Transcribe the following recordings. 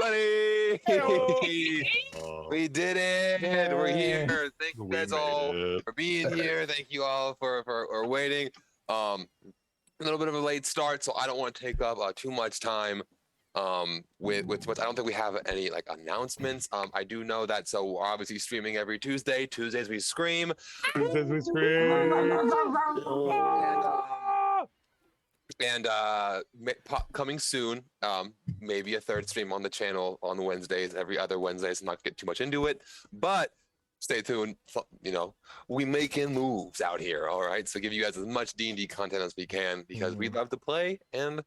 everybody! Oh, We did it! Yay. We're here. Thank you we guys made all it. for being here. Thank you all for waiting. A little bit of a late start, so I don't want to take up too much time. With I don't think we have any like announcements. I do know that, so we're obviously streaming every Tuesday. Tuesdays we scream. Tuesdays we scream. And coming soon, maybe a third stream on the channel on the Wednesdays, every other Wednesdays. I'm not get too much into it, but stay tuned. You know, we making moves out here. All right, so give you guys as much D&D content as we can because we love to play and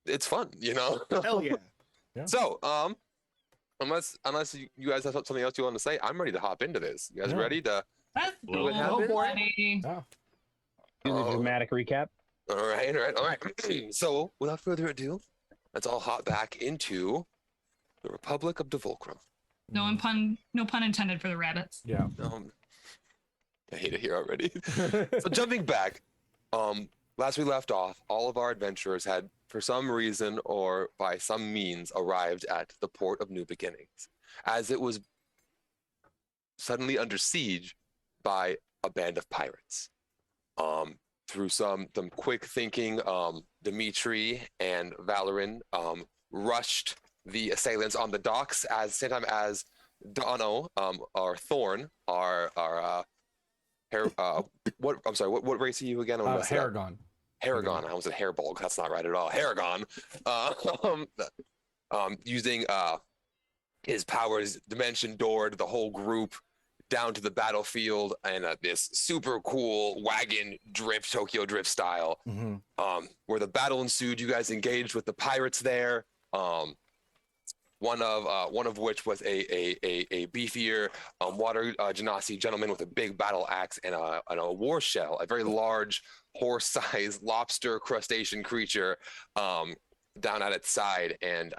it's fun. You know. Hell yeah. Yeah. So unless you guys have something else you want to say, I'm ready to hop into this. You guys ready to? Let's Well, go, go for it. buddy. Do the Oh. dramatic recap. All right. So, without further ado, let's all hop back into the Republic of Devolkrim. No pun intended for the rabbits. Yeah. I hate it here already. So, jumping back, last we left off, all of our adventurers had, for some reason or by some means, arrived at the port of New Beginnings, as it was suddenly under siege by a band of pirates. Through some quick thinking, Dimitri and Valorin rushed the assailants on the docks at the same time as Dono, or Thorn, what race are you again? Haragon. Haragon. I almost said Hairbulg. That's not right at all. Haragon. Using his powers, dimension doored the whole group down to the battlefield and this super cool wagon drift, Tokyo drift style, where the battle ensued. You guys engaged with the pirates there. One of which was a beefier water genasi gentleman with a big battle axe and a war shell, a very large horse-sized lobster crustacean creature down at its side. And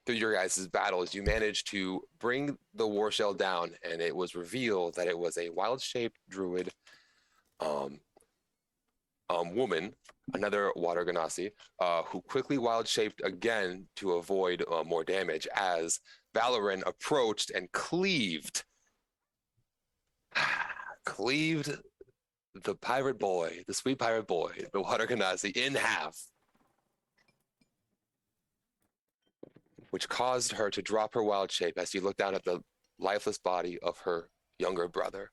through your guys' battles, you managed to bring the war shell down, and it was revealed that it was a wild-shaped druid woman, another water genasi, who quickly wild-shaped again to avoid more damage as Valorin approached and cleaved the pirate boy, the sweet pirate boy, the water genasi, in half, which caused her to drop her wild shape as she looked down at the lifeless body of her younger brother.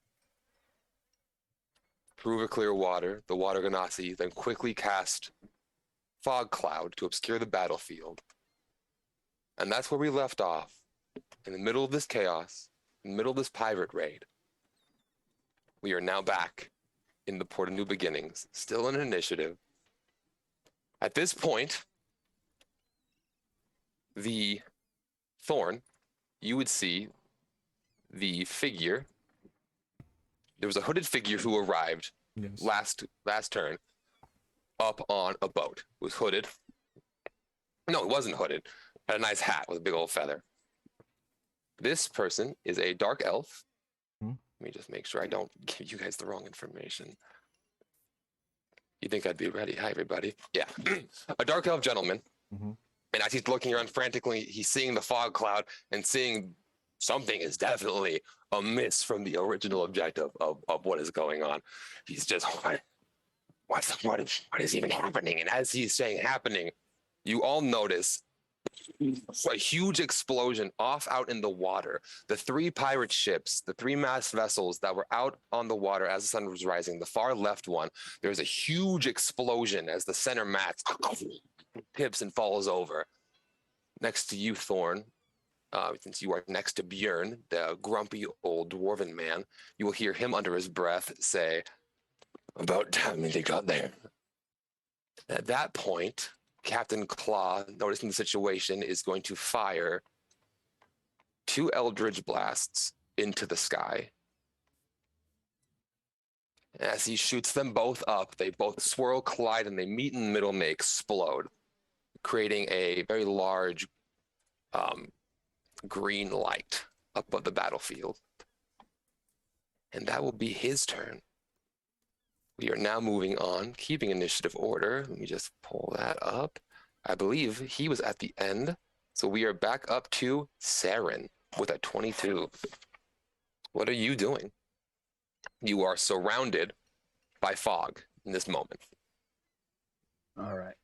Through the clear water, the water genasi then quickly cast fog cloud to obscure the battlefield. And that's where we left off, in the middle of this chaos, in the middle of this pirate raid. We are now back in the Port of New Beginnings, still in initiative. At this point, the Thorn, you would see the figure. There was a hooded figure who arrived last turn up on a boat. It was hooded. No, it wasn't hooded. Had a nice hat with a big old feather. This person is a dark elf. Let me just make sure I don't give you guys the wrong information. You think I'd be ready? Hi, everybody. Yeah. A dark elf gentleman. And as he's looking around frantically, he's seeing the fog cloud and seeing something is definitely amiss from the original objective of what is going on. He's just, what is even happening? And as he's saying happening, you all notice a huge explosion out in the water. The three pirate ships, the three mass vessels that were out on the water as the sun was rising, the far left one, there's a huge explosion as the center mast pips and falls over. Next to you, Thorn, since you are next to Björn, the grumpy old dwarven man, you will hear him under his breath say, "About time they got there." At that point, Captain Claw, noticing the situation, is going to fire 2 Eldritch Blasts into the sky. As he shoots them both up, they both swirl, collide, and they meet in the middle and they explode, creating a very large green light above the battlefield. And that will be his turn. We are now moving on, keeping initiative order. Let me just pull that up. I believe he was at the end So we are back up to Saren with a 22. What are you doing? You are surrounded by fog in this moment. All right.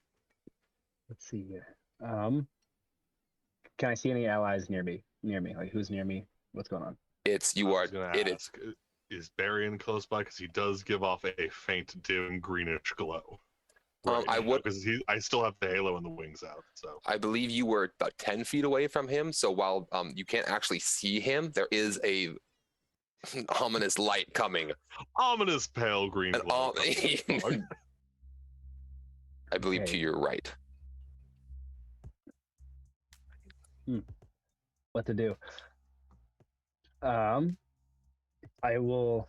Let's see here. Can I see any allies near me? Like who's near me? What's going on? Is Barian close by? Because he does give off a faint dim greenish glow. Because I still have the halo and the wings out. So I believe you were about 10 feet away from him. So while you can't actually see him, there is a ominous light coming. Ominous pale green glow. I believe to your right. What to do? I will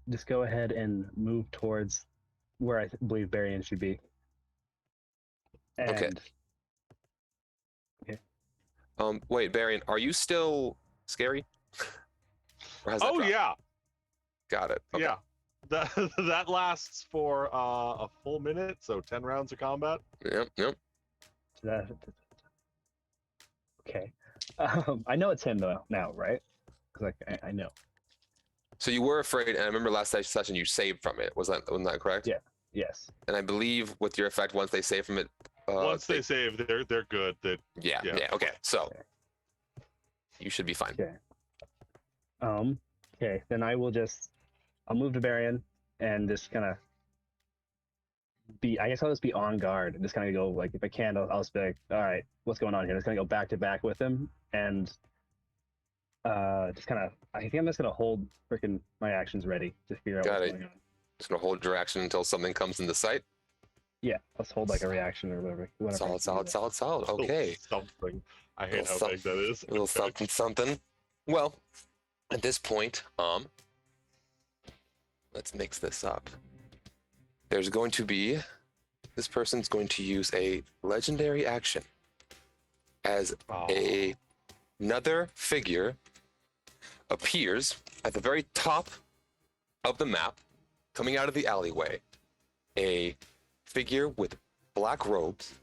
just go ahead and move towards where I believe Barian should be. Okay. Wait, Barian, are you still scary? Oh yeah. Got it. Okay. Yeah. That lasts for a full minute, so 10 rounds of combat. Yep. Okay. I know it's him though now, right? Because I know. So you were afraid, and I remember last session you saved from it. Wasn't that correct? Yeah. Yes. And I believe with your effect, once they save from it, once they save, they're good. Yeah. Okay. So you should be fine. Okay. Okay. Then I'll move to Barian and just kind of I guess I'll just be on guard and just kind of go, like, if I can, I'll just be like, all right, what's going on here? Just kind of go back to back with him and just kind of, I think I'm just going to hold freaking my actions ready to figure out what's going on. Just going to hold your action until something comes into sight? Yeah, let's hold like a reaction or whatever. Solid. Okay. Something. I hate how big that is. A little something. Well, at this point, let's mix this up. There's going to be, this person's going to use a legendary action as another figure appears at the very top of the map, coming out of the alleyway. A figure with black robes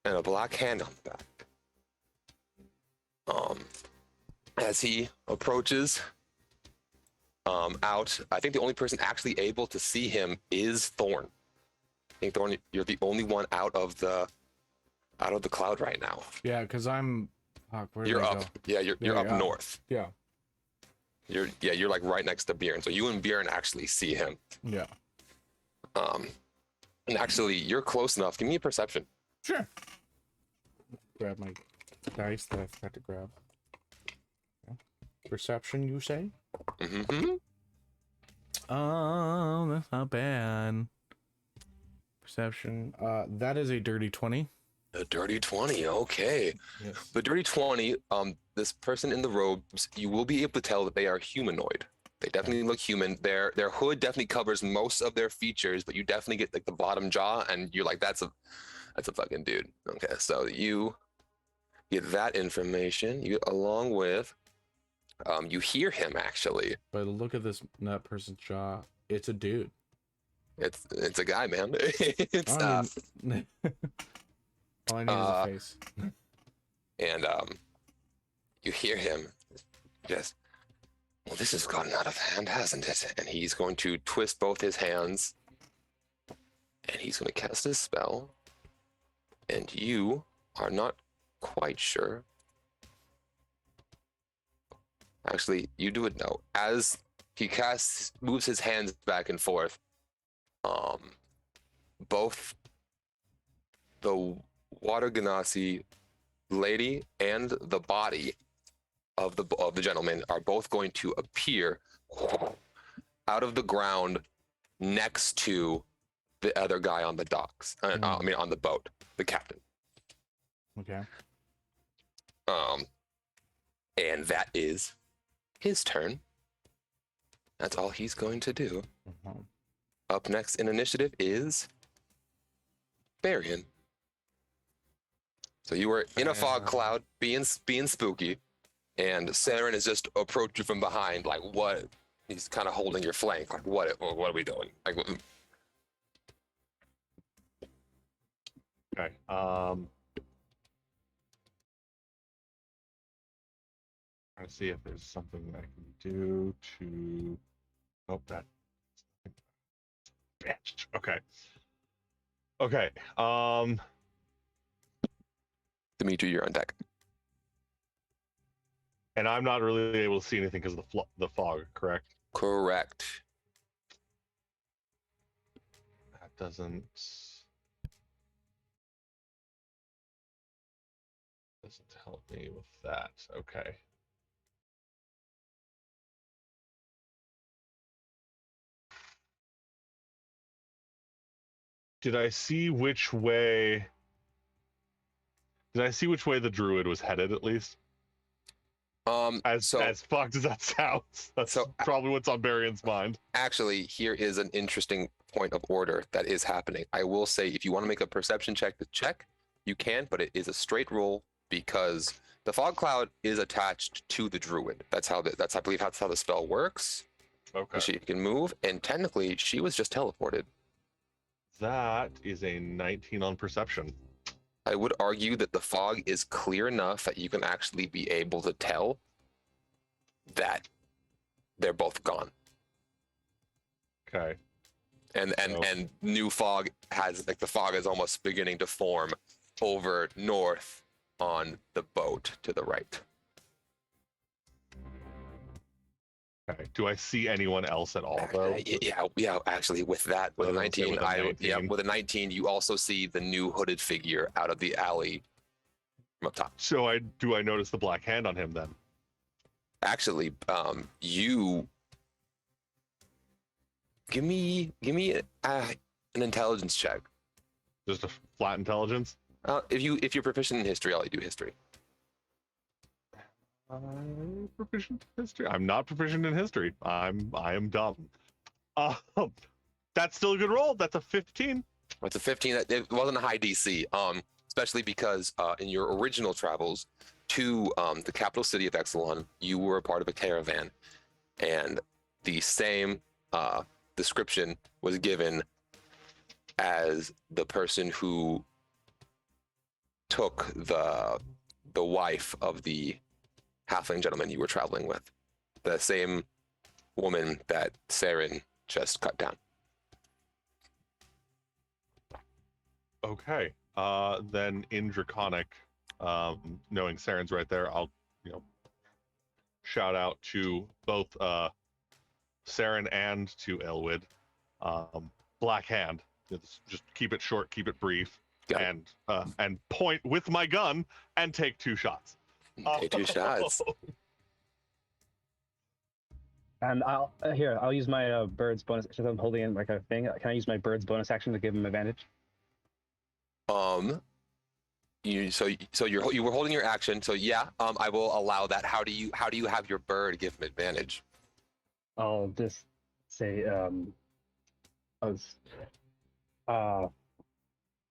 and a black hand on the back. As he approaches out, I think the only person actually able to see him is Thorn. I think Thorn, you're the only one out of the cloud right now. Yeah, because I'm. You're up. Go? Yeah, you're up north. Yeah. You're like right next to Bjorn, so you and Bjorn actually see him. Yeah. And actually, you're close enough. Give me a perception. Sure. Grab my dice that I forgot to grab. Okay. Perception, you say? Mm-hmm. Oh, that's not bad. Perception. That is a dirty 20. A dirty 20. Okay. Yes. The dirty 20. This person in the robes, you will be able to tell that they are humanoid. They definitely look human. Their hood definitely covers most of their features, but you definitely get like the bottom jaw, and you're like, that's a fucking dude. Okay, so you get that information. You along with, you hear him actually. By the look of that person's jaw, it's a dude. It's a guy, man. It's all I need is a face. And you hear him just, well, this has gotten out of hand, hasn't it? And he's going to twist both his hands, and he's going to cast his spell. And you are not quite sure. Actually, you do it now. As he moves his hands back and forth, both the Water Ganassi lady and the body of the gentleman are both going to appear out of the ground next to the other guy on the docks. On the boat, the captain. Okay. And that is his turn. That's all he's going to do. Mm-hmm. Up next in initiative is Barian. So you were in a fog cloud, being spooky, and Saren has just approached you from behind, like, what? He's kind of holding your flank, like, what are we doing? Like, okay. trying to see if there's something I can do to. Oh, that. Bitch. Okay. Okay. Dimitri, you're on deck. And I'm not really able to see anything because of the fog, correct? Correct. That doesn't help me with that. Okay. Did I see which way the druid was headed at least? As fucked as that sounds, that's probably what's on Barion's mind. Actually, here is an interesting point of order that is happening. I will say, if you want to make a perception check to check, you can, but it is a straight roll because the fog cloud is attached to the druid. I believe that's how the spell works. Okay. She can move, and technically, she was just teleported. That is a 19 on perception. I would argue that the fog is clear enough that you can actually be able to tell that they're both gone. Okay. And new fog the fog is almost beginning to form over north on the boat to the right. Okay. Do I see anyone else at all though? Yeah. Actually, with a 19, with a 19, you also see the new hooded figure out of the alley from up top. So do I notice the black hand on him then? Actually, you give me an intelligence check. Just a flat intelligence. If you're proficient in history, I'll let you do history. Proficient in history? I'm not proficient in history. I am dumb. That's still a good roll. That's a 15. It's a 15. It wasn't a high DC. Especially because in your original travels to the capital city of Exelon, you were a part of a caravan, and the same description was given as the person who took the wife of the halfling gentleman you were traveling with, the same woman that Saren just cut down. Okay. Then in Draconic, knowing Saren's right there, I'll shout out to both Saren and to Elwood. Black hand. Just keep it short, keep it brief, and point with my gun and take 2 shots. Take 2 shots. And I'll use my bird's bonus. Since I'm holding in like a thing, can I use my bird's bonus action to give him advantage? You were holding your action, so yeah. I will allow that. How do you have your bird give him advantage? I'll just say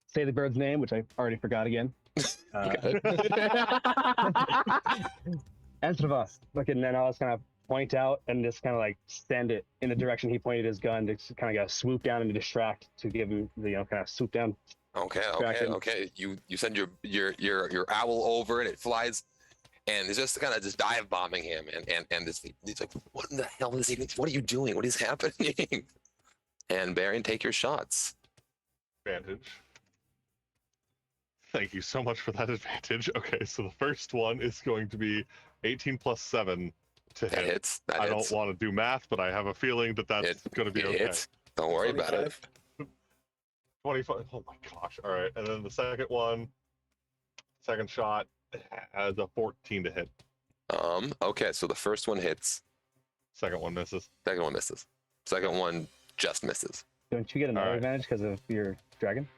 say the bird's name, which I already forgot again. Estravas. Look, and then I'll just kind of point out and just kind of like send it in the direction he pointed his gun to kind of swoop down and distract to give him the kind of swoop down. Okay. You send your owl over and it flies, and it's just kind of just dive bombing him, and this, he's like, what in the hell is he? What are you doing? What is happening? And Baron, take your shots. Advantage. Thank you so much for that advantage. Okay, so the first one is going to be 18 plus 7 to hit. That hits. I don't want to do math, but I have a feeling that's going to be okay. Hits. Don't worry about it. 25. Oh my gosh. All right. And then the second shot has a 14 to hit. Okay, so the first one hits. Second one misses. Second one just misses. Don't you get another advantage because of your dragon?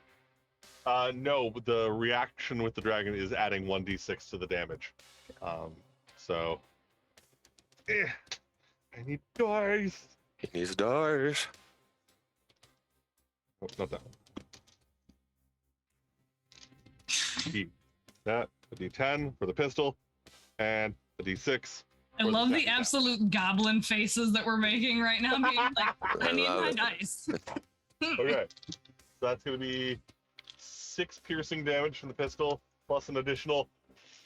No, the reaction with the dragon is adding 1d6 to the damage. So I need dice. He needs dice. Oh, not that one. Keep that, a d10 for the pistol, and a d6. I love the absolute goblin faces that we're making right now, being like, I need my dice. Okay, so that's going to be 6 piercing damage from the pistol, plus an additional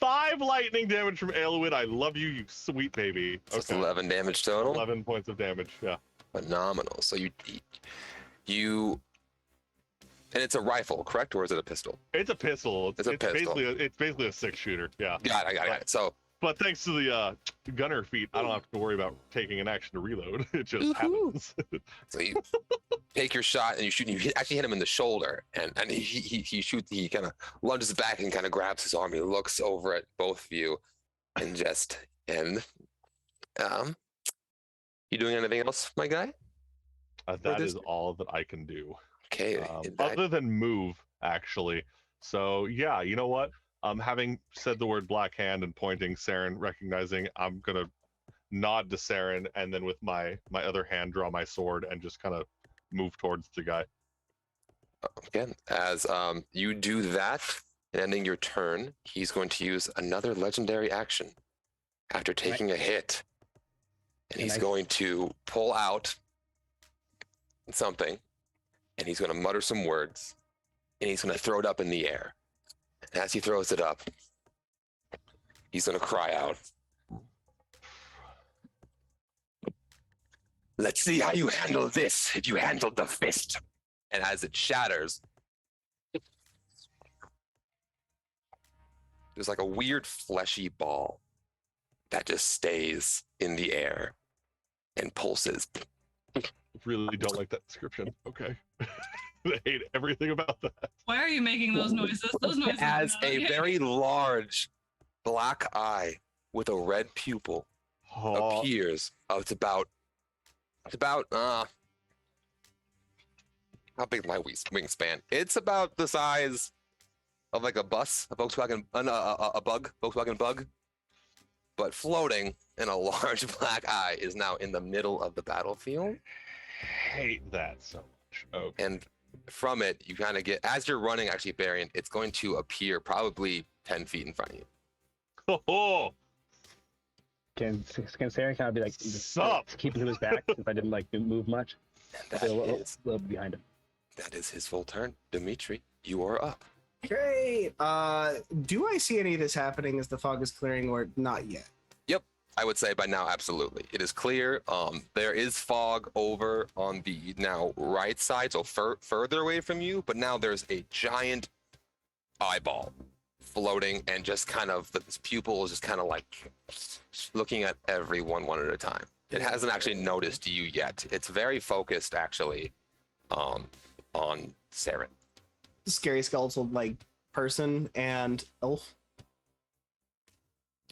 5 lightning damage from Aelwyd. I love you, you sweet baby. So it's 11 damage total. 11 points of damage. Yeah. Phenomenal. So you, and it's a rifle, correct, or is it a pistol? It's a pistol. It's a pistol. It's basically a 6-shooter. Yeah. Got it. So, but thanks to the gunner feat, I don't have to worry about taking an action to reload. It just happens. so you take your shot and you shoot. And you actually hit him in the shoulder, and he shoots. He kind of lunges back and kind of grabs his arm. He looks over at both of you, and you doing anything else, my guy? That is all that I can do. Okay. Other than move, actually. So yeah, you know what? Having said the word black hand and pointing, Saren recognizing, I'm gonna nod to Saren, and then with my other hand draw my sword and just kind of move towards the guy. Again, as you do that, and ending your turn, he's going to use another legendary action after taking a hit, and he's going to pull out something, and he's going to mutter some words, and he's going to throw it up in the air. And as he throws it up, he's going to cry out, "Let's see how you handle this if you handled the fist." And as it shatters, there's like a weird fleshy ball that just stays in the air and pulses. Really don't like that description. Okay. I hate everything about that. Why are you making those noises? Those noises. As a very large black eye with a red pupil appears. It's about how big is my wingspan? It's about the size of like a bus, a Volkswagen Bug, but floating in a large black eye is now in the middle of the battlefield. Hate that so much. Okay. And from it, you kind of get, as you're running, actually, Varian, it's going to appear probably 10 feet in front of you. Oh. Can Saren kind of be like, Sup? keep him to his back if I didn't like move much? And A little behind him. that is his full turn. Dimitri, you are up. Great. Do I see any of this happening as the fog is clearing, or not yet? Yep, I would say by now, absolutely. It is clear. There is fog over on the now right side, so further away from you, but now there's a giant eyeball floating, and just kind of this pupil is just kind of like looking at everyone one at a time. It hasn't actually noticed you yet. It's very focused, actually, on Saren. Scary skeletal like person and elf.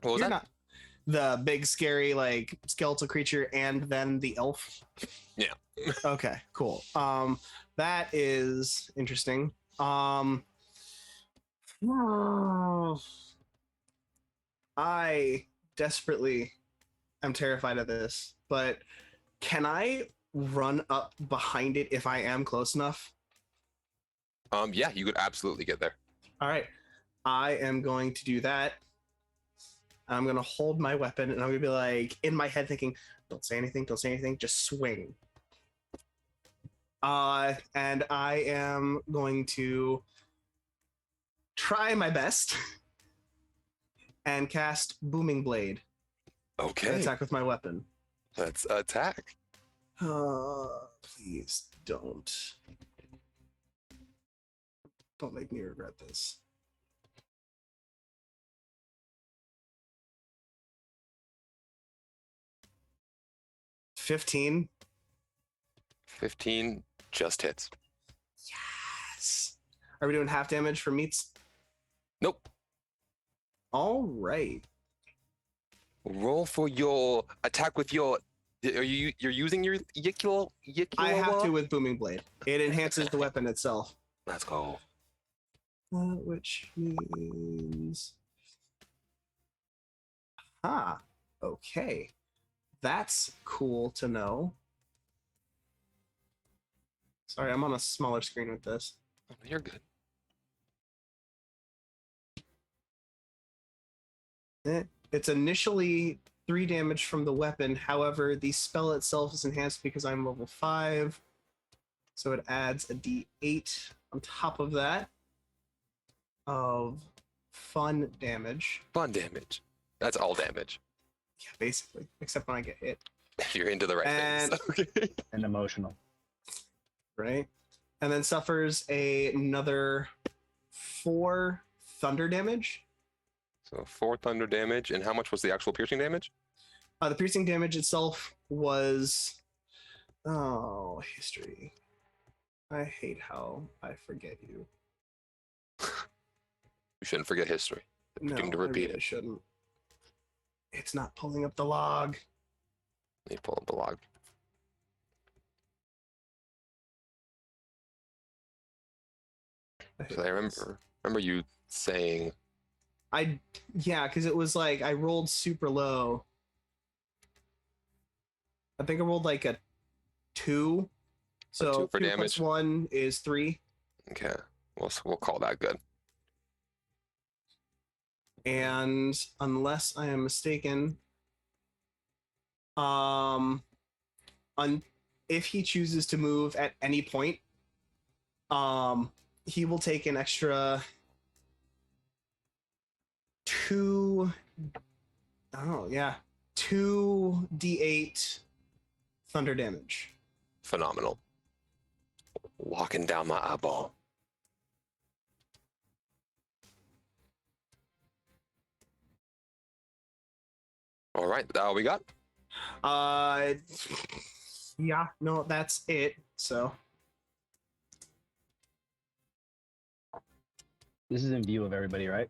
What was You're that? not the big scary like skeletal creature and then the elf. Yeah. Okay, cool. That is interesting. I desperately am terrified of this, but can I run up behind it if I am close enough? Yeah, you could absolutely get there. All right. I am going to do that. I'm going to hold my weapon and I'm going to be like in my head thinking, don't say anything, just swing. And I am going to try my best and cast Booming Blade. Okay. And attack with my weapon. Let's attack. Please don't. Don't make me regret this. $15. 15 just hits. Yes. Are we doing half damage for meats? Nope. All right. Roll for your attack with your. You're using your Yikula? I have to with Booming Blade. It enhances the weapon itself. Let's go. Which means... Ah, okay. That's cool to know. Sorry, I'm on a smaller screen with this. You're good. It's initially 3 damage from the weapon. However, the spell itself is enhanced because I'm level 5. So it adds a d8 on top of that of fun damage. Fun damage. That's all damage. Yeah, basically, except when I get hit. You're into the right And- things. Okay. And emotional. Right? And then suffers another 4 thunder damage. So 4 thunder damage, and how much was the actual piercing damage? The piercing damage itself was... Oh, history. I hate how I forget you. You shouldn't forget history. No, Doomed to I repeat really it. shouldn't. It's not pulling up the log. Let me pull up the log. So I remember you saying Yeah, because it was like I rolled super low. I think I rolled like a 2. So 2 for 2 damage. plus 1 is 3. okay. We'll call that good. And unless I am mistaken, if he chooses to move at any point, he will take an extra 2 2d8 thunder damage. Phenomenal. Walking down my eyeball. All right, that all we got? Yeah, no, that's it. So This is in view of everybody, right?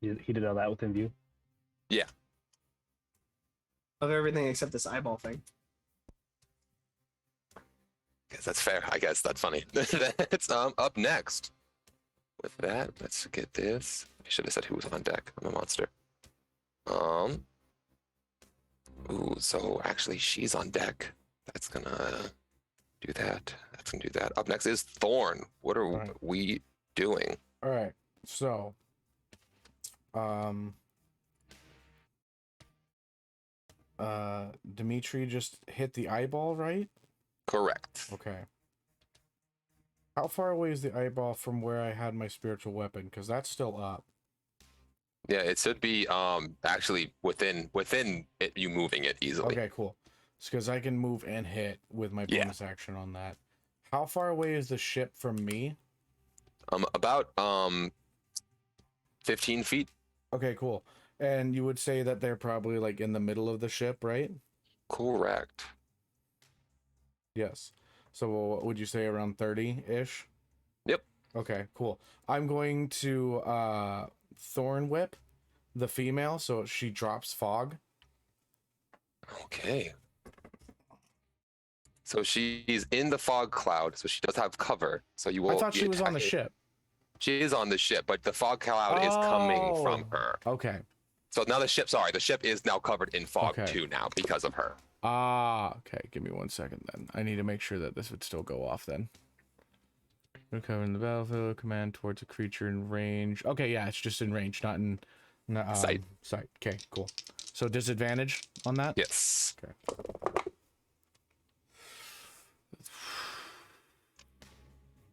He did all that within view. of everything except this eyeball thing. Guess that's fair. I guess that's funny. That's up next. With that, let's get this. I should have said who was on deck. I'm a monster. Ooh, so actually she's on deck. That's gonna do that. That's gonna do that. Up next is Thorn. What are Right. we doing? All right. So, Dimitri just hit the eyeball, right? Correct. Okay. How far away is the eyeball from where I had my spiritual weapon? Because that's still up. Yeah, it should be actually within it, you moving it easily. Okay, cool. Because I can move and hit with my Yeah. bonus action on that. How far away is the ship from me? About 15 feet. Okay, cool. And you would say that they're probably like in the middle of the ship, right? Correct. Yes. So what would you say, around 30-ish? Yep. Okay, cool. I'm going to Thorn Whip the female so she drops fog. Okay. So she's in the fog cloud, so she does have cover. So you will. I thought be she was on the attacking- ship. She is on the ship, but the fog cloud is coming from Oh. her. Okay. So now the ship is now covered in fog Okay. too now because of her. Okay. Give me 1 second then. I need to make sure that this would still go off then. Recovering the battlefield, command towards a creature in range. Okay, yeah, it's just in range, not in Sight. Sight. Okay, cool. So disadvantage on that? Yes. Okay.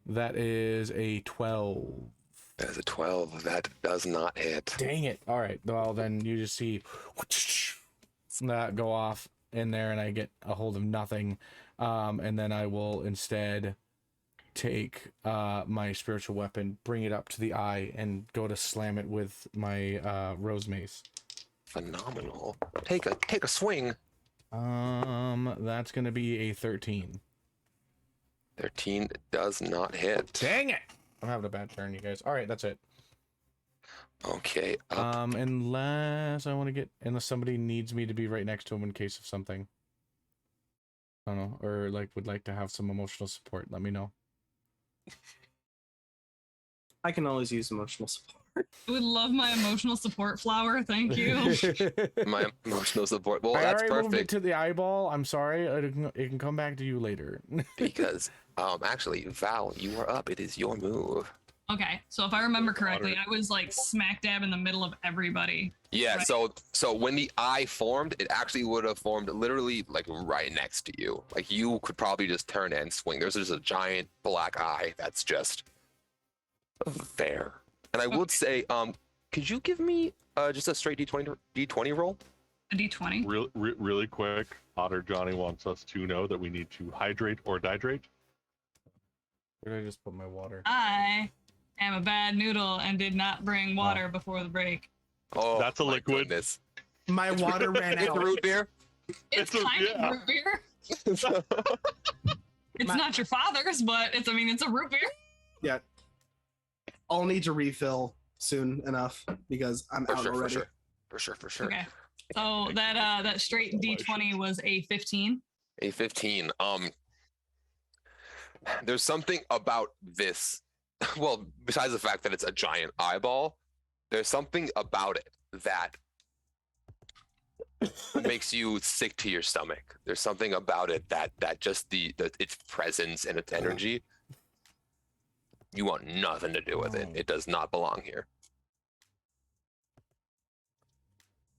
That is a 12. As a 12, that does not hit. Dang it. All right. Well, then you just see that go off in there and I get a hold of nothing. And then I will instead take my spiritual weapon, bring it up to the eye, and go to slam it with my rose mace. Phenomenal. Take a swing. That's going to be a 13. 13 does not hit. Dang it. I'm having a bad turn, you guys. All right, that's it. Okay. Unless somebody needs me to be right next to him in case of something. I don't know, or like would like to have some emotional support, let me know. I can always use emotional support. I would love my emotional support flower. Thank you. My emotional support. Well, I that's already moved it perfect to the eyeball. I'm sorry. It can come back to you later. because actually, Val, you are up. It is your move. Okay, so if I remember correctly, I was like smack dab in the middle of everybody. Yeah. Right. So when the eye formed, it actually would have formed literally like right next to you. Like you could probably just turn and swing. There's just a giant black eye that's just there. And I would say, could you give me just a straight D20 roll? A D20. Really quick, Otter Johnny wants us to know that we need to hydrate or dihydrate. Where did I just put my water? I am a bad noodle and did not bring water before the break. Oh, That's a my liquid. goodness. My water ran It's out. root beer. It's kind of root beer. It's not your father's, but it's a root beer. Yeah. I'll need to refill soon enough because I'm out already. For sure. Okay. So that straight D20 was a 15. A 15. There's something about this. Well, besides the fact that it's a giant eyeball, there's something about it that makes you sick to your stomach. There's something about it that just its presence and its energy, you want nothing to do with it. It does not belong here.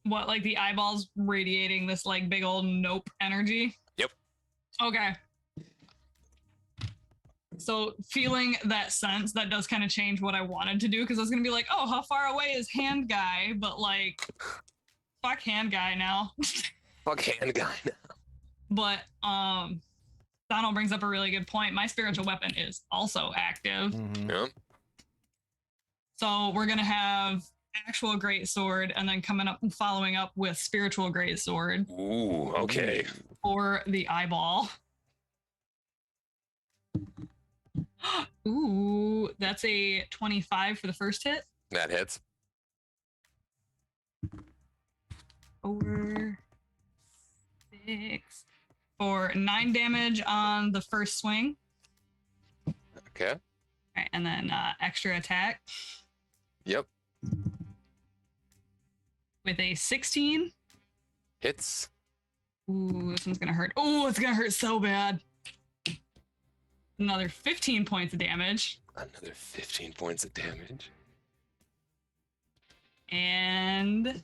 What, like the eyeballs radiating this like big old nope energy? Yep. Okay. So feeling that sense, that does kind of change what I wanted to do, because I was gonna be like, oh, how far away is hand guy? But like, fuck hand guy now. Fuck hand guy now. But Donald brings up a really good point. My spiritual weapon is also active. Mm-hmm. Yeah. So we're gonna have actual great sword, and then coming up and following up with spiritual great sword. Ooh, okay. For the eyeball. Ooh, that's a 25 for the first hit. That hits. Over 6 for 9 damage on the first swing. Okay. All right, and then extra attack. Yep. With a 16. Hits. Ooh, this one's gonna hurt. Oh, it's gonna hurt so bad. Another 15 points of damage. Another 15 points of damage. And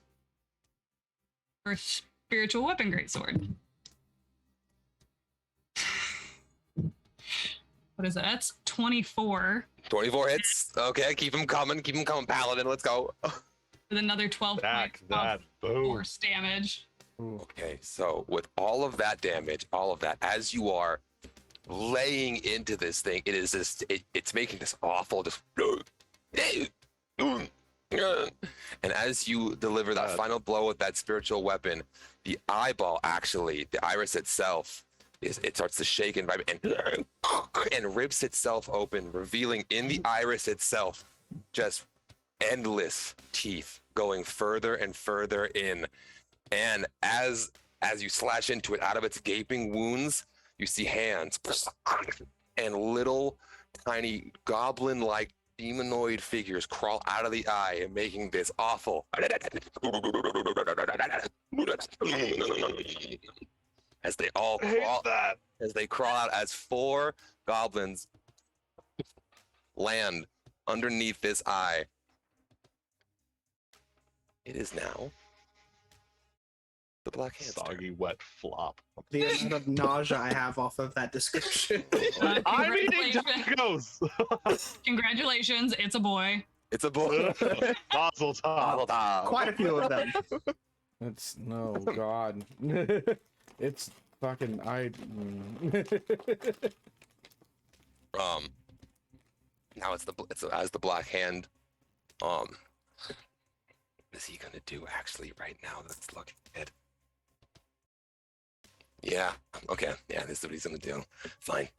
for spiritual weapon greatsword. What is that? That's 24. 24 hits. Okay, keep them coming. Keep them coming, Paladin. Let's go. With another 12 points of force damage. Okay, so with all of that damage, all of that, as you are laying into this thing, it is this. It's making this awful, just. And as you deliver that final blow with that spiritual weapon, the eyeball, actually, the iris itself, it starts to shake and vibrate and rips itself open, revealing in the iris itself just endless teeth going further and further in. And as you slash into it, out of its gaping wounds, you see hands and little tiny goblin-like demonoid figures crawl out of the eye and making this awful as they all crawl out as 4 goblins land underneath this eye. It is now the Black Hand. Soggy wet flop. The amount of nausea I have off of that description. I'm eating tacos. Congratulations, it's a boy. It's a boy. Mazel tov. Quite a few of them. It's no god. It's fucking now it's as the Black Hand. What is he gonna do actually right now? Let's look at it. Yeah. Okay. Yeah, this is what he's gonna do. Fine.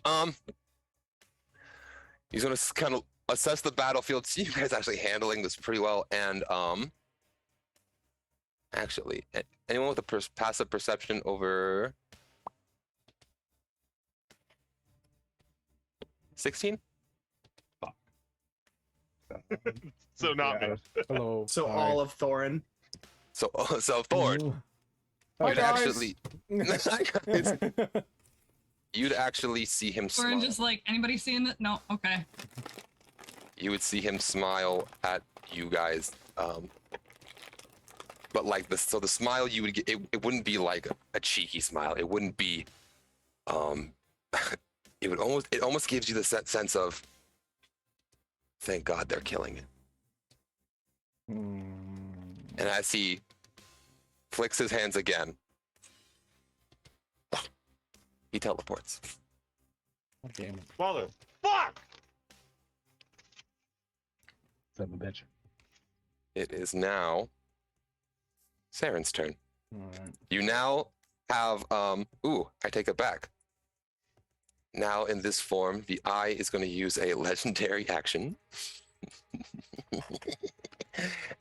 He's gonna kind of assess the battlefield. See you guys actually handling this pretty well, and actually, anyone with a passive perception over 16? So not me. hello. So all of Thorin. So Thorn, you'd actually, you'd actually see him Or smile. just like, anybody seeing it? No? Okay. You would see him smile at you guys. But like the smile you would get, it wouldn't be like a cheeky smile. It wouldn't be, it almost gives you the sense of, thank God they're killing it. Hmm. And as he flicks his hands again, he teleports. Damn it. Mother, fuck! Son of a bitch. It is now Saren's turn. All right. You now have ooh, I take it back. Now in this form, the eye is going to use a legendary action.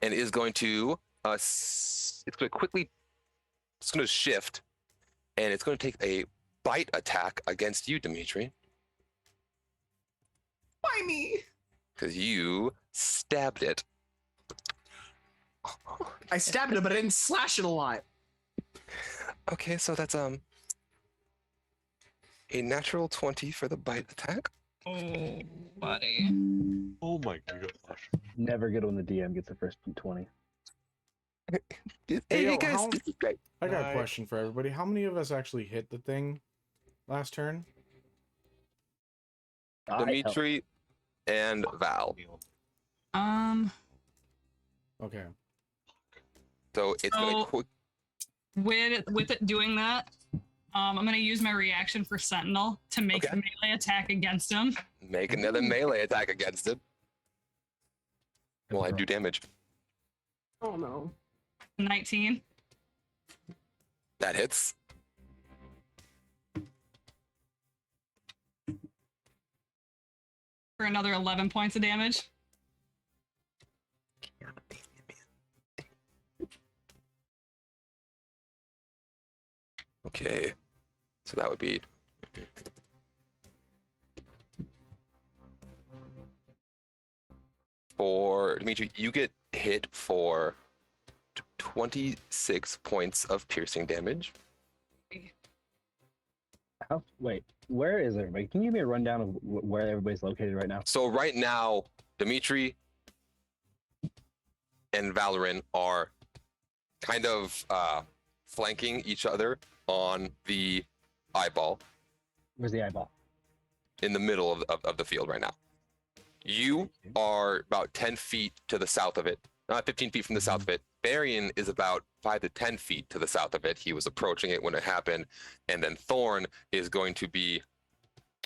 And is going to it's going to shift, and it's going to take a bite attack against you, Dimitri, Why me? because you stabbed it. I stabbed it, but I didn't slash it a lot. Okay, so that's a natural 20 for the bite attack. Oh, buddy. Oh my gosh. Never good when the DM gets the first 20. Hey, yo, guys, how- this is great. I got a Right. question for everybody. How many of us actually hit the thing last turn? Dimitri and Val. Okay. So it's going So- to quick. With it doing that, I'm gonna use my reaction for Sentinel to make Okay. a melee attack against him. Make another melee attack against it. Well, I do damage. Oh no. 19. That hits. For another 11 points of damage. Okay. So that would be. For Dimitri, you get hit for 26 points of piercing damage. Wait, where is everybody? Can you give me a rundown of where everybody's located right now? So right now, Dimitri and Valoran are kind of flanking each other on the eyeball Where's the eyeball? in the middle of the field right now. You are about 10 feet to the south of it, 15 feet from the south of it. Varian is about 5 to 10 feet to the south of it. He was approaching it when it happened. And then Thorn is going to be,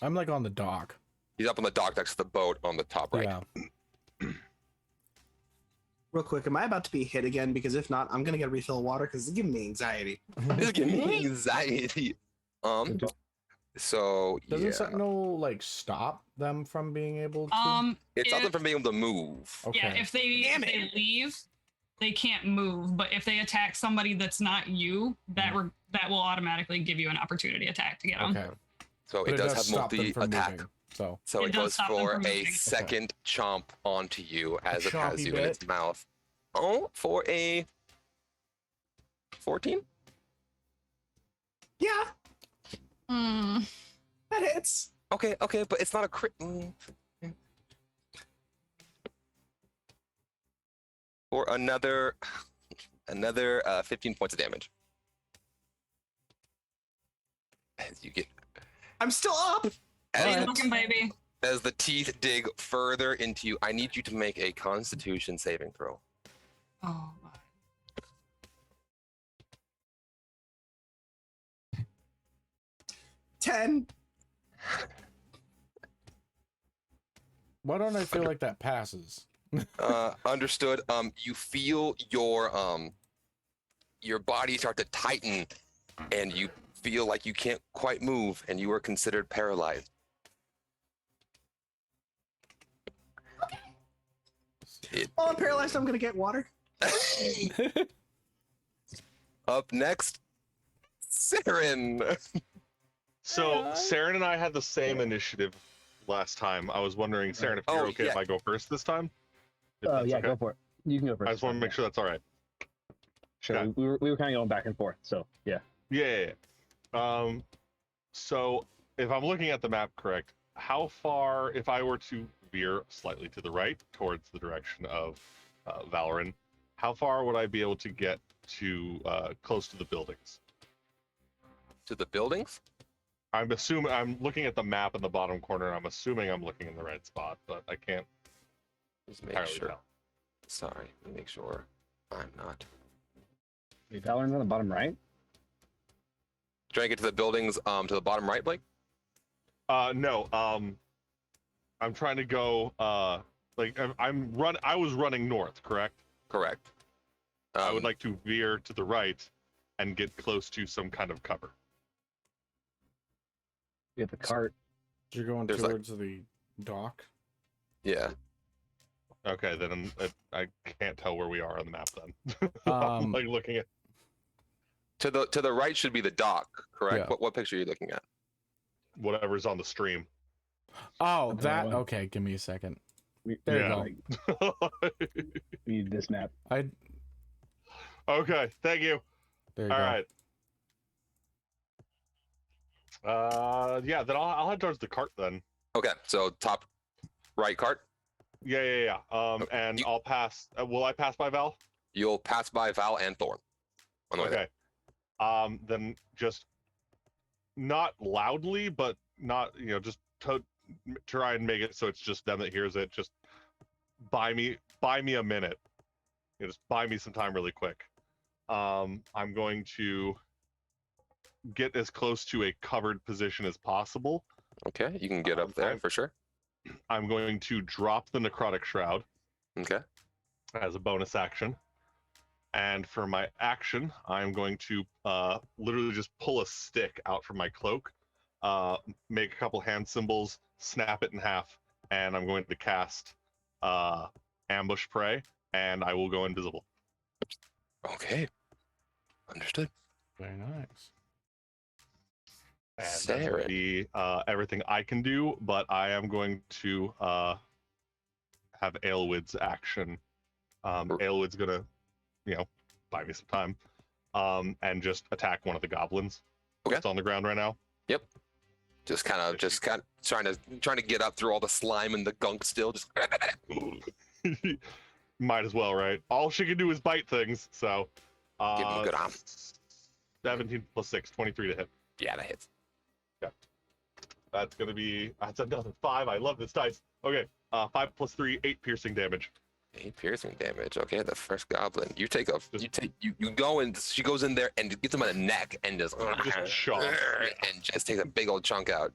I'm like on the dock. he's up on the dock next to the boat on the top right. Yeah. Real quick, am I about to be hit again? Because if not, I'm gonna get a refill of water because it's giving me anxiety. This is giving me anxiety. So Doesn't yeah, Sentinel like stop them from being able to? it's if- something from being able to move. Okay. Yeah, if they Damn they leave, they can't move. But if they attack somebody that's not you, that that will automatically give you an opportunity attack to get them. Okay. So But it does have stop them multi from attack. moving, so So It it does goes stop them for from a moving. second chomp onto you as it has Chompy you in its bit. mouth. Oh, for a 14? Yeah, Mm, that hits. Okay, but it's not a crit. For another 15 points of damage. As you get I'm still up. as, keep looking, baby. as the teeth dig further into you, I need you to make a Constitution saving throw. Oh my. 10. why don't I feel like that passes? Understood. You feel your body start to tighten, and you feel like you can't quite move, and you are considered paralyzed. Oh, I'm paralyzed. I'm gonna get water. Up next, Saren. So Saren and I had the same initiative last time. I was wondering, Saren, if you're Oh, okay if yeah. I go first this time? If Oh that's yeah, okay. go for it. You can go first. I just want to make sure that's all right. Sure. Okay. We were kind of going back and forth, so yeah. Yeah. So if I'm looking at the map correct, how far, if I were to veer slightly to the right towards the direction of Valoran, how far would I be able to get to close to the buildings? To the buildings? I'm assuming I'm looking at the map in the bottom corner. I'm assuming I'm looking in the right spot, but I can't Just make entirely sure. tell. Sorry, let me make sure I'm not. That one's on the bottom right. Trying to get to the buildings to the bottom right, Blake? No. I'm trying to go. I was running north, correct? Correct. I would like to veer to the right and get close to some kind of cover. You have the cart. You're going There's, towards the dock. Yeah. Okay, then I can't tell where we are on the map. Then I'm like looking at. To the right should be the dock, correct? Yeah. What picture are you looking at? Whatever's on the stream. Oh, that. Okay, give me a second. There you go. We need this map. Okay, thank you. There you All go. right. Yeah, then I'll head towards the cart then. Okay, so top right cart. Yeah. And I'll pass. Will I pass by Val? You'll pass by Val and Thorn on the way there. Okay. Then just not loudly, but not just to try and make it so it's just them that hears it. Just buy me a minute. Just buy me some time really quick. I'm going to get as close to a covered position as possible. Okay, you can get up there for sure. I'm going to drop the necrotic shroud. Okay. As a bonus action. And for my action, I'm going to literally just pull a stick out from my cloak, make a couple hand symbols, snap it in half, and I'm going to cast ambush prey, and I will go invisible. Okay. Understood. Very nice. And that's going to be everything I can do, but I am going to have Aelwyd's action. Aelwyd's going to buy me some time, and just attack one of the goblins that's on the ground right now. Yep. Just kind of trying to get up through all the slime and the gunk still. Just might as well, right? All she can do is bite things. So, give me a good arm. 17 plus 6, 23 to hit. Yeah, that hits. Okay. That's another 5. I love this dice. Okay. 5 plus 3, 8 piercing damage. 8 piercing damage. Okay, the first goblin. You go and she goes in there and gets him on the neck and just shot and just takes a big old chunk out.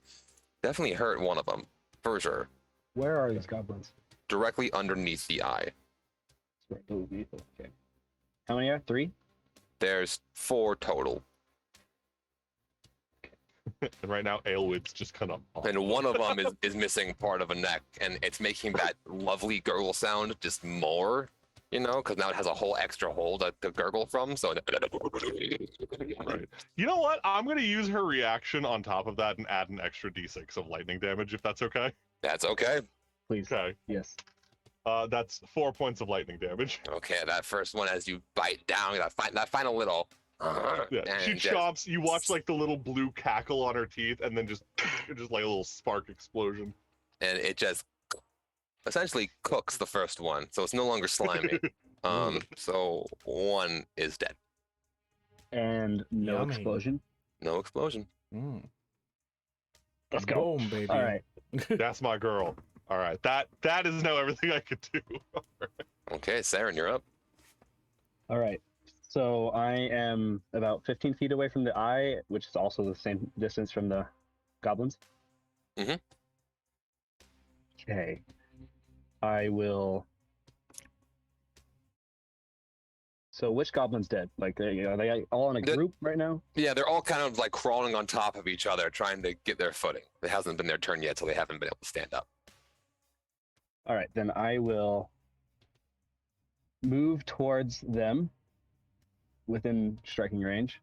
Definitely hurt one of them for sure. Where are these goblins? Directly underneath the eye. Okay. How many are 3? There's 4 total. And right now, Aelwyd's just kind of. And one of them is missing part of a neck, and it's making that lovely gurgle sound just more, because now it has a whole extra hole to gurgle from. So. Right. You know what? I'm going to use her reaction on top of that and add an extra d6 of lightning damage, if that's okay. That's okay. Please. Okay. Yes. That's 4 points of lightning damage. Okay, that first one, as you bite down, that final little. Yeah, she chomps. You watch like the little blue cackle on her teeth, and then just like a little spark explosion. And it just essentially cooks the first one, so it's no longer slimy. So one is dead. And no Yummy. explosion. No explosion. Let's go. Boom, baby. All right. That's my girl. All right, that is now everything I could do. Okay, Saren, you're up. All right. So I am about 15 feet away from the eye, which is also the same distance from the goblins. Mm-hmm. Okay. I will. So which goblin's dead? Like, are they all in a group right now? Yeah, they're all kind of like crawling on top of each other, trying to get their footing. It hasn't been their turn yet, so they haven't been able to stand up. All right, then I will move towards them within striking range,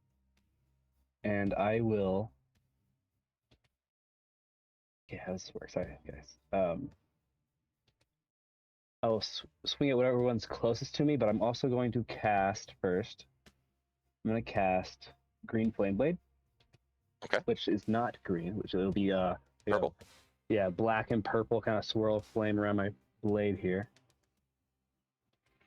and I will. Yeah, how this works, guys. I'll swing at whatever one's closest to me, but I'm also going to cast first. I'm going to cast Green Flame Blade. Okay. Which is not green, which it'll be Purple. Yeah, black and purple kind of swirl of flame around my blade here.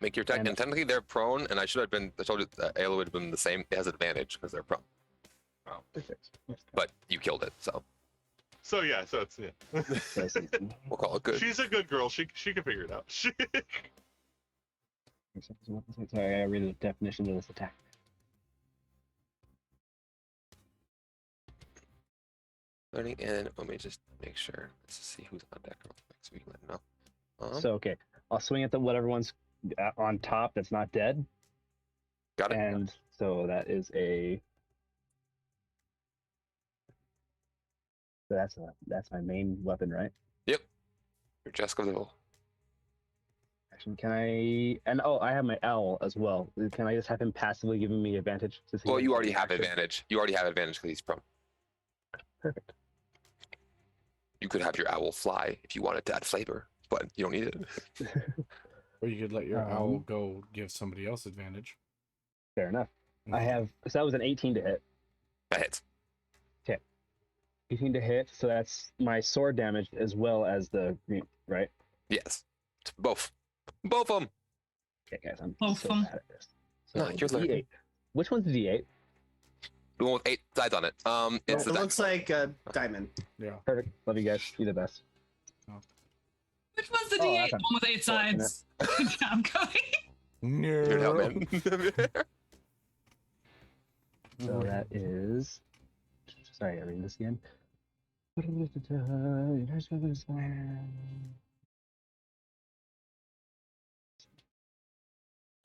Make your attack, and technically they're prone, and I told you that Ayla would have been the same. It has advantage because they're prone. Oh, perfect. But you killed it, so. So yeah, so it's We'll call it good. She's a good girl. She can figure it out. Sorry, I read the definition of this attack. Learning and let me just make sure. Let's see who's on deck real quick so we can let them know. So okay, I'll swing at the whatever one's on top that's not dead. Got it. And so that is a. So that's my main weapon, right? Yep. You're Jessica Little. Action. Can I? And I have my owl as well. Can I just have him passively giving me advantage? To see Well, you if already I have action? advantage. You already have advantage because he's prone. Perfect. You could have your owl fly if you wanted to add flavor, but you don't need it. Or you could let your owl go give somebody else advantage. Fair enough. I have. So that was an 18 to hit. That hits. 18 to hit. So that's my sword damage as well as the green, right? Yes. Both. Both of them. Okay, guys, I'm Both so of 'em. bad at this. So No, you're learning. D8. Which one's the D8? The one with 8 sides on it. It's It the looks like a diamond. Yeah. Perfect. Love you guys. You're the best. Which one's the Oh, D8? that's One with 8 sides. Good job, Cody. You're an man. So that is. Sorry, I read this again.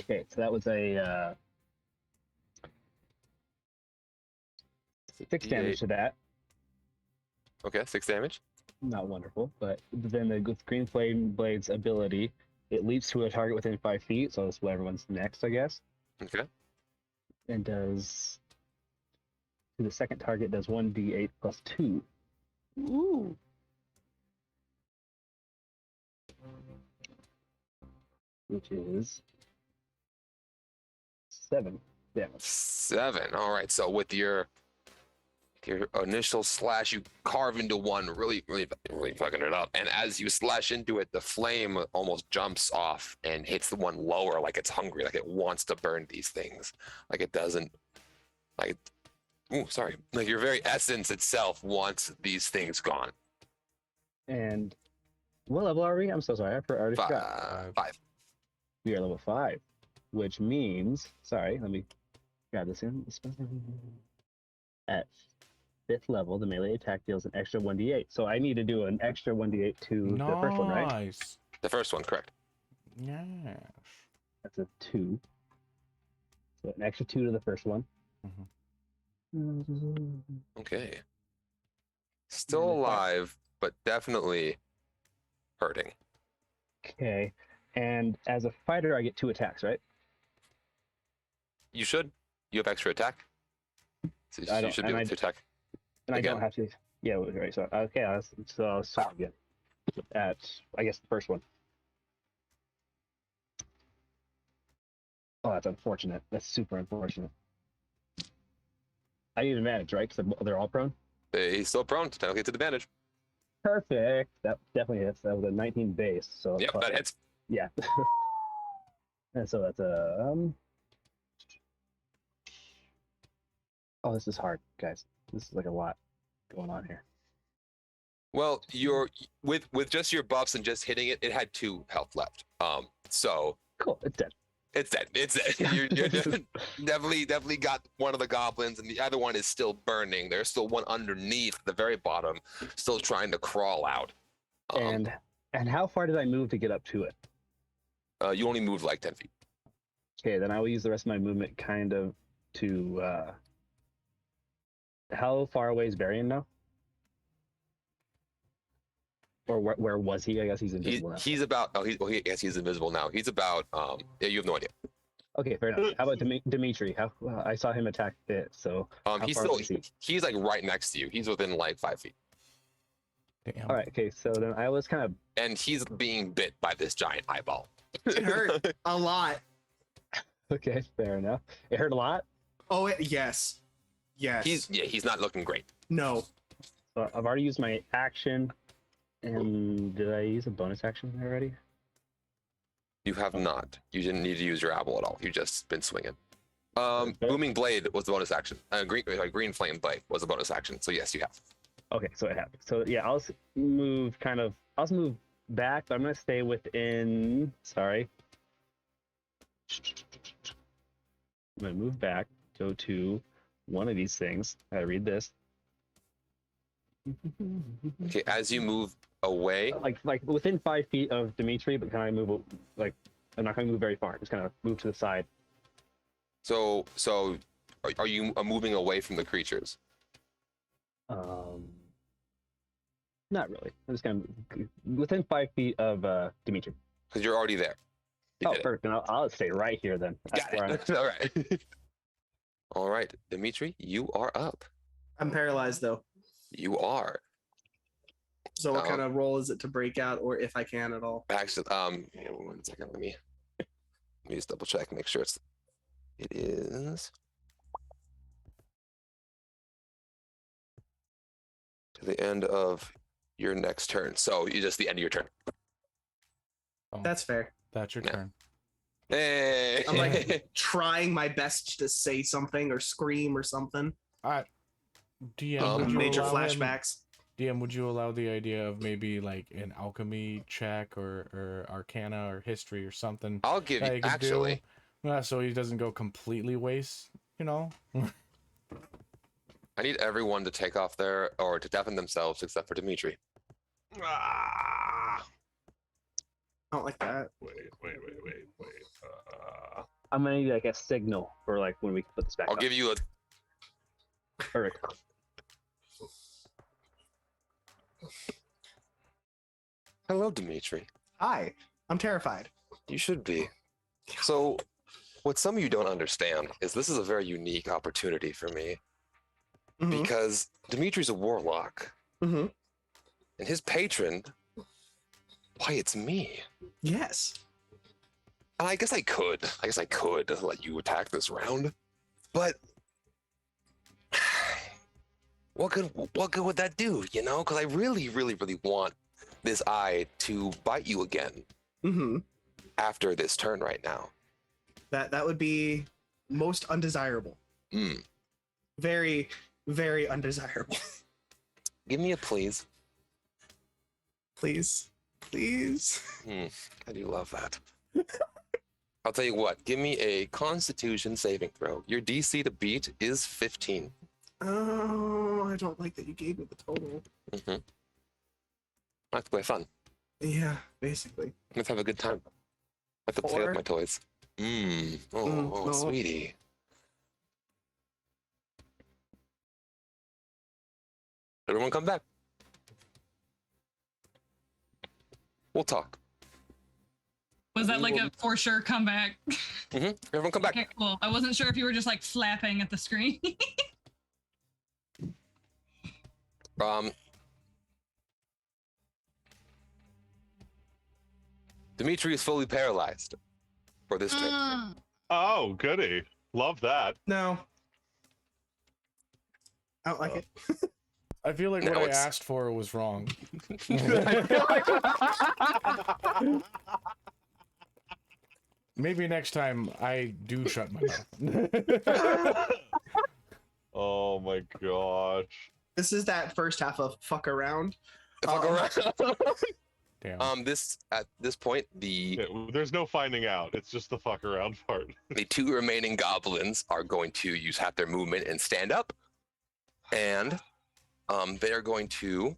Okay, so that was a 6 damage to that. Okay, 6 damage. Not wonderful, but then the Green Flame Blade's ability, it leaps to a target within 5 feet, so that's whatever one's next, I guess. Okay. And does to the second target does 1d8 plus 2. Ooh. Which is 7 damage. 7. All right. So with your initial slash, you carve into one, really fucking it up. And as you slash into it, the flame almost jumps off and hits the one lower, like it's hungry, like it wants to burn these things, like it doesn't, like. Oh, sorry. Like your very essence itself wants these things gone. And what level are we? I'm so sorry. I already forgot. 5. We are level 5, which means, sorry, let me grab this in. At 5th level, the melee attack deals an extra 1d8. So I need to do an extra 1d8 to the first one, right? Nice. The first one, correct. Yes. That's a 2. So an extra 2 to the first one. Okay. Still alive, but definitely hurting. Okay. And as a fighter, I get 2 attacks, right? You should. You have extra attack. So I you don't- should be and able to attack. And Again. I don't have to. Yeah, right. So okay, I'll start again. At I guess the first one. Oh, that's unfortunate. That's super unfortunate. I need advantage, right? Because they're all prone. He's still prone. Technically, it's an advantage. Perfect. That definitely hits. That was a 19 base. So Yep, that hits. Yeah. And so that's a Oh, this is hard, guys. This is like a lot going on here. Well, you're with just your buffs and just hitting it. It had 2 health left. So Cool. It's dead. it's dead. It's dead. You're definitely got one of the goblins, and the other one is still burning. There's still one underneath the very bottom, still trying to crawl out. And how far did I move to get up to it? You only moved like 10 feet. Okay, then I will use the rest of my movement kind of to how far away is Varian now? Or where was he? I guess he's invisible now. He's about. Yes, he's invisible now. He's about. Yeah, you have no idea. Okay, fair enough. How about Dimitri? How I saw him attack it. So He's far still. away is he? He's like right next to you. He's within like 5 feet, Damn. All right. Okay, so then I was kind of and he's being bit by this giant eyeball. It hurt a lot. okay. Fair enough. It hurt a lot. Oh, yes. Yes. He's not looking great. No. So I've already used my action. And did I use a bonus action already? You have not. You didn't need to use your apple at all. You just been swinging. Okay. Booming blade was the bonus action. Green flame blade was a bonus action. So yes, you have. Okay, so it happened. So yeah, I'll move back, but I'm gonna stay within. Sorry. I'm gonna move back, go to one of these things. I read this. Okay, as you move away, Like within 5 feet of Dimitri, but can I move like I'm not gonna move very far. Just kind of move to the side. so are you moving away from the creatures? Not really. I'm just gonna move within 5 feet of Dimitri. Because you're already there. You Oh, did it. perfect. Then I'll stay right here then. Got it. All right. All right, Dimitri, you are up. I'm paralyzed though. You are. So what kind of roll is it to break out, or if I can at all? Actually, hang on 1 second. Let me just double check, make sure it is to the end of your next turn. So you just the end of your turn. Oh, That's fair. that's your Yeah. turn. Hey. I'm like trying my best to say something or scream or something. DM, would you Major allow him- flashbacks. DM, would you allow the idea of maybe like an alchemy check or arcana or history or something? I'll give that you he could actually. do? So he doesn't go completely waste, you know? I need everyone to take off their or to deafen themselves except for Dimitri. Ah! I don't like that. Wait. I'm gonna need like a signal for like when we can put this back I'll up. give you a Perfect. hello, Dimitri. Hi, I'm terrified. You should be. So, what some of you don't understand is this is a very unique opportunity for me Mhm. because Dimitri's a warlock Mhm. and his patron, why, it's me. Yes. And I guess I could let you attack this round, but what good would that do? You know, because I really want this eye to bite you again Mm-hmm. after this turn right now. That would be most undesirable. Mm. Very, very undesirable. Give me a please. Please. Please. I do love that. I'll tell you what, give me a Constitution saving throw. Your DC to beat is 15. Oh, I don't like that you gave me the total. Mm-hmm. I have to play fun. Yeah, basically. Let's have a good time. I have to play with 4. my toys. Oh, no. sweetie. Everyone come back. We'll talk. Was that like a for sure comeback? Everyone come back. Okay, cool. I wasn't sure if you were just like flapping at the screen. Dimitri is fully paralyzed for this turn. Oh, goody. Love that. No. I don't like it. I feel like No, what I it's- asked for was wrong. Maybe next time I do shut my mouth. Oh my gosh. This is that first half of fuck around. If I go around. Damn. This at this point, the Yeah, there's no finding out. It's just the fuck around part. the 2 remaining goblins are going to use half their movement and stand up, and they are going to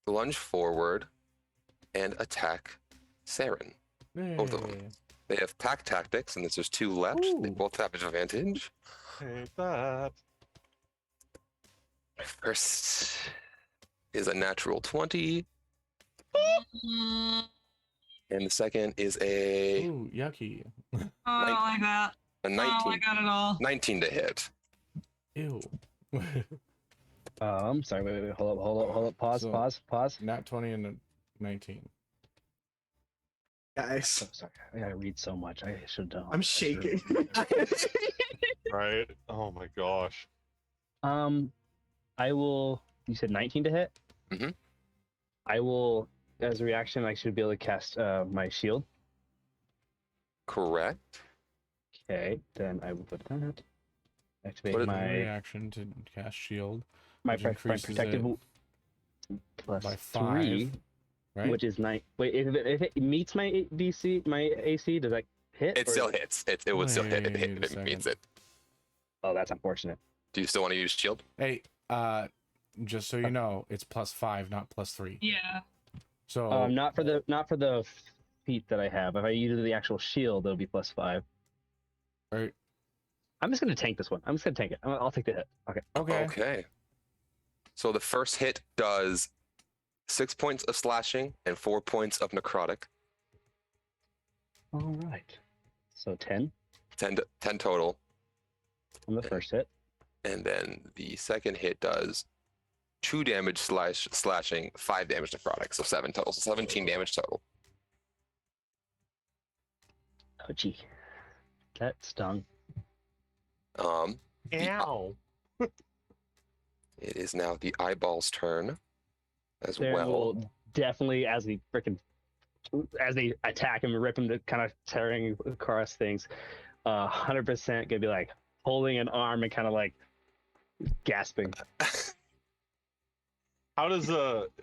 lunge forward and attack Saren. Both of them. Yay. They have pack tactics, and there's 2 left. They Ooh. both have advantage. Take that. First is a natural 20, Oh, and the second is a Ooh, yucky. I don't like that. a Oh, 19, I got it all. 19 to hit. Ew. Sorry, wait, hold up, pause, So- pause. Nat 20 and a 19. Guys, Oh, sorry, I gotta read so much. I should have done. I'm shaking. Right? Oh my gosh. I will. You said 19 to hit. Mhm. I will, as a reaction, I should be able to cast my shield. Correct. Okay, then I will put that. Activate What is- my Reaction to cast shield my which increases protective it plus by 3. 5. right? which is 9. Wait, if it meets my DC, my AC, does that hit? It still hits. It would still hit Wait if a it meets second. it. Oh, that's unfortunate. Do you still want to use shield? Hey, just so you know, it's +5, not +3. Yeah. So Not for the feat that I have. If I use the actual shield, it'll be +5. Right. I'm just gonna tank this one. I'm just gonna tank it. I'll take the hit. Okay. Okay. So the first hit does 6 points of slashing and 4 points of necrotic. All right. So 10 10 total. on the first hit. And then the second hit does 2 damage slashing, 5 damage necrotic. So 7 total. So 17 damage total. Oh, gee. That stung. Ow. It is now the eyeball's turn as There well. will definitely, as they attack him and rip him to kind of tearing across things, 100% gonna be like holding an arm and kind of like gasping. How does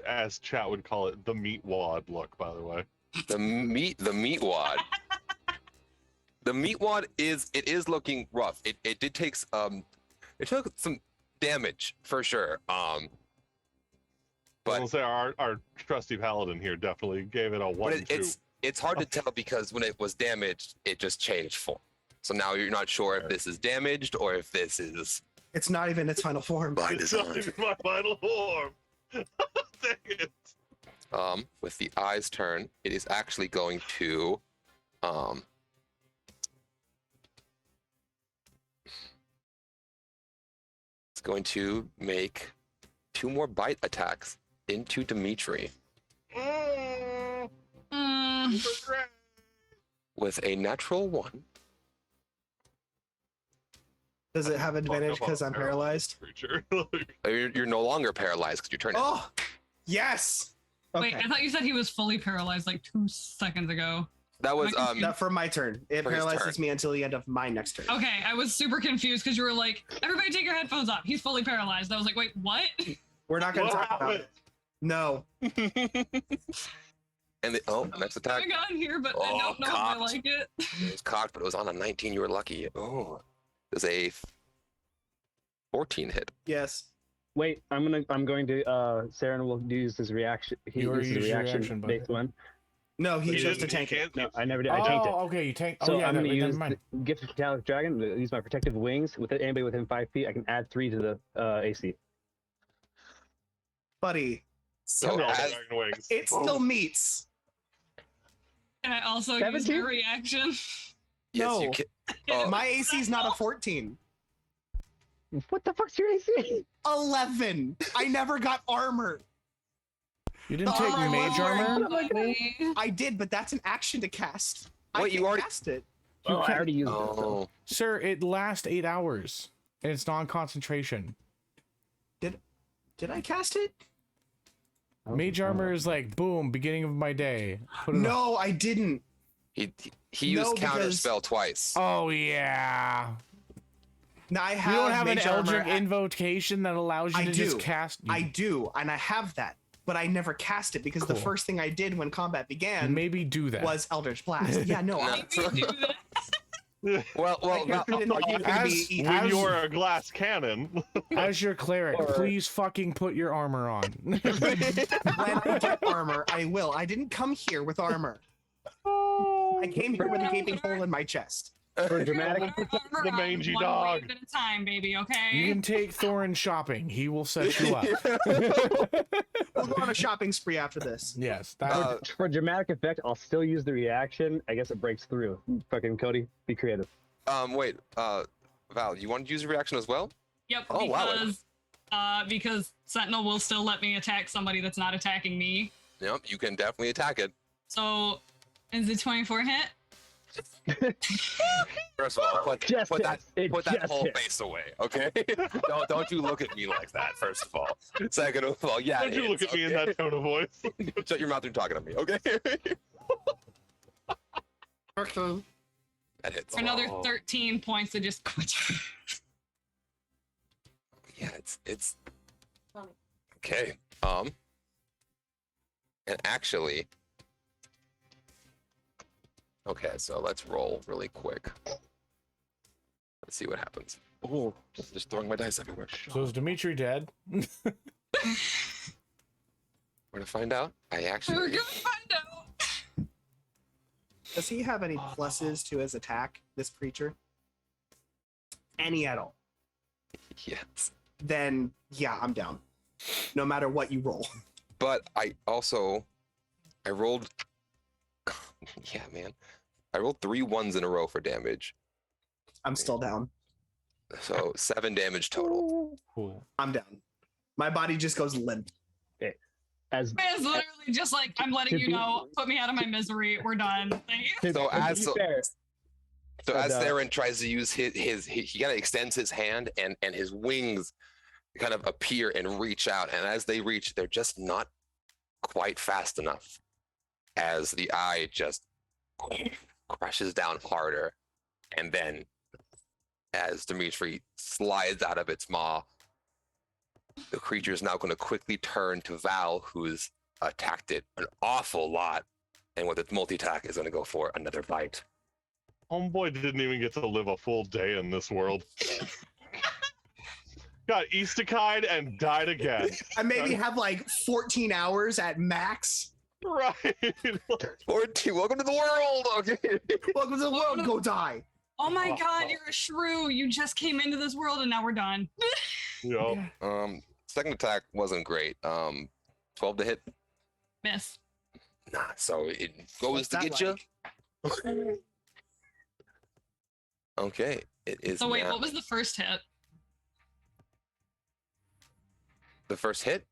as chat would call it, the meat wad look? By the way, The meat wad. The meat wad is looking rough. It did take it took some damage for sure. I'll But say our trusty paladin here definitely gave it a 1-2. it's hard to tell because when it was damaged, it just changed form. So now you're not sure if this is damaged or if this is It's not even its final form. by It's not design. even my final form. Dang it. With the eye's turn, it is actually going to it's going to make 2 more bite attacks into Dimitri Mm, Mm, regret. with a natural 1. Does it have advantage Fuck, because I'm paralyzed? Creature. Like, You're no longer paralyzed because you turn it. Oh, yes. Wait, I thought you said he was fully paralyzed like 2 seconds ago. That was Not for my turn. It For his paralyzes turn. me until the end of my next turn. Okay, I was super confused because you were like, everybody take your headphones off. He's fully paralyzed. I was like, wait, what? We're not going to What talk about happened? it. No. and next I attack. got in here, but I Oh, don't know if I cocked. like it. It was cocked, but it was on a 19. You were lucky. Oh, there's a 14 hit. Yes. Wait, I'm going to Saren will use his reaction. You already uses used your reaction reaction, based buddy. one. No, he chose to didn't- tank he it. can't- No, I never did. I tanked it. Okay, you tank. So Oh yeah, I'm going to never use mind. the Gift of Metallic Dragon. Use my protective wings. With anybody within 5 feet, I can add 3 to the AC. Buddy, So Come on, as, Dragon Wings. it still meets. Can I also use 17? my reaction? yes, No. you can. Oh, My AC is not a 14. What the fuck's your AC? 11. I never got armor. You didn't Oh take my mage lord. armor. Buddy. I did, but that's an action to cast. I Wait, you can't already- cast it. Oh, I already used it. Oh, Sir, it lasts 8 hours, and it's non-concentration. Did I cast it? Mage armor is like boom, beginning of my day. Put it on. No, I didn't. he No, used counter because- spell twice. Oh yeah. No, I You have. don't have an mage armor Eldritch at- invocation that allows you I to just do. cast. I do, and I have that, but I never cast it because the Cool. first thing I did when combat began Maybe do that. was Eldritch Blast. Yeah, no, I, No. Maybe do that. Well, I Val, casted it like you could As- be eaten. When As- you're a glass cannon. As your cleric, Or- please fucking put your armor on. When I get armor, I will. I didn't come here with armor. I came here with a gaping hole in my chest. For dramatic, Armor The on mangy one dog. wave at a time, baby. Okay. You can take Thorin shopping. He will set you up. We'll go on a shopping spree after this. Yes. That, Uh, for dramatic effect, I'll still use the reaction. I guess it breaks through. Fucking Cody, be creative. wait, Val, you want to use a reaction as well? Yep. Oh, wow. Because Sentinel will still let me attack somebody that's not attacking me. Yep, you can definitely attack it. So, is it 24 hit? First of all, put Just that hits. It put that just whole hits. face away, okay? don't you look at me like that. First of all, second of all, yeah. Don't you look it's at me in okay. that tone of voice. Shut your mouth. You're talking to me, okay? That hits. For another Oh. 13 points to just quit. Yeah, it's okay. And actually, okay, so let's roll really quick. Let's see what happens. Oh, just throwing my dice everywhere. So is Dimitri dead? We're gonna find out. We're gonna find out. Does he have any pluses to his attack, this creature? Any at all? Yes. Then, yeah, I'm down. No matter what you roll. But I rolled. Yeah, man. I rolled 3 ones in a row for damage. I'm still down. So 7 damage total. Cool. I'm down. My body just goes limp. As It's literally just like, I'm letting you know, put me out of my misery. We're done. Thank you. So as to be fair, Theron tries to use he kind of extends his hand and his wings kind of appear and reach out. And as they reach, they're just not quite fast enough. As the eye just crushes down harder. And then as Dimitri slides out of its maw, the creature is now going to quickly turn to Val, who's attacked it an awful lot. And with its multi-attack is going to go for another bite. Homeboy didn't even get to live a full day in this world. Got isekai and died again. I maybe have like 14 hours at max. Right. 14, welcome to the world! Okay. Welcome to the world, go die. Oh my god, you're a shrew. You just came into this world and now we're done. Yup. Second attack wasn't great. 12 to hit. Miss. Nah, so it goes What's to that get you. like? Okay, it is. So wait, now what was the first hit? the first hit?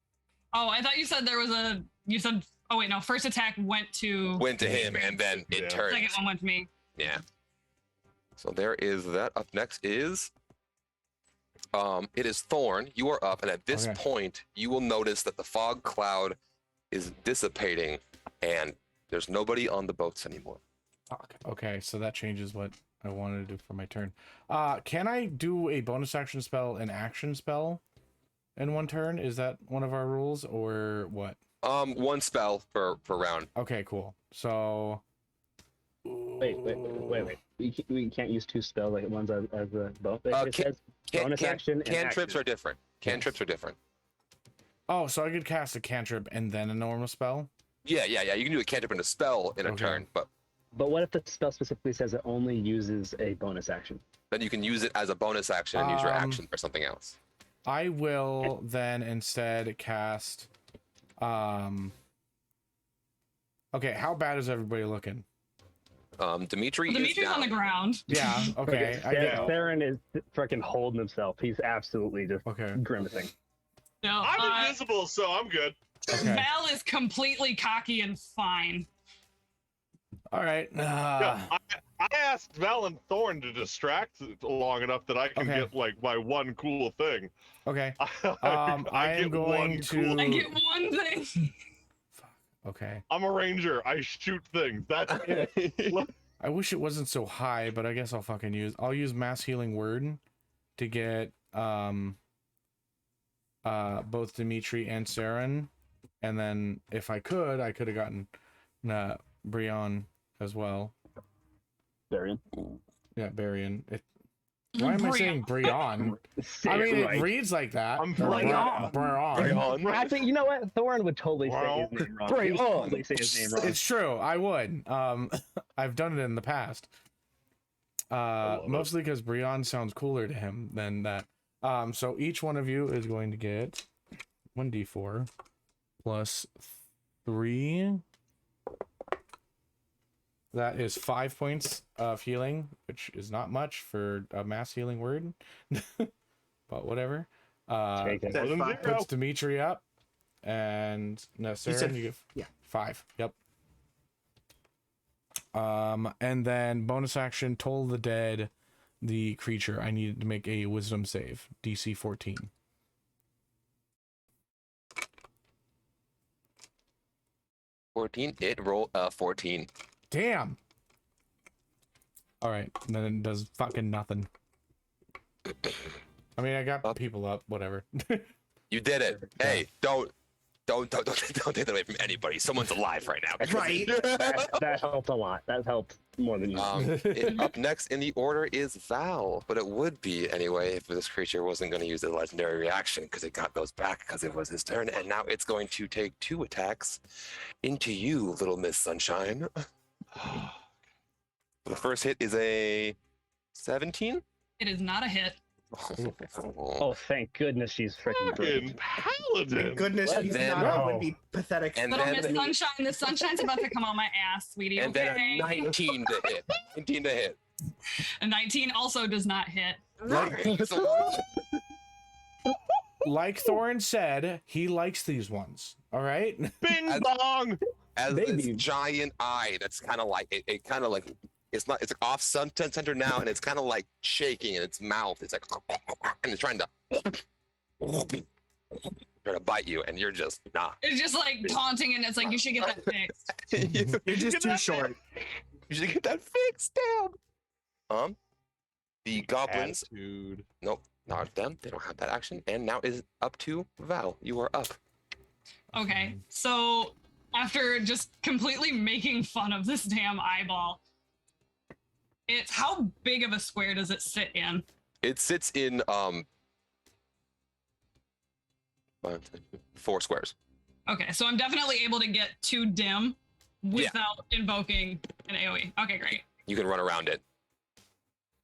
Oh, I thought you said oh wait, no, first attack went to Went to him, and then it Yeah. turned. second one went to me. Yeah. So there is that. Up next is. It is Thorn. You are up, and at this Okay. point, you will notice that the fog cloud is dissipating, and there's nobody on the boats anymore. Okay, so that changes what I wanted to do for my turn. Can I do a bonus action spell, an action spell, in one turn? Is that one of our rules, or what? One spell per round. Okay, cool. So. wait. We can't use 2 spells like one's as a bonus. It says bonus action and Cantrips action. are different. Cantrips are different. Oh, so I could cast a cantrip and then a normal spell? Yeah. You can do a cantrip and a spell in a Okay. turn, but But what if the spell specifically says it only uses a bonus action? then you can use it as a bonus action and use your action for something else. I will then instead cast. Okay, how bad is everybody looking? Dimitri is Dimitri's down. on the ground. Yeah, okay. I get Theron is freaking holding himself. He's absolutely just Okay. grimacing. No, I'm invisible, so I'm good. Okay. Val is completely cocky and fine. All right. Yeah, I asked Val and Thorn to distract long enough that I can Okay. get like my one cool thing. Okay. I am get going one to- cool- I get one thing. Okay. I'm a ranger. I shoot things. That's it. I wish it wasn't so high, but I guess I'll use mass healing word to get both Dimitri and Saren, and then if I could have gotten Brion as well. Theron. Yeah, Barian. Why am I saying Brion? Say I it mean, right. it reads like that. I'm Brion. Brion. Actually, you know what? Thorin would totally say his name wrong. He would Brion. totally say his name wrong. It's true. I would. I've done it in the past. love it. Mostly because Brion sounds cooler to him than that. So each one of you is going to get 1d4 plus 3. That is 5 points of healing, which is not much for a mass healing word, but whatever. Take it. That's More than fine. zero. Puts Dimitri up, and no, Sarah, said- you get yeah. 5. Yep. And then bonus action, Toll the Dead, the creature. I needed to make a Wisdom save, DC 14. It rolled 14. Damn. All right, and then it does fucking nothing. I mean, I got Up. people up, whatever. You did it. Hey, don't Don't take that away from anybody. Someone's alive right now. Right. That helped a lot. That helped more than Up next in the order is Val, but it would be anyway if this creature wasn't going to use the legendary reaction because it got those back because it was his turn, and now it's going to take 2 attacks into you, Little Miss Sunshine. The first hit is a 17. It is not a hit. Oh, thank goodness she's freaking Fucking paladin. Thank goodness And he's then- not. I would be pathetic. And Little then- Miss Sunshine, the sunshine's about to come on my ass, sweetie. And then Okay. a 19 to hit. 19 to hit. A 19 also does not hit. Like Thorin said, he likes these ones. All right. Bing As- bong. As this Baby. giant eye that's kind of like it kind of like it's off center now, and it's kind of like shaking in its mouth. It's like and it's trying to bite you, and you're just not. It's just like taunting, and it's like you should get that fixed. You're just too short. You should get that fixed. Damn. The goblins. Attitude. Nope, not them. They don't have that action. And now is up to Val. You are up. Okay, so after just completely making fun of this damn eyeball, it's how big of a square does it sit in? It sits in 4 squares. Okay, so I'm definitely able to get to dim without invoking an AoE. Okay, great. You can run around it.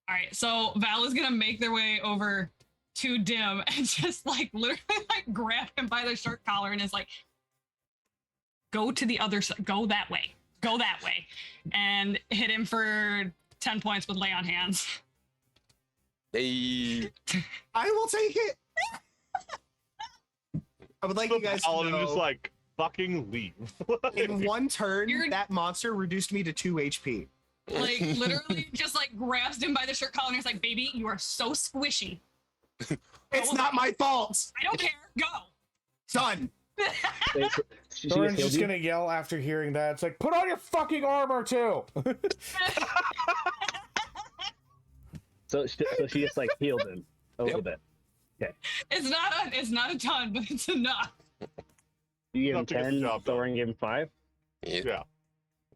All right, so Val is gonna make their way over to dim and just like literally like grab him by the shirt collar and is like, go to the other side, go that way, and hit him for 10 points with lay on hands. Hey. I will take it. I would like The you guys to paladin know, just like fucking leave. in one turn, You're- that monster reduced me to 2 HP. Like literally just like grabs him by the shirt collar and is like, baby, you are so squishy. It's not my fault. I don't care, go. Done. She Thorin's healed just you? gonna yell after hearing that. It's like, put on your fucking armor too. So she just like healed him a little bit. It's not a ton, but it's enough. You gave him Enough to get the 10, job done. Thorin gave him 5. Yeah.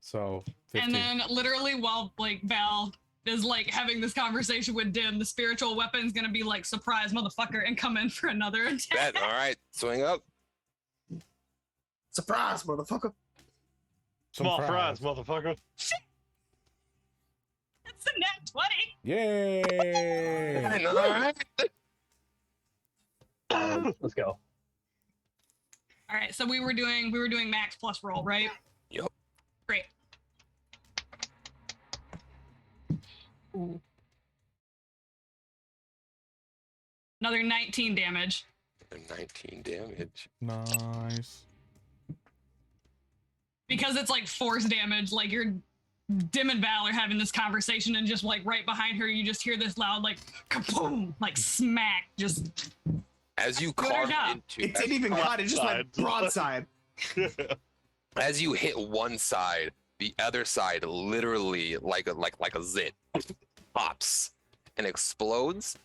So 15. And then literally while like Val is like having this conversation with Dim, the spiritual weapon's gonna be like, surprise motherfucker, and come in for another attack. Bet. All right. Swing up. Surprise, motherfucker. Small Surprise. fries, motherfucker. It's a nat 20. Yay! All right. Let's go. All right, so we were doing max plus roll, right? Yup. Great. Ooh. Another 19 damage. 19 damage. Nice. Because it's like force damage, like you're Dim and Val are having this conversation, and just like right behind her, you just hear this loud like kaboom, like smack, just As you Good carve enough. into, It didn't even cut. It just went Broadside. broadside. as you hit one side, the other side literally like a zit pops and explodes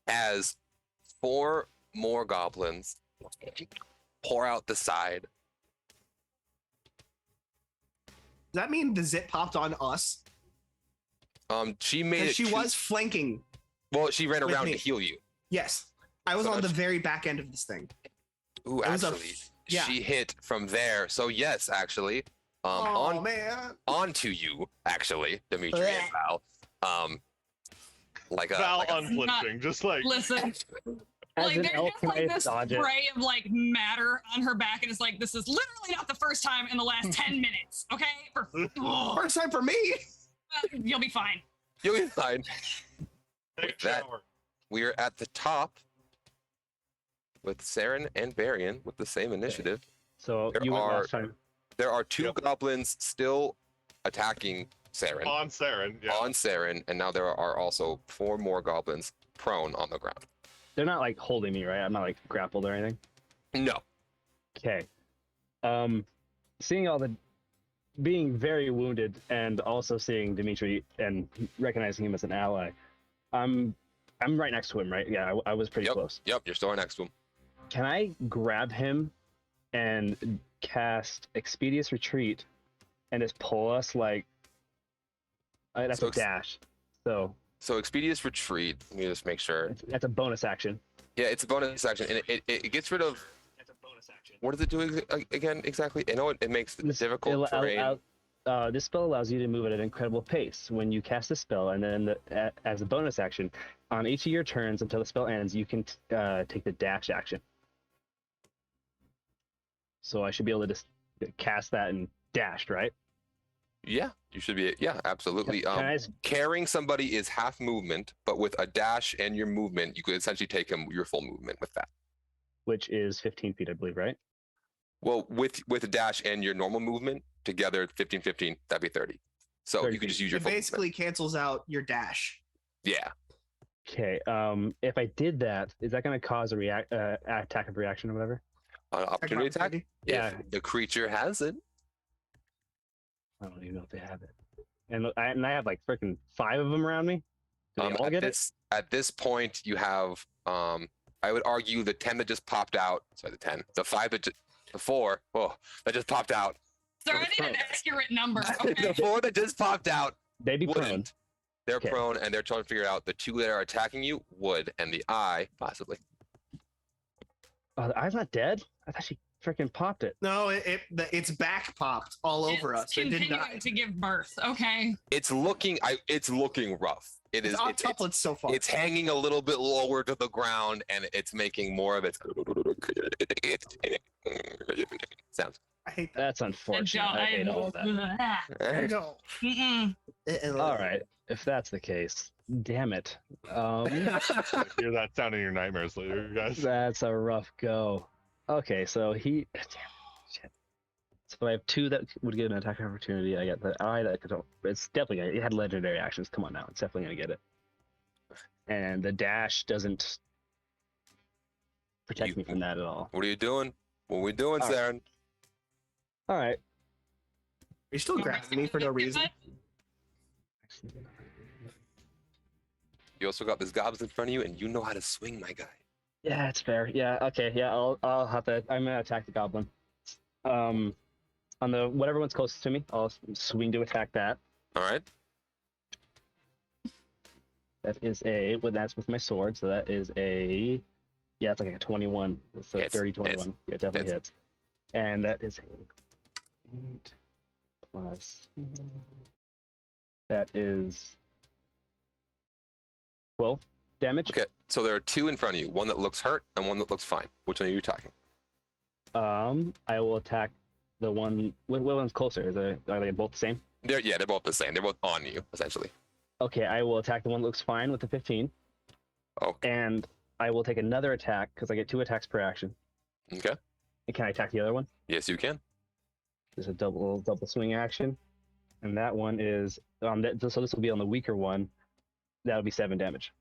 as 4 more goblins pour out the side. Does that mean the zit popped on us? She made And it. she two- was flanking. Well, she ran with around me. to heal you. Yes. I was So on the much. very back end of this thing. Ooh, It was a actually, yeah. she hit from there. So yes, actually, Oh, man. onto you, actually, Dimitri and Val. Like a Val like a- unflinching, just like listen. As Like an there's elf, just can like I this dodge it? spray of like matter on her back, and it's like, this is literally not the first time in the last 10 minutes. Okay, First time for me. you'll be fine. You'll be fine. take a that- shower. We are at the top with Saren and Varian with the same initiative. So There you went are- last time. There are 2 Yep. goblins still attacking Saren On Saren, yeah. on Saren, and now there are also 4 more goblins prone on the ground. They're not like holding me, right? I'm not like grappled or anything. No. Okay. Seeing all the being very wounded and also seeing Dimitri and recognizing him as an ally, I'm right next to him, right? Yeah, I was pretty close. Yep, you're still next to him. Can I grab him and cast Expeditious Retreat, and just pull us like. That's a dash. So Expeditious Retreat. Let me just make sure. That's a bonus action. Yeah, it's a bonus action, and it gets rid of. That's a bonus action. What does it do again exactly? I know it makes it difficult terrain. This spell allows you to move at an incredible pace. When you cast a spell, and then as a bonus action, on each of your turns until the spell ends, you can take the dash action. So I should be able to just cast that and dash, right? Yeah, you should be. Yeah, absolutely. Can Carrying somebody is half movement, but with a dash and your movement, you could essentially take him your full movement with that. Which is 15 feet, I believe, right? Well, with a dash and your normal movement together, 15, 15, that'd be 30. So 30 you could just use your It full basically movement. cancels out your dash. Yeah. Okay. If I did that, is that going to cause a attack of reaction or whatever? Opportunity attack? Yeah. If the creature has it. I don't even know if they have it. And I have like freaking 5 of them around me. Do they all get it? At this point, you have, I would argue the 10 that just popped out. Sorry, the 10. The 5 that the 4. Oh, that just popped out. Sir, I need an accurate number. Okay. The 4 that just popped out. They'd be prone. Wouldn't. They're prone, and they're trying to figure out the 2 that are attacking you would, and the eye possibly. Oh, the eye's not dead? I thought she freaking popped it. No, it's back popped all over us. It did not. To give birth. Okay. It's looking rough. It is. It's so far. It's hanging a little bit lower to the ground, and it's making more of its sounds. I hate that. That's unfortunate. I hate all of that. I know. All right, if that's the case, damn it. Hear that sound in your nightmares later, guys. That's a rough go. Okay, so he. Damn, shit. So I have 2 that would get an attack opportunity. I got the eye that could. It's definitely. It had legendary actions. Come on now, it's definitely gonna get it. And the dash doesn't protect me from that at all. What are you doing? What are we doing, Saren? All right. You're still grabbing me for no reason. You also got this gobs in front of you, and you know how to swing, my guy. Yeah, it's fair. Yeah, okay, yeah, I'll have to. I'm gonna attack the goblin. On the whatever one's closest to me, I'll swing to attack that. All right. That is that's with my sword, so that is a. Yeah, it's like a 21. It's a 30, 21. Yeah, it definitely hits. And that is 8 plus. That is 12 damage. Okay, so there are 2 in front of you. One that looks hurt and one that looks fine. Which one are you attacking? I will attack the one. What one's closer? Are they both the same? They're both the same. They're both on you, essentially. Okay, I will attack the one that looks fine with the 15. Okay. And I will take another attack because I get 2 attacks per action. Okay. And can I attack the other one? Yes, you can. There's a double swing action, and that one is so this will be on the weaker one. That would be 7 damage.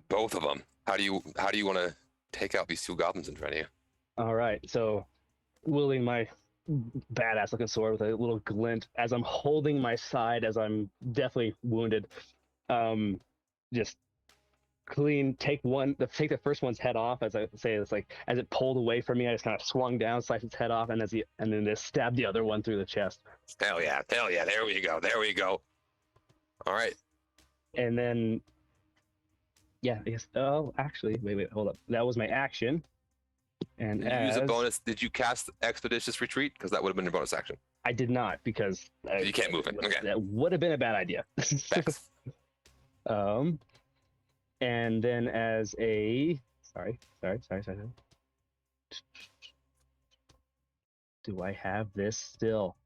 Both of them. How do you want to take out these 2 goblins in front of you? All right, so wielding my badass looking sword with a little glint as I'm holding my side as I'm definitely wounded, just take the first one's head off. As I say, it's like as it pulled away from me, I just kind of swung down, sliced its head off, and then just stabbed the other one through the chest. Hell yeah! There we go. All right. And then, yeah, I guess. Oh, actually, wait, hold up. That was my action. And did you use a bonus? Did you cast Expeditious Retreat? Because that would have been your bonus action. I did not because you can't move it. Okay. That would have been a bad idea. And then as a sorry. Do I have this still?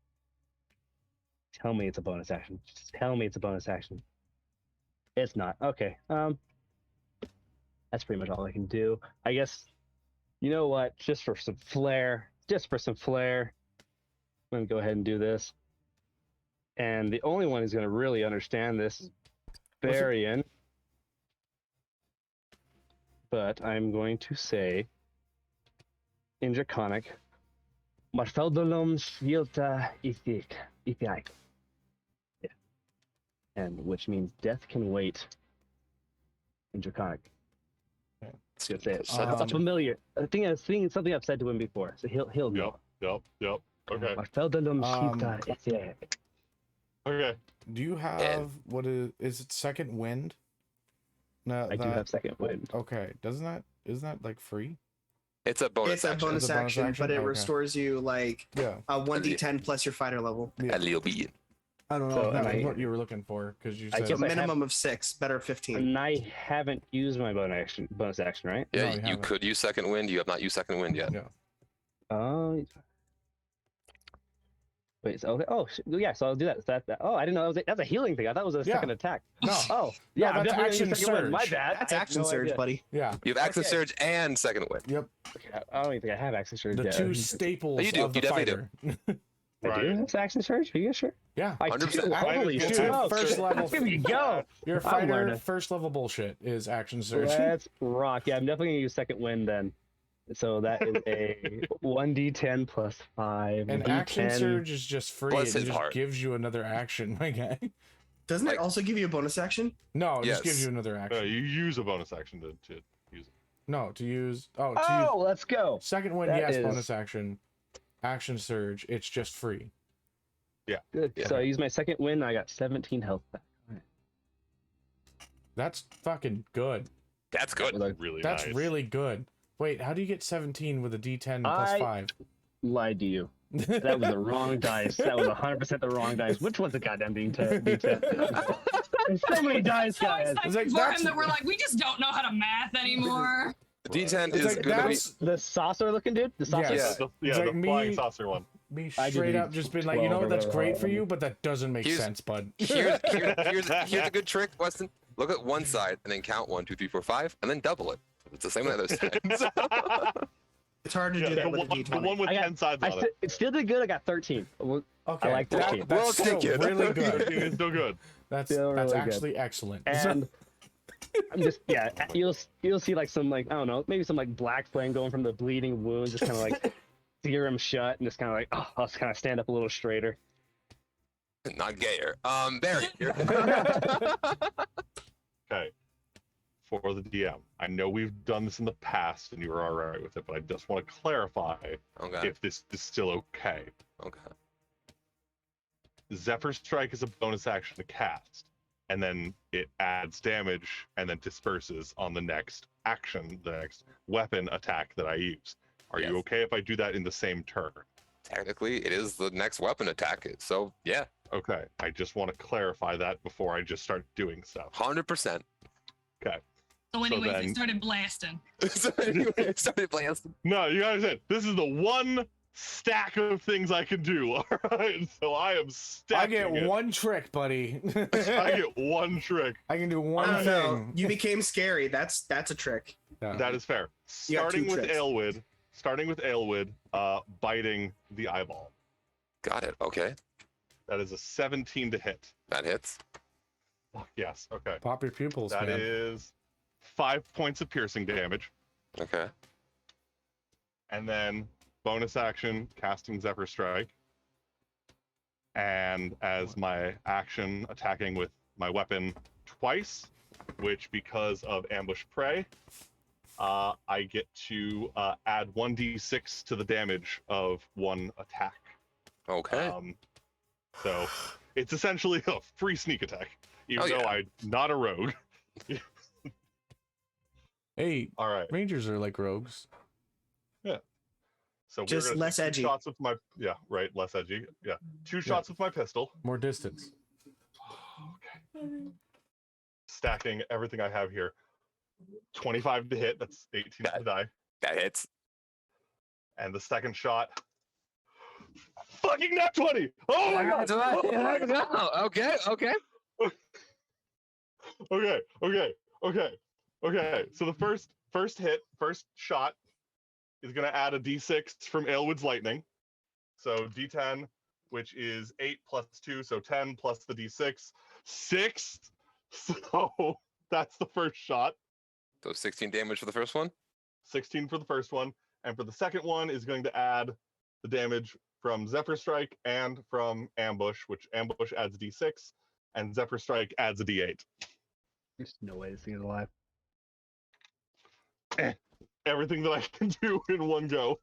Tell me it's a bonus action. Just tell me it's a bonus action. It's not. Okay. That's pretty much all I can do. I guess. You know what? Just for some flair, I'm gonna go ahead and do this. And the only one who's gonna really understand this is Varian. But I'm going to say in Draconic, Marfeldolum Svilta Ithik. Yeah. And which means death can wait in Draconic. Just say it. Shut It's a up. familiar. I think it's something I've said to him before, so he'll know. Yep. Okay. Okay. Do you have what is it? Second wind? No, I do have second wind. Okay, isn't that like free? It's a bonus It's a action. bonus It's a bonus action, action? but it Okay. restores you like Yeah. a 1d10 plus your fighter level. Yeah. A little bit. I don't know So, if that and was I- what you were looking for because you I said So guess I have- minimum of 6, better 15. And I haven't used my bonus action, right? Yeah, No, you you haven't. could use second wind. You have not used second wind yet. Yeah. Oh. Wait. So, okay. Oh, yeah. So I'll do that. So oh, I didn't know that's a healing thing. I thought it was a Yeah. second attack. No. Oh, yeah. that's I'm definitely action gonna use second wind. My surge. bad. That's I had action no surge, idea. buddy. Yeah. You have action Okay. surge and second wind. Yep. Okay, I don't even think I have action surge The yet. two staples You do. of the You definitely fighter. I do. That's action surge. Are you sure? Yeah. I 100%. do. Holy Dude, shit! first level. Here we go. Your I'm fighter learning. first level bullshit is action surge. Let's rock. Yeah, I'm definitely gonna use second wind then. So that is a 1d10 plus 5. And D10. action surge is just free. Bless It his just heart. gives you another action, my guy. Doesn't Like- it also give you a bonus action? No, it just Yes. gives you another action. You use a bonus action to use it. No, to use. Oh, to Oh, use let's go. second wind. that Yes, is- bonus action. Action surge. It's just free. Good. Yeah. So I used my second wind. I got 17 health back. That's fucking good. That's good. Really That's nice. really good. Wait, how do you get 17 with a D10 plus I- 5? Lied to you. That was the wrong dice. That was 100% the wrong dice. Which one's the goddamn D10? There's so many dice, So guys. excited like, for that's- him that we're like, we just don't know how to math anymore. The D10 It's is like, going to be. that's The saucer looking dude? The saucer. Yes. The It's like the flying me- saucer one. me I did straight these up just been like, 12 you know or what, that's whatever. great for you, but that doesn't make Here's- sense, bud. Here's a good trick, Weston. Look at one side and then count 1, 2, 3, 4, 5, and then double it. It's the same on the other side. It's hard to do the that with one, a D20. the one with I got- 10 sides on it. It still did good. I got 13. Okay, I like that. that's We'll still take it. really good. It's still good. That's Still really good. actually excellent. And I'm just you'll see like some like I don't know, maybe some like black flame going from the bleeding wound, just kind of like sear him shut, and just kind of like I'll just kind of stand up a little straighter. Not gayer. Barry. Okay. For the DM, I know we've done this in the past and you were all right with it, but I just want to clarify Okay. if this is still okay. Okay. Zephyr Strike is a bonus action to cast, and then it adds damage and then disperses on the next action, the next weapon attack that I use. Are Yes. you okay if I do that in the same turn? Technically, it is the next weapon attack. So yeah, Okay. I just want to clarify that before I just start doing stuff. 100%. Okay. So anyways, then- they started blasting. So anyway, started playing. No, you gotta understand. This is the one stack of things I can do. All right. So I am I stacking get it. one trick, buddy. I get one trick. I can do I one don't know. thing. You became scary. That's a trick. Yeah. That is fair. You got Starting two with tricks. Aylwyd, biting the eyeball. Got it. Okay. That is a 17 to hit. That hits. Yes. Okay. Pop your pupils, That man. is 5 points of piercing damage, Okay. and then bonus action casting Zephyr Strike, and as my action attacking with my weapon twice, which because of ambush prey, I get to add 1d6 to the damage of one attack. Okay. So it's essentially a free sneak attack, even Oh, though yeah. I'm not a rogue. Hey, All right. rangers are like rogues. So we're Just gonna less take two edgy. Shots with my less edgy. Yeah, two shots with my pistol. More distance. Okay. Stacking everything I have here. 25 to hit. That's 18 to die. That hits. And the second shot. Fucking nat 20! Oh my god! Okay. Okay. Okay. So the first hit, first shot is gonna add a d6 from Aylwyd's lightning. So d10, which is 8 plus 2, so 10 plus the d6, 6. So that's the first shot. So 16 damage for the first one. 16 for the first one, and for the second one is going to add the damage from Zephyr Strike and from Ambush, which Ambush adds d6, and Zephyr Strike adds a d8. There's no way this thing is alive. everything that I can do in one go.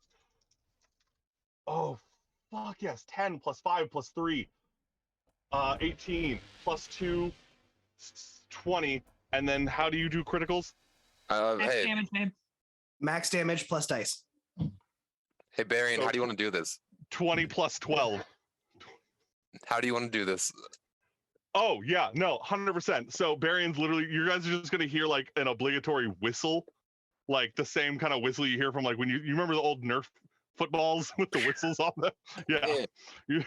Oh, fuck yes. 10 plus 5 plus 3. 18 plus 2, 20. And then how do you do criticals? Max Hey, damage, babe. Max damage plus dice. hey, Barian, So- how do you want to do this? 20 plus 12. How do you want to do this? Oh, yeah, no, 100%. So Barian's literally, you guys are just going to hear like an obligatory whistle, like the same kind of whistle you hear from like when you remember the old Nerf footballs with the whistles on them? Yeah. You're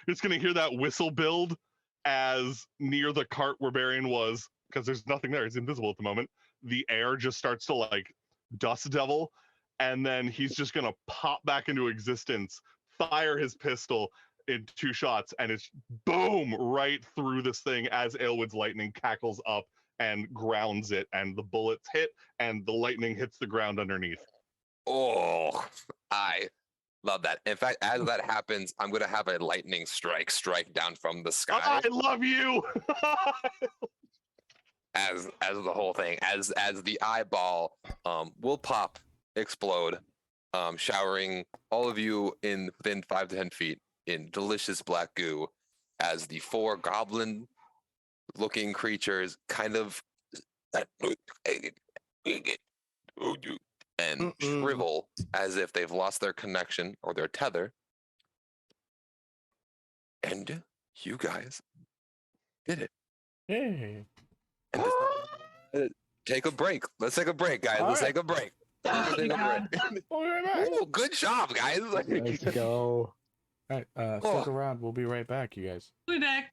just going to hear that whistle build as near the cart where Barian was, because there's nothing there. He's invisible at the moment. The air just starts to like dust devil, and then he's just going to pop back into existence, fire his pistol in 2 shots, and it's boom right through this thing as Aelwood's lightning cackles up and grounds it, and the bullets hit and the lightning hits the ground underneath. Oh, I love that. In fact, as that happens, I'm gonna have a lightning strike down from the sky I love you. as the whole thing, as the eyeball will pop, explode, showering all of you in within 5 to 10 feet in delicious black goo, as the 4 goblin looking creatures kind of and shrivel as if they've lost their connection or their tether. And you guys did it. Hey. And take a break. Let's take a break, guys. Let's take a break. Let's take a break. We'll be right back. Ooh, good job, guys. Let's go. All right, stick around. We'll be right back, you guys. We'll be back.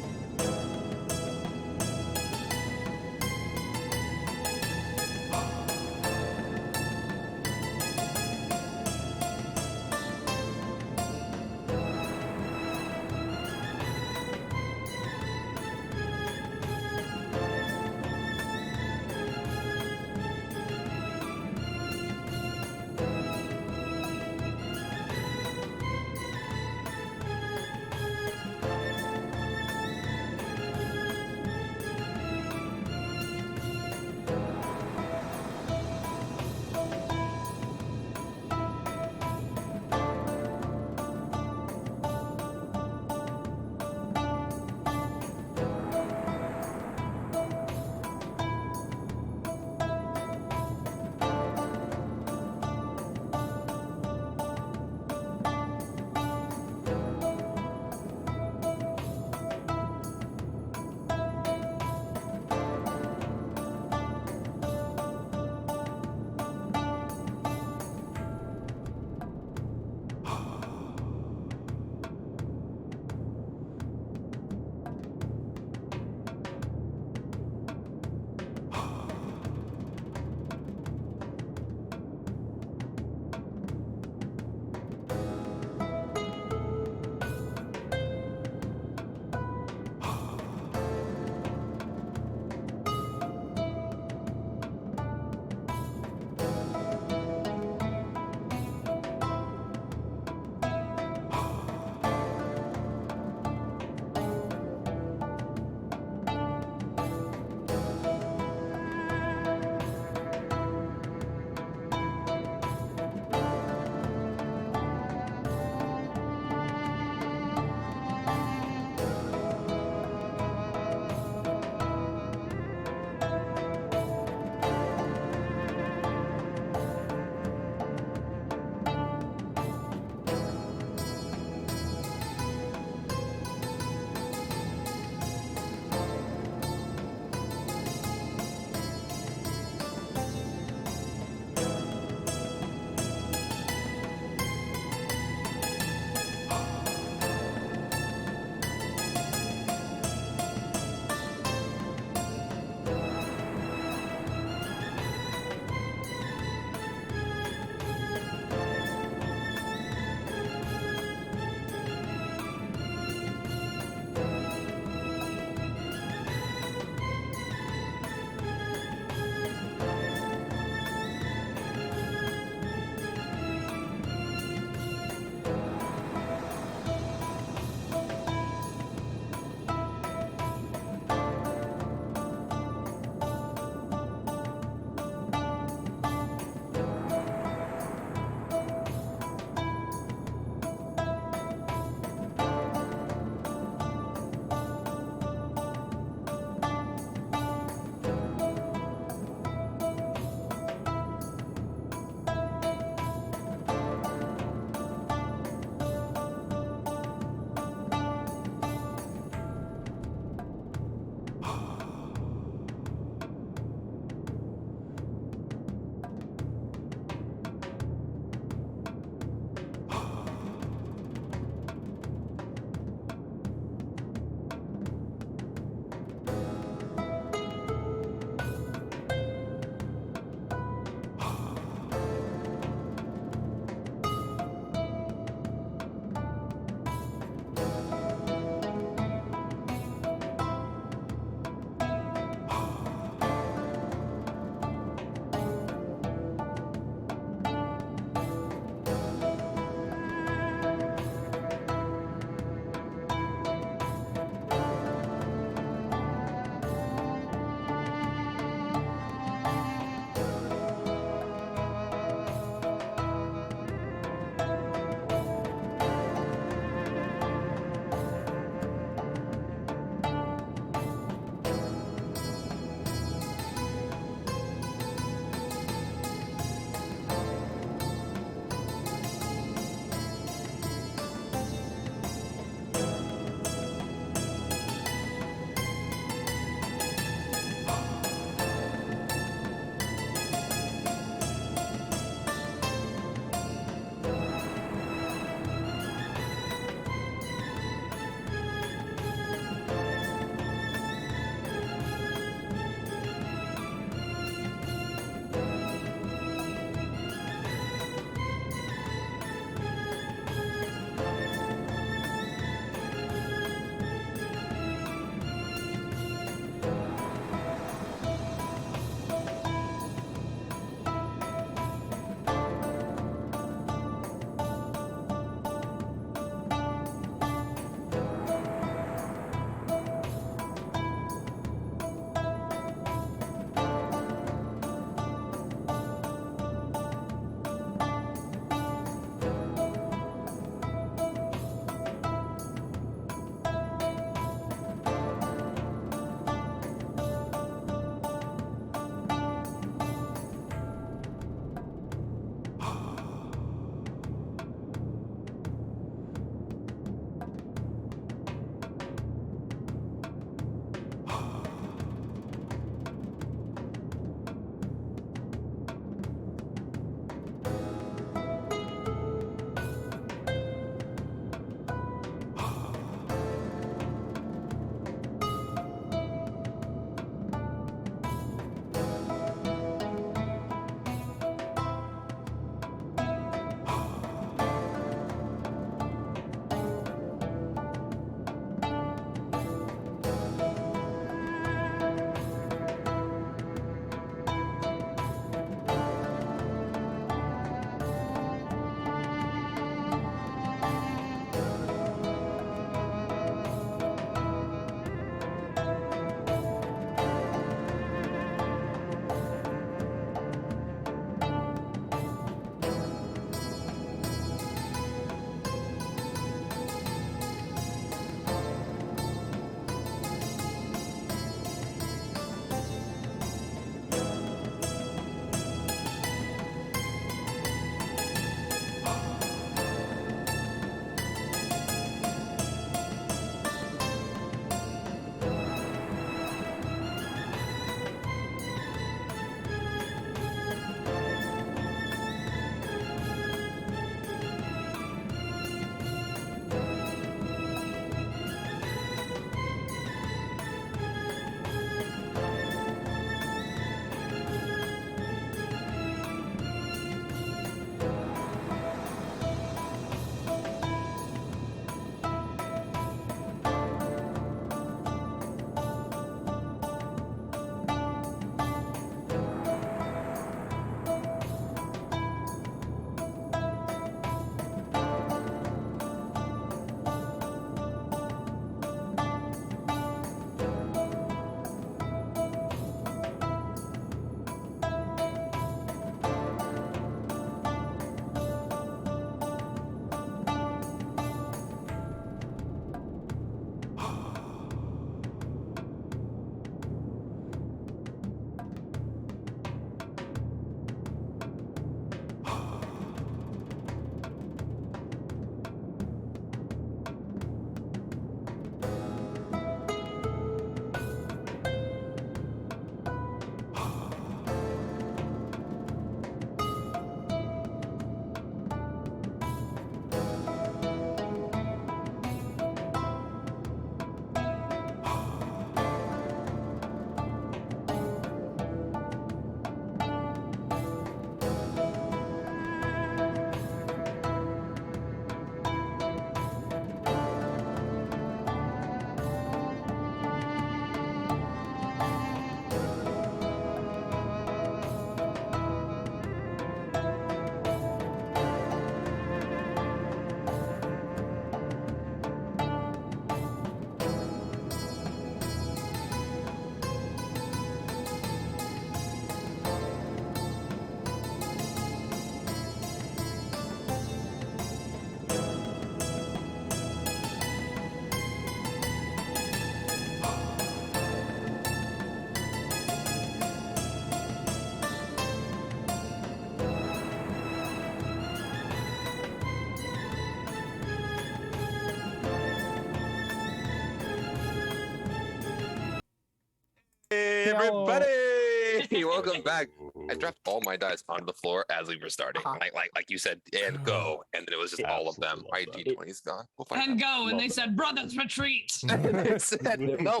everybody! Welcome back. I dropped all my dice onto the floor as we were starting, like you said, and go, and then it was just all of them. My D20's gone. We'll and go, and they said, "Brothers, retreat." They said, "No,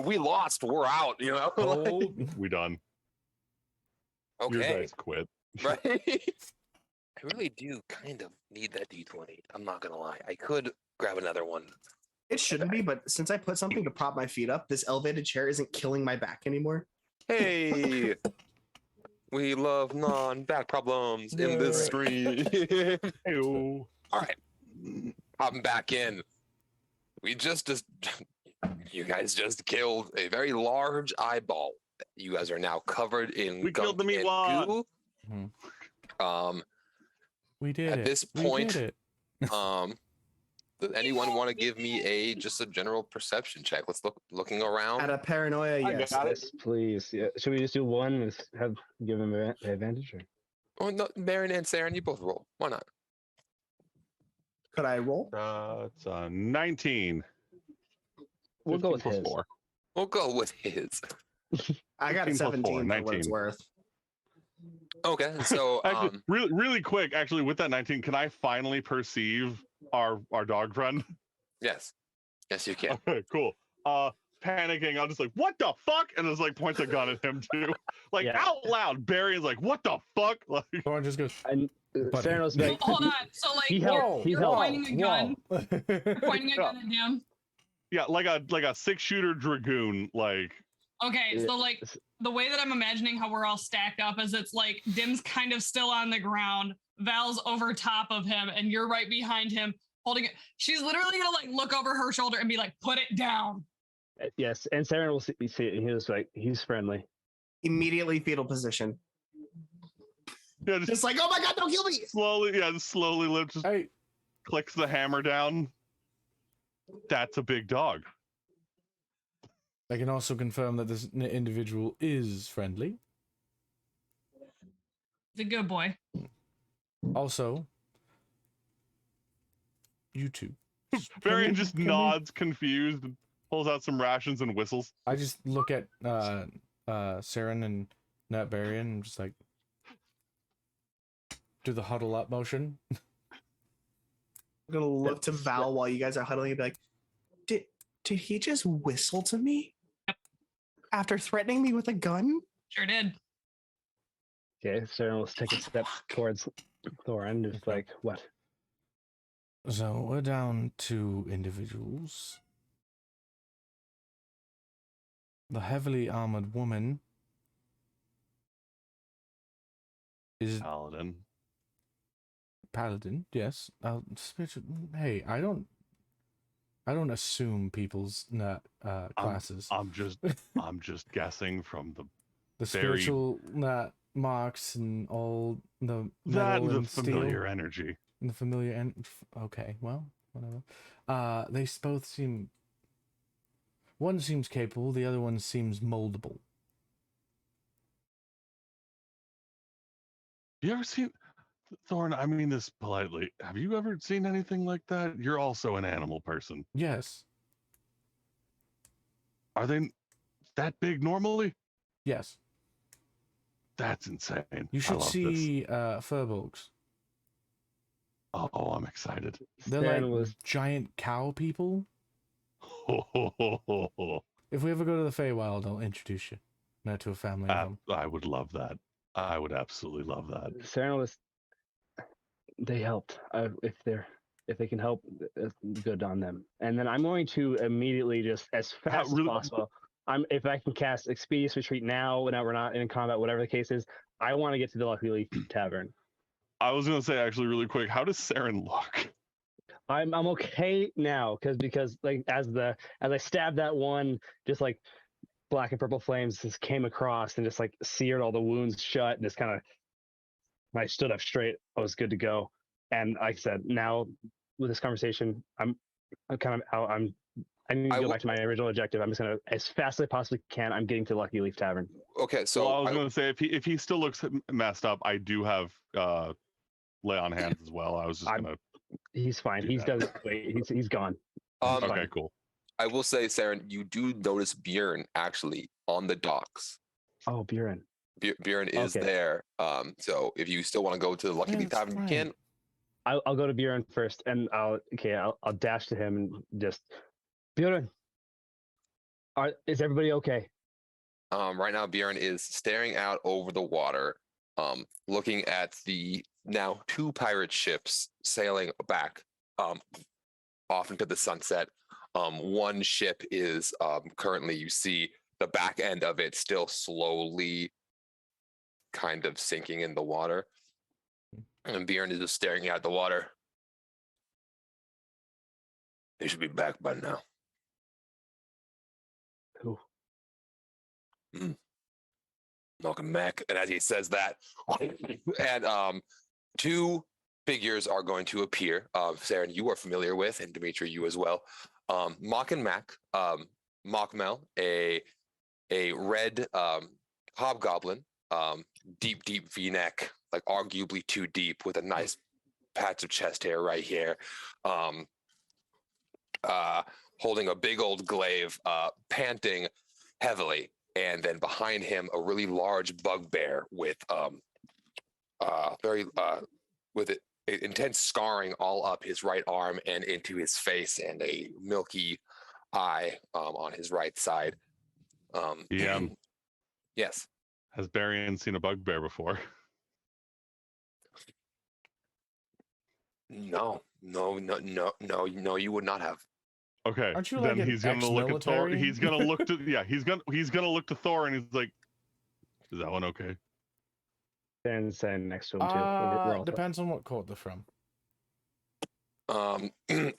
we lost. We're out." You know, Oh, We done. Your okay, dice quit. right? I really do kind of need that D20. I'm not gonna lie. I could grab another one. It shouldn't be, but since I put something to prop my feet up, this elevated chair isn't killing my back anymore. Hey, we love non-back problems in this stream. Ew. All right, hopping back in. We just you guys just killed a very large eyeball. You guys are now covered in We killed the gunk and meatwad. goo. Mhm. We did At it. this We point, did it. Does anyone want to give me just a general perception check? Let's looking around. Out of paranoia, I yes. got it. Yes, please. Yeah. Should we just do one and give him an advantage? Or? Oh no, Marin and Sarah, you both roll. Why not? Could I roll? It's 19. We'll go 15 with plus his. 4. We'll go with his. I got 15 plus 17 4, for what it's 19. worth. Okay, so Actually, really quick, actually, with that 19, can I finally perceive our dog friend? yes, you can. Okay, cool. Panicking, I'm just like, what the fuck? And it's like points a gun at him too. Like Yeah. out loud, Barry is like, what the fuck? Like Thorn just goes. And Buddy. Sarah's like, Hold on. So like, He you're, helped. He you're helped. pointing a gun. You're pointing a Yeah. gun at him. yeah, like a 6-shooter dragoon, like Okay, so like the way that I'm imagining how we're all stacked up is it's like Dim's kind of still on the ground, Val's over top of him, and you're right behind him holding it. She's literally gonna like look over her shoulder and be like, "Put it down." yes, and Sarah will see it. And he was like, he's friendly. Immediately fetal position. yeah, Just like, oh my god, don't kill me! slowly just Hey, clicks the hammer down. That's a big dog. I can also confirm that this individual is friendly. The good boy. Also, you two. Varian just can we- nods, confused, and pulls out some rations and whistles. I just look at Saren and Nutberry and just like do the huddle up motion. I'm gonna look to Val while you guys are huddling and be like, did he just whistle to me? Yep. After threatening me with a gun? Sure did. Okay, Sarah will take a step towards Thorin, just like, what? So we're down to individuals. The heavily armored woman is Paladin, yes. Hey, I don't assume people's classes. I'm just guessing from the The very- spiritual marks and all the that metal and the and familiar steel energy. and the familiar and okay, well, whatever. They both seem. One seems capable, the other one seems moldable. You ever seen Thorn? I mean this politely. Have you ever seen anything like that? You're also an animal person. Yes, Are they that big normally? yes. That's insane. You I should love see Furbolgs. This. Oh, I'm excited. They're Saren like was giant cow people. If we ever go to the Feywild, I'll introduce you to a family of them. I would love that. I would absolutely love that. Sarah was. They helped. If they can help, good on them. And then I'm going to immediately just as fast really- as possible. If I can cast Expeditious Retreat now, when we're not in combat, whatever the case is, I want to get to the Lucky Leaf Tavern. I was gonna say actually really quick. How does Saren look? I'm okay now because like as I stabbed that one, just like black and purple flames just came across and just like seared all the wounds shut and just kind of. I stood up straight. I was good to go. And like I said, now with this conversation, I'm kind of out. I need to go back to my original objective. I'm just gonna, as fast as I possibly can, I'm getting to Lucky Leaf Tavern. Okay, so I was gonna say if he still looks messed up, I do have lay on hands as well. I was just gonna. He's fine. Do He's that. done. Wait, he's gone. Okay, cool. I will say, Saren, you do notice Bjorn actually on the docks. Oh, Buren. Bjorn is Okay. there. So if you still want to go to the Lucky Leaf that's Tavern, you can. I'll go to Buren first, and I'll dash to him and just Buren. Is everybody okay? Right now, Bjorn is staring out over the water, looking at the now 2 pirate ships sailing back off into the sunset. One ship is currently, you see the back end of it still slowly kind of sinking in the water. And Bjorn is just staring out the water. They should be back by now. Who? Welcome back. And as he says that, and 2 figures are going to appear. Saren, you are familiar with, and Dimitri, you as well. Mock and Mac. Mockmel, a red hobgoblin, deep V-neck, like arguably too deep, with a nice patch of chest hair right here. Holding a big old glaive, panting heavily. And then behind him, a really large bugbear with intense scarring all up his right arm and into his face, and a milky eye on his right side. Yes. Has Barian seen a bugbear before? No, you would not have. Okay. Aren't you then like he's gonna look at Thor. ex-military? He's gonna look to he's gonna look to Thor, and he's like, "Is that one okay?" And stand next to him too. We're all Depends on what court they're from.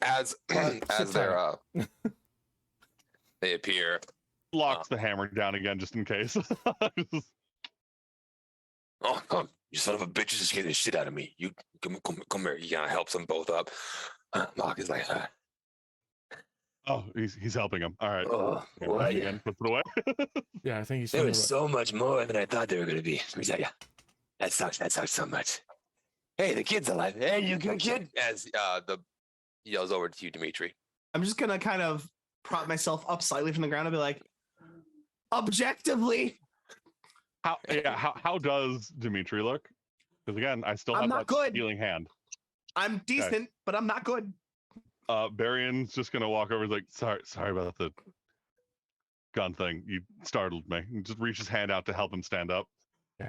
As they're they appear. Locks the hammer down again just in case. Oh, come, you son of a bitch! Just get the shit out of me. You come here. You gotta help them both up. Mark is like, Oh, he's helping him. All right. oh, Back again. Puts it away. Yeah, I think he's. there was so much more than I thought they were gonna be. Let me tell you, that sucks so much. Hey, the kid's alive. Hey, you good kid? As the yells over to you, Dimitri. I'm just gonna kind of prop myself up slightly from the ground and be like, objectively, How does Dimitri look? Because again, I still I'm have not that good. healing hand. I'm decent, but I'm not good. Barian's just gonna walk over. He's like, sorry about the gun thing. You startled me. And just reach his hand out to help him stand up.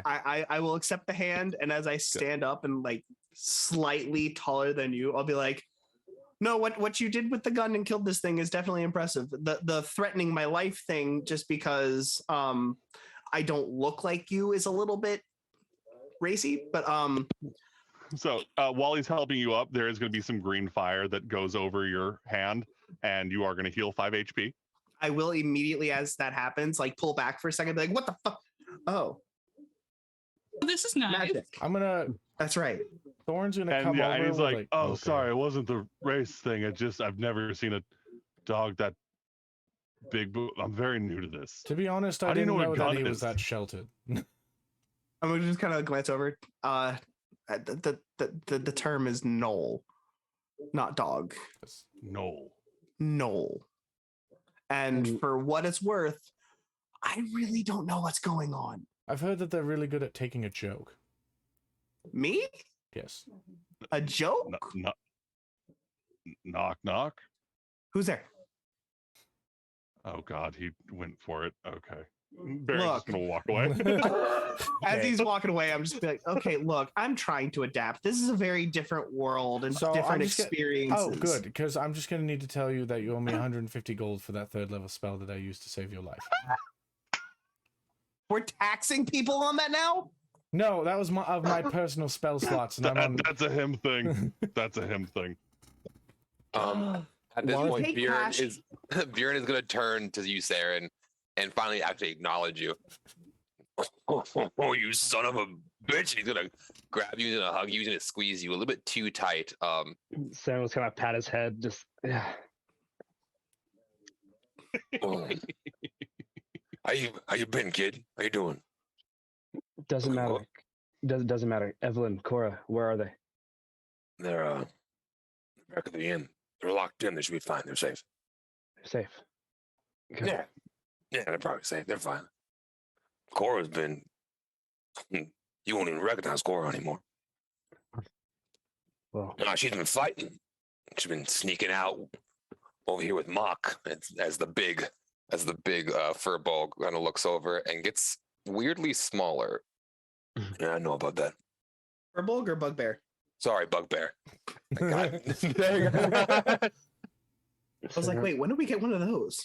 I will accept the hand, and as I stand up and like slightly taller than you, I'll be like, no, what you did with the gun and killed this thing is definitely impressive. The threatening my life thing just because I don't look like you is a little bit racy, but So while he's helping you up, there is going to be some green fire that goes over your hand, and you are going to heal 5 HP. I will immediately, as that happens, like pull back for a second, be like, what the fuck? Oh, This is nice. magic. I'm gonna. That's right. Thorn's gonna And come over. and he's with, like, oh, okay. sorry, it wasn't the race thing. I've never seen a dog that big. I'm very new to this. To be honest, I How do you didn't know know what that gun he it was is? that sheltered. I'm gonna just kind of glance over. The term is knoll, not dog. No. Knoll. And for what it's worth, I really don't know what's going on. I've heard that they're really good at taking a joke. Me? Yes. A joke? Knock, knock. Who's there? Oh God, he went for it. Okay. Barry's Look. just gonna walk away. As he's walking away, I'm just be like, okay, look, I'm trying to adapt. This is a very different world and So different I'm just experiences. Oh, good, because I'm just going to need to tell you that you owe me 150 gold for that 3rd level spell that I used to save your life. We're taxing people on that now? No, that was my personal spell slots, and I'm on. That's a him thing. That's a him thing. At this Well, point, take Bjorn cash. is going to turn to you, Saren, and finally actually acknowledge you. Oh, you son of a bitch! He's gonna grab you, he's gonna hug you, he's gonna squeeze you a little bit too tight. Sam was kind of pat his head, just yeah. How you been, kid? How you doing? Doesn't matter. Doesn't matter. Evelyn, Cora, where are they? They're back at the inn. They're locked in. They should be fine. They're safe. safe. Good. Yeah. Yeah, they're probably safe. They're fine. Cora's been. You won't even recognize Cora anymore. Well, No, she's been fighting. She's been sneaking out over here with Mock as the big furball kind of looks over and gets weirdly smaller. Yeah, I know about that. Furball or bugbear? Sorry, Bugbear. There you go. I was like, wait, when did we get one of those?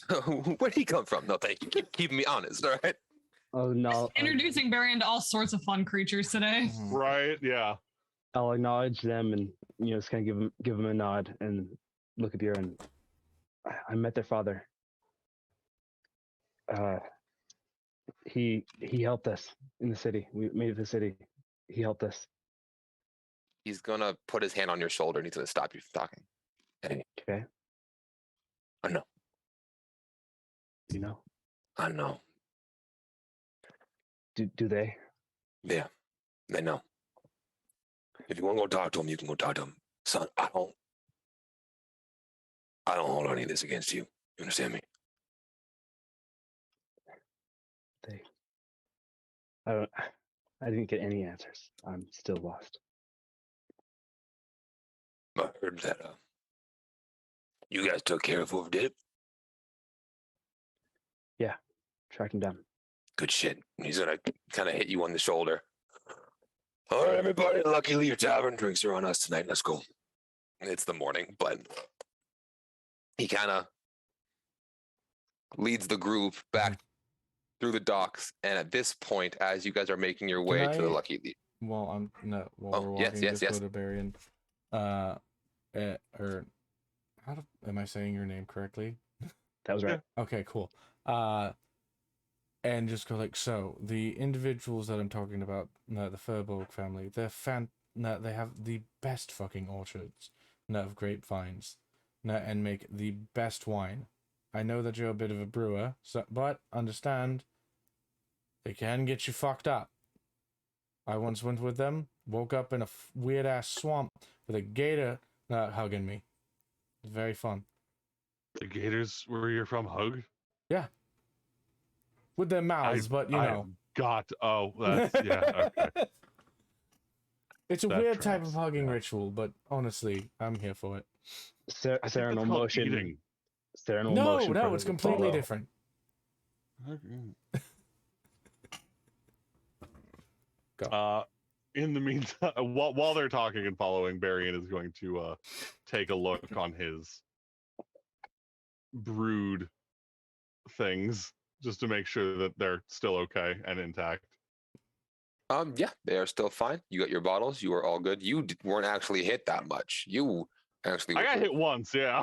Where'd he come from? No, thank you. Keep keeping me honest, all right? Oh no! Introducing Barian to all sorts of fun creatures today. Right? Yeah. I'll acknowledge them and just kind of give them a nod and look at Bjorn. I met their father. He helped us in the city. We made it to the city. He helped us. He's gonna put his hand on your shoulder and he's gonna stop you from talking. Hey, Okay. I know. You know? I know. Do they? Yeah, they know. If you want to go talk to him, you can go talk to him. Son, I don't hold any of this against you. You understand me? I didn't get any answers. I'm still lost. I heard that you guys took care of whoever did it. Track him down. Good shit. He's gonna kind of hit you on the shoulder. All right, everybody, Lucky Leaf Tavern drinks are on us tonight. Let's go. It's the morning, but he kind of leads the group back through the docks. And at this point, as you guys are making your way to the Lucky Leaf, While we're Oh, yes, walking, yes, just yes. go to Barian. Or am I saying your name correctly? That was right. Okay, cool. And just go like, so the individuals that I'm talking about, the Furbolg family, they have the best fucking orchards, of grapevines, and make the best wine. I know that you're a bit of a brewer, but understand, they can get you fucked up. I once went with them, woke up in a weird ass swamp with a gator hugging me. It was very fun. The gators where you're from hug? Yeah. With their mouths, but you know. That's yeah. Okay. It's a That weird type tracks, of hugging yeah. ritual, but honestly, I'm here for it. I think Serenal that's called motion. eating. Serenal No, motion. no, for it's the completely follow. different. Go. In the meantime, while they're talking and following, Barian is going to take a look on his brood things just to make sure that they're still okay and intact. yeah, they are still fine. You got your bottles. You are all good. You weren't actually hit that much. You actually. I got hit once, yeah.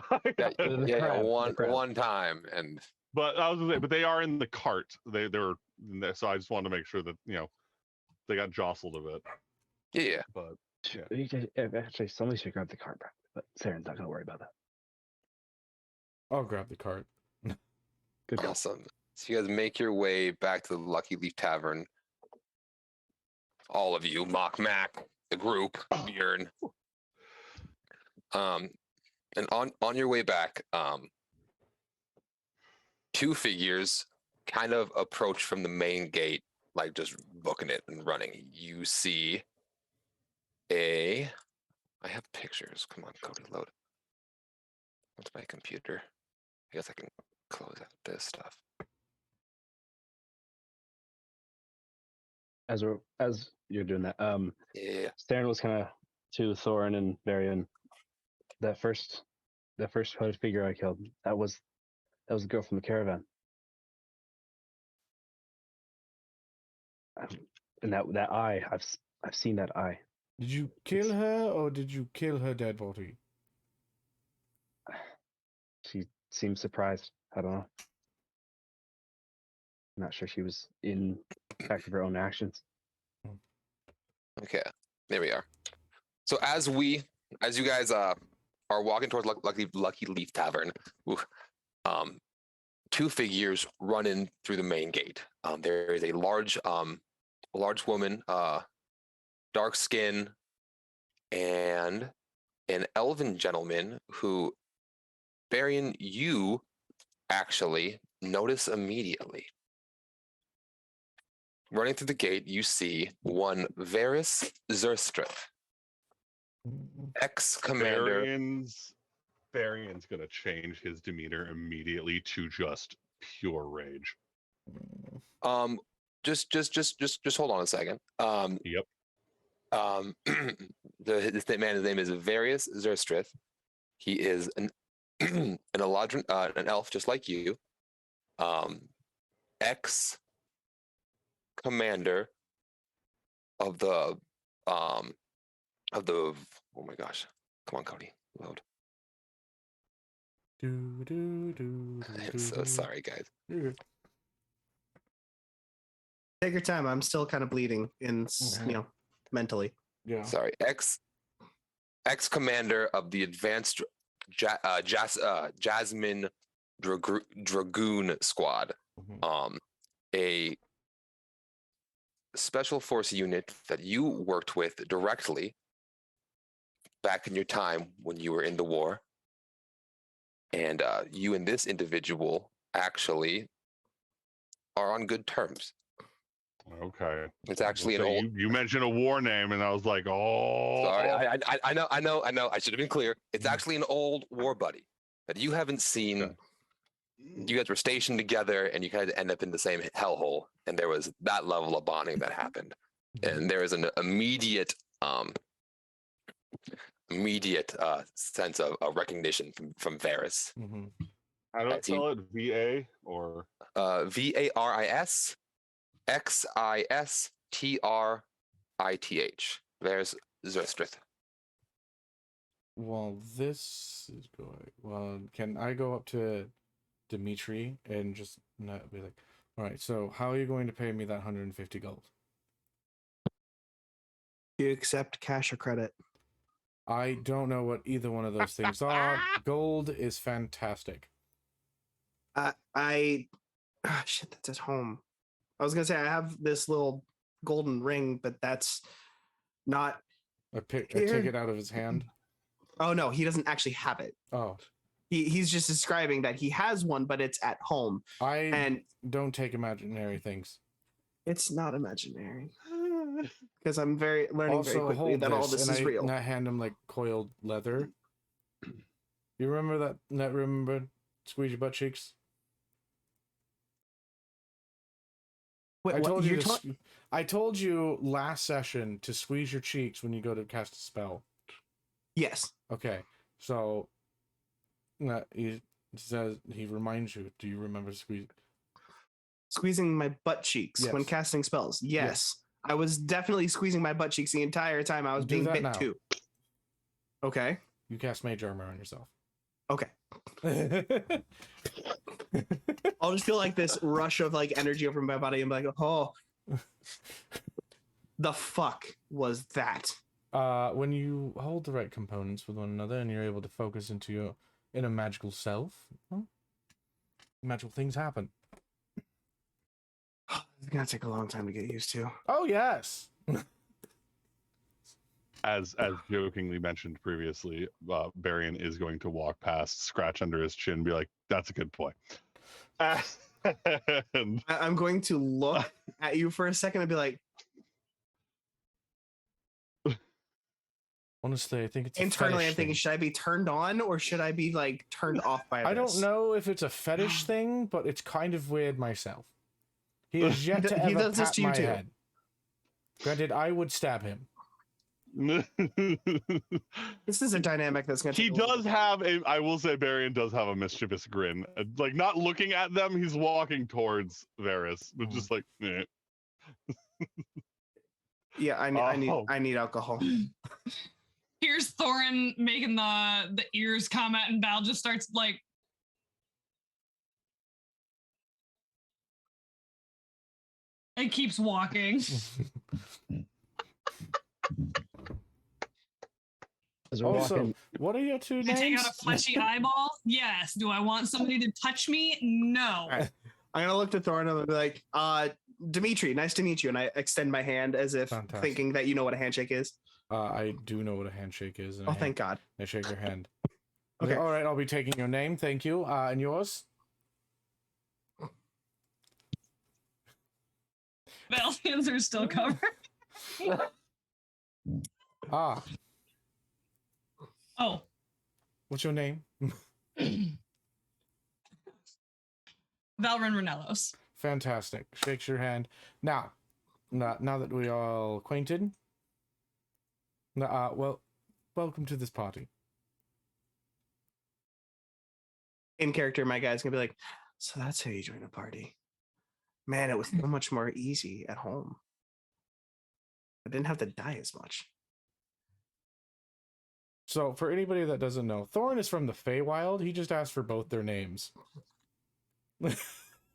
One time, and. But I was gonna say, but they are in the cart. They're so I just wanted to make sure that they got jostled a bit. Yeah. But Actually, somebody should grab the cart, but Saren's not gonna worry about that. I'll grab the cart. Good call. Awesome. So you guys make your way back to the Lucky Leaf Tavern. All of you, Mock Mac, the group, Bjorn. And on your way back, two figures kind of approach from the main gate, like just booking it and running. You see I have pictures. Come on, Cody, load. What's my computer? I guess I can close out this stuff. As you're doing that, Yeah. Saren was kind of to Thorin and Varian. That first hooded figure I killed, that was the girl from the caravan. And that eye, I've seen that eye. Did you kill her, or did you kill her dead body? She seemed surprised. I don't know. I'm not sure she was in fact of her own actions. Okay, there we are. So as you guys are walking towards Lucky Leaf Tavern, two figures run in through the main gate. There is a large woman, dark skin, and an elven gentleman who, Barian, you actually notice immediately. Running through the gate, you see one Varys Zerstrip, ex-commander. Varian's gonna change his demeanor immediately to just pure rage. Just hold on a second. Yep. His name is Various Zerstrith. He is an Eladrin, an elf just like you. Ex commander of the oh my gosh. Come on, Cody. Load. I'm so sorry, guys. Take your time. I'm still kind of bleeding mentally. Yeah. Sorry. Ex commander of the advanced Jasmine Dragoon Squad. A special force unit that you worked with directly back in your time when you were in the war. And you and this individual actually are on good terms. Okay. It's actually so an old. You mentioned a war name, and I was like, oh. Sorry, I know. I should have been clear. It's actually an old war buddy that you haven't seen. Okay. You guys were stationed together, and you kind of end up in the same hellhole. And there was that level of bonding that happened, and there is an immediate sense of recognition from Varys. I don't spell it VA or Varis Xistrith. There's Zerstrith. Well, this is going. Well, can I go up to Dimitri and just not be like, all right, so how are you going to pay me that 150 gold? Do you accept cash or credit? I don't know what either one of those things are. Gold is fantastic. Shit, that's at home. I was gonna say I have this little golden ring, but that's not I take it out of his hand. Oh no, he doesn't actually have it. Oh, he's just describing that he has one, but it's at home. And don't take imaginary things. It's not imaginary because I'm learning very quickly that all this is real. And I hand him like coiled leather. You remember that? Remember squeeze your butt cheeks? Wait, I told you last session to squeeze your cheeks when you go to cast a spell. Yes. Okay, so he says he reminds you. Do you remember squeezing my butt cheeks when casting spells? Yes. I was definitely squeezing my butt cheeks the entire time I was being bit now. Too. Okay. You cast mage armor on yourself. Okay. I'll just feel like this rush of like energy over my body and be like, oh, the fuck was that? When you hold the right components with one another and you're able to focus into your inner magical self, well, magical things happen. It's gonna take a long time to get used to. Oh yes. As jokingly mentioned previously, Varian is going to walk past, scratch under his chin, and be like, "That's a good boy." I'm going to look at you for a second and be like, honestly, I think it's internally. I'm thinking, should I be turned on or should I be like turned off by this? I don't know if it's a fetish thing, but it's kind of weird myself. He has yet to ever pat my head. Granted, I would stab him. This is a dynamic that's going to. He does have a. I will say, Varian does have a mischievous grin. Like not looking at them, he's walking towards Varys, but just like. Eh. Yeah, I need alcohol. Here's Thorin making the ears comment, and Val just starts like. And keeps walking. Also, what are your two names? Take out a fleshy eyeball? Yes. Do I want somebody to touch me? No. Right. I'm gonna look to Thorin and be like, Dimitri, nice to meet you. And I extend my hand as if thinking that you know what a handshake is. I do know what a handshake is. And thank God. I shake your hand. Okay. All right, I'll be taking your name. Thank you. And yours? Val's hands are still covered. Ah, Oh. what's your name? Valrin Ranellos. Fantastic. Shakes your hand. Now that we are all acquainted, well, welcome to this party. In character, my guy's gonna be like, so that's how you join a party. Man, it was so much more easy at home. I didn't have to die as much. So, for anybody that doesn't know, Thorn is from the Feywild. He just asked for both their names.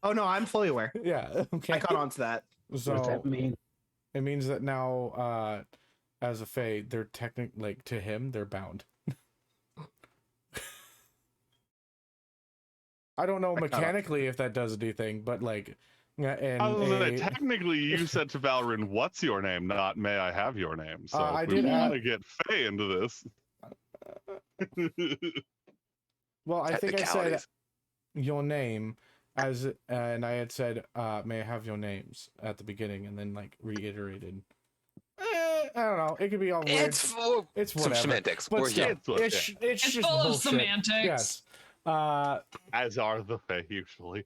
Oh no, I'm fully aware. Yeah, okay. I caught on to that. So, What does that mean? it means that now, as a Fey, they're technically, like, to him, they're bound. I don't know mechanically if that does anything, but, like, technically, you said to Valrin, "What's your name?" Not "May I have your name?" So I we did want to get Faye into this. Well, I think I said Technicalities. your name and I had said, "May I have your names?" at the beginning, and then like reiterated. I don't know. It could be all weird. It's It's some whatever. semantics. But We're still, here. it's It's just full of bullshit. semantics. Yes. As are the Fae usually.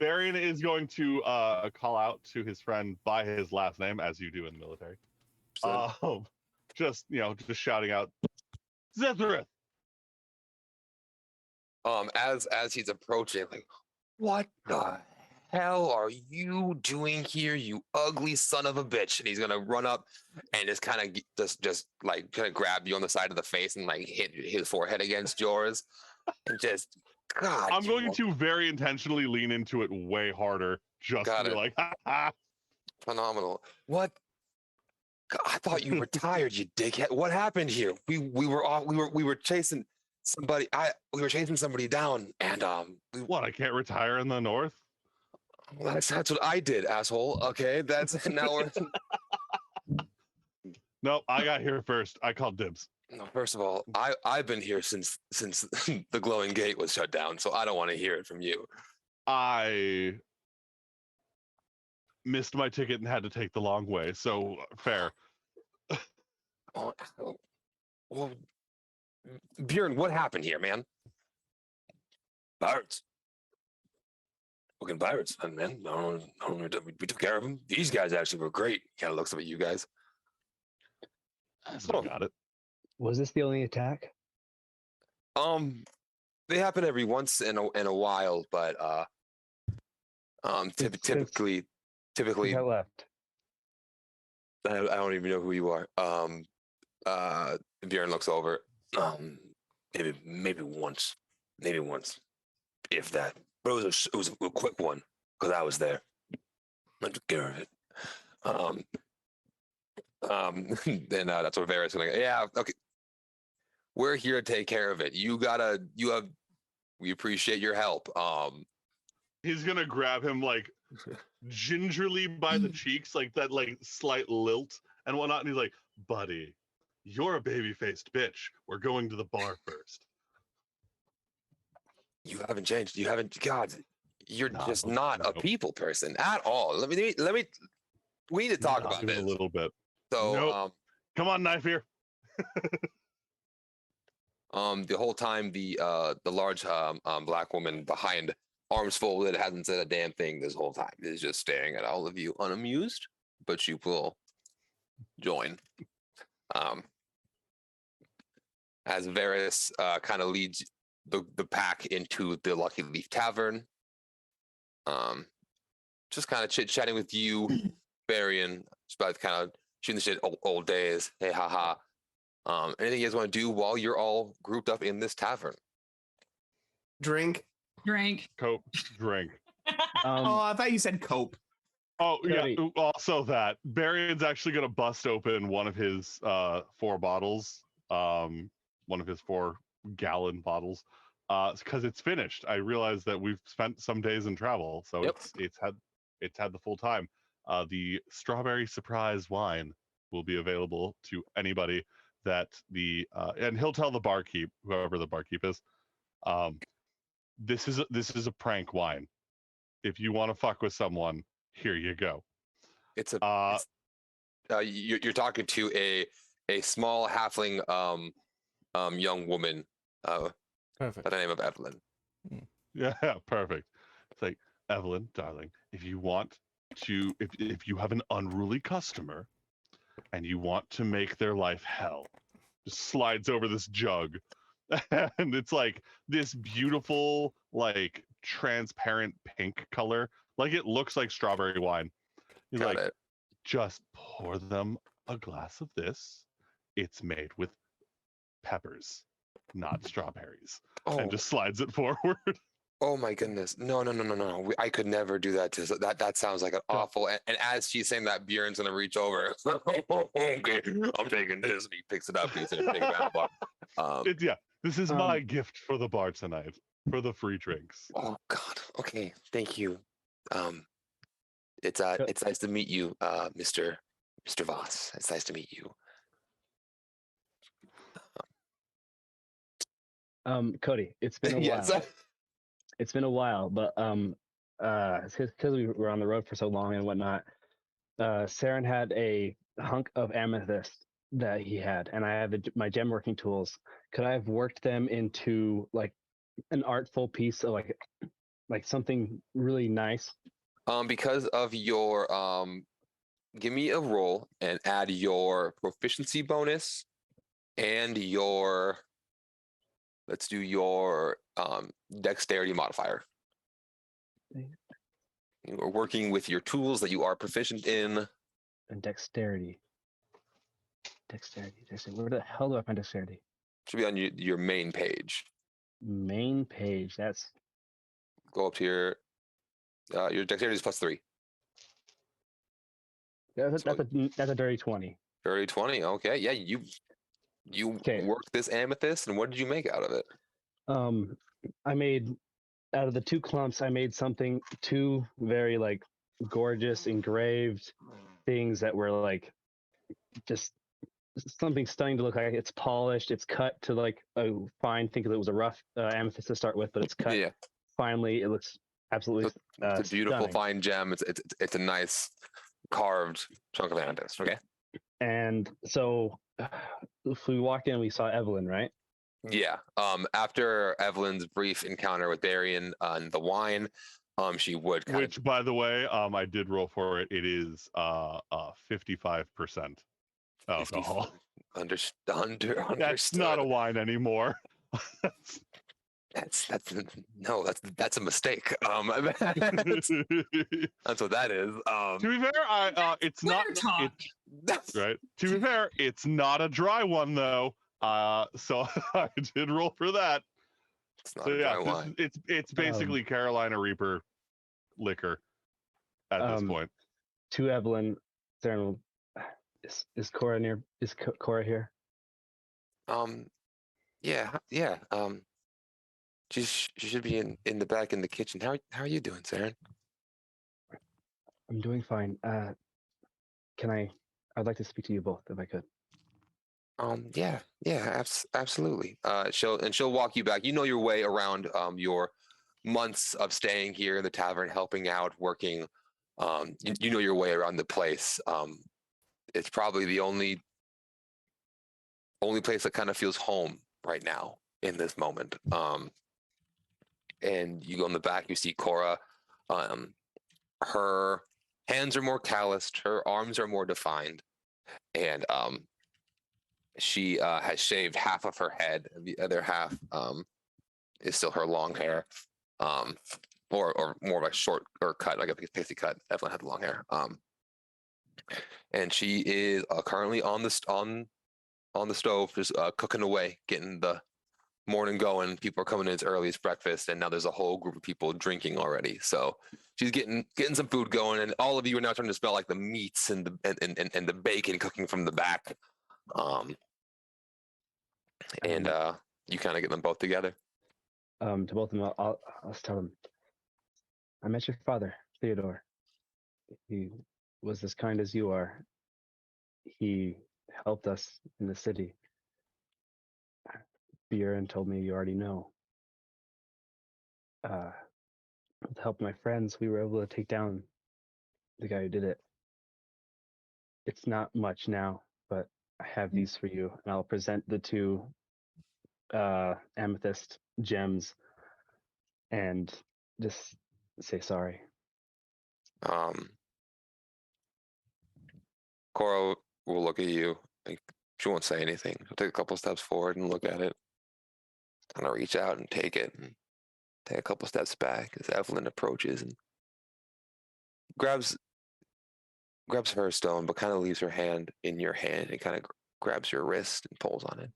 Varian is going to call out to his friend by his last name, as you do in the military. Just shouting out, Zethirith. As he's approaching, like, what the hell are you doing here, you ugly son of a bitch? And he's gonna run up and just kind of just like kind of grab you on the side of the face and like hit his forehead against yours, and just God. I'm going to very intentionally lean into it way harder, just to be like, ha ha. Phenomenal. What? God, I thought you were tired, you dickhead. What happened here? We were chasing somebody. We were chasing somebody down, and What? I can't retire in the north? that's what I did, asshole. Okay, that's now we're. Nope, I got here first. I called dibs. No, first of all, I've been here since the glowing gate was shut down, so I don't want to hear it from you. I missed my ticket and had to take the long way, so fair. Well, Bjorn, what happened here, man? Pirates. Fucking pirates, man. We took care of them. These guys actually were great. Kind of looks at you guys. So got it. Was this the only attack? They happen every once in a while, but typically I left. I don't even know who you are. Bjorn looks over. Maybe once, if that. But it was a quick one because I was there. I took care of it. Then that's what Varys gonna go. Yeah, okay. We're here to take care of it. We appreciate your help. He's gonna grab him like gingerly by the cheeks, like that, like slight lilt and whatnot. And he's like, "Buddy, you're a baby-faced bitch. We're going to the bar first." You haven't changed. You haven't. God, you're just not a no. people person at all. Let me. We need to talk about this a little bit. So, Nope. Come on, knife here. The whole time the large black woman behind, arms folded, hasn't said a damn thing this whole time. Is just staring at all of you, unamused, but she will join. As Varys kind of leads the pack into the Lucky Leaf Tavern. Just kind of chit-chatting with you, Varian, just about kind of shooting the shit, old days. Hey, haha. Anything you guys want to do while you're all grouped up in this tavern? Drink. Cope, drink. Oh, I thought you said cope. Oh, Cody. yeah. Also that. Varian's actually going to bust open one of his 4 bottles, one of his 4-gallon bottles, because it's finished. I realized that we've spent some days in travel, so Yep. it's had the full time. The strawberry surprise wine will be available to anybody that and he'll tell the barkeep, whoever the barkeep is, this is a prank wine. If you want to fuck with someone, here you go. It's a. Uh, You're talking to a small halfling young woman by Perfect. the name of Evelyn. yeah, perfect. It's like, Evelyn, darling, if you want to, if you have an unruly customer and you want to make their life hell, just slides over this jug. And it's like this beautiful, like transparent pink color. Like it looks like strawberry wine. He's Got like, it. just pour them a glass of this. It's made with peppers, not strawberries. Oh, And just slides it forward. oh my goodness! No, no, no, no, no! I could never do that. To that. That sounds like an awful. And as she's saying that, Bjorn's gonna reach over. Okay, I'm taking this, and he picks it up. And he's gonna take it out. Yeah, this is my gift for the bar tonight for the free drinks. Oh God. Okay. Thank you. It's nice to meet you, Mr. Voss. It's nice to meet you. Cody, it's been a Yes. while. It's been a while, but because we were on the road for so long and whatnot, Saren had a hunk of amethyst that he had, and I have my gem working tools. Could I have worked them into like an artful piece of like something really nice? Because of your give me a roll and add your proficiency bonus and your let's do your dexterity modifier. You are working with your tools that you are proficient in. And dexterity. Dexterity. Where the hell do I find dexterity? Should be on your main page. Main page. That's Go up to your dexterity is +3. that's a dirty 20. Dirty 20. Okay, yeah, you worked this amethyst, and what did you make out of it? I made out of the 2 clumps. I made two very like gorgeous engraved things that were like just something stunning to look like. It's polished. It's cut to like a fine. Think of it was a rough amethyst to start with, but it's cut. Yeah, Finally, it looks absolutely. it's a beautiful stunning. fine gem. It's a nice carved chunk of amethyst. Okay. And so, if we walked in, we saw Evelyn, right? Yeah. After Evelyn's brief encounter with Darian and the wine, she would Which, by the way, I did roll for it. It is 55% alcohol. That's not a wine anymore. That's a mistake. That's what that is. To be fair, it's not. Right. To be fair, it's not a dry one though. So I did roll for that. It's not a dry wine. It's basically Carolina Reaper liquor at this point. To Evelyn, Saren, is Cora near? Is Cora here? Yeah. She should be in the back in the kitchen. How are you doing, Saren? I'm doing fine. I'd like to speak to you both if I could. Yeah, absolutely. She'll walk you back. You know your way around your months of staying here in the tavern, helping out, working. You know your way around the place. It's probably the only place that kind of feels home right now in this moment. And you go in the back, you see Cora. Her hands are more calloused, her arms are more defined, and she has shaved half of her head, and the other half is still her long hair, or more of a short or cut, like a pixie cut. Evelyn had long hair, and she is currently on the stove, just cooking away, getting the morning going. People are coming in as early as breakfast, and now there's a whole group of people drinking already. So she's getting some food going, and all of you are now starting to smell like the meats and the bacon cooking from the back. And you kind of get them both together. To both of them, I'll tell them. I met your father, Theodore. He was as kind as you are. He helped us in the city. Bjorn told me you already know. With the help of my friends, we were able to take down the guy who did it. It's not much now, but I have these for you, and I'll present the 2 amethyst gems and just say sorry. Cora will look at you. Like, she won't say anything. She'll take a couple steps forward and look at it. Kind of reach out and take it, and take a couple steps back as Evelyn approaches and grabs her stone, but kind of leaves her hand in your hand and kind of grabs your wrist and pulls on it.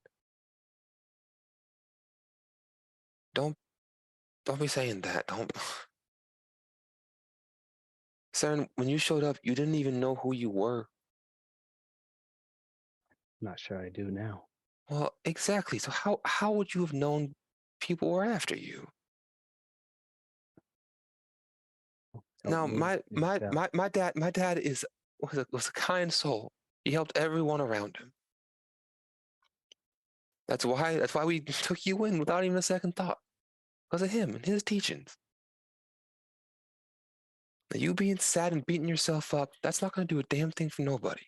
Don't be saying that. Don't. Saren, when you showed up, you didn't even know who you were. Not sure I do now. Well, exactly. So how would you have known people were after you? Now, my dad was a kind soul. He helped everyone around him. That's why we took you in without even a second thought. Because of him and his teachings. Now, you being sad and beating yourself up, that's not going to do a damn thing for nobody.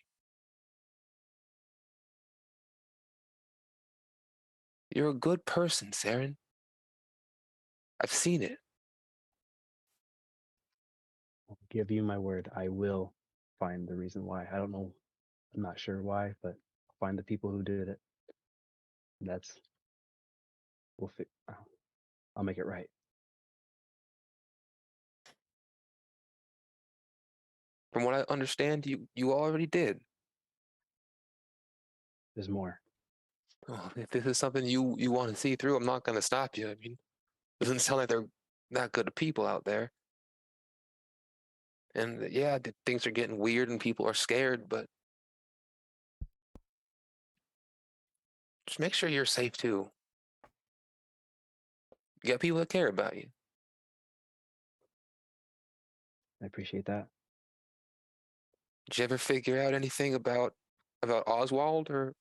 You're a good person, Saren. I've seen it. I'll give you my word. I will find the reason why. I don't know. I'm not sure why, but I'll find the people who did it. I'll make it right. From what I understand, you already did. There's more. Well, if this is something you want to see through, I'm not going to stop you. I mean, it doesn't sound like they're that good of people out there. And yeah, things are getting weird and people are scared, but just make sure you're safe too. You got people that care about you. I appreciate that. Did you ever figure out anything about Oswald or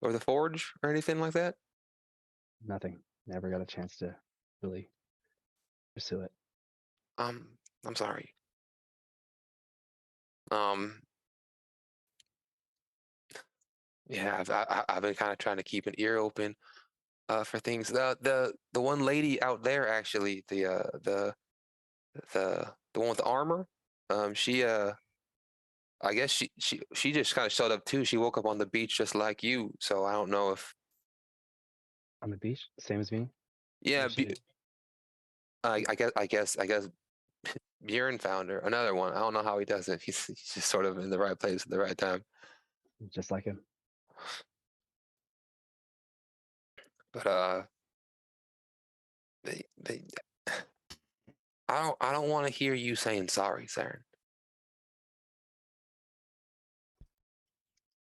the Forge or anything like that? Nothing. Never got a chance to really pursue it. I'm sorry. Yeah, I've been kind of trying to keep an ear open for things. The one lady out there, actually, the one with the armor, she I guess she just kind of showed up too. She woke up on the beach just like you, so I don't know if On the beach, same as me. yeah. What'd she do? I guess Bjorn found her. Another one. I don't know how he does it. He's just sort of in the right place at the right time. Just like him. But they I don't want to hear you saying sorry, Saren.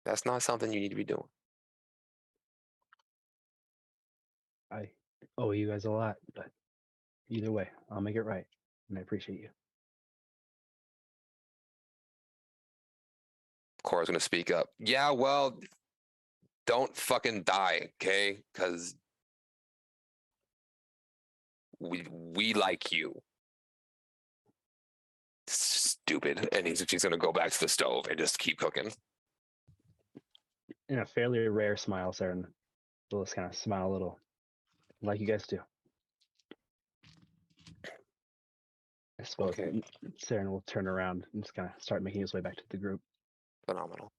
That's not something you need to be doing. I owe you guys a lot, but either way, I'll make it right, and I appreciate you. Cora's gonna speak up. Yeah, well, don't fucking die, okay? Because we like you. Stupid. And she's gonna go back to the stove and just keep cooking. In a fairly rare smile, Saren will just kind of smile a little, like you guys do. I suppose Okay. Saren will turn around and just kind of start making his way back to the group. Phenomenal.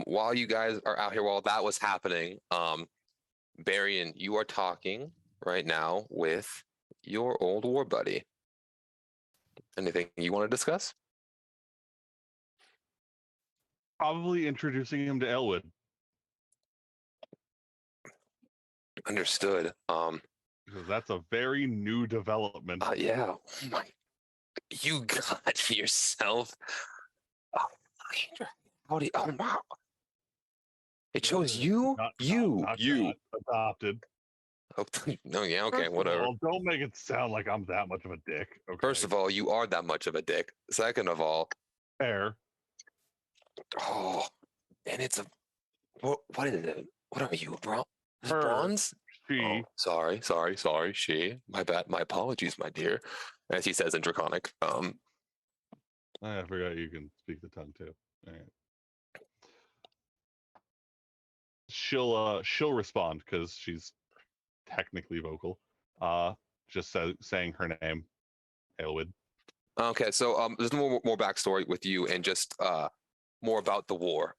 While you guys are out here, while that was happening, Barian, you are talking right now with your old war buddy. Anything you want to discuss? Probably introducing him to Elwood. Understood. Because that's a very new development. Yeah. Oh my. You got yourself. Howdy. Oh wow. It shows you. Not adopted. Oh, no, yeah, okay, First whatever. of all, don't make it sound like I'm that much of a dick. Okay. First of all, you are that much of a dick. Second of all, fair. Oh, and it's a what is it? What are you, bro? Bronze? She. Sorry. She. My bad. My apologies, my dear. As he says in Draconic. I forgot you can speak the tongue too. All right. She'll respond because she's technically vocal. Just saying her name, Aelwyd. Okay, so there's more backstory with you and just more about the war.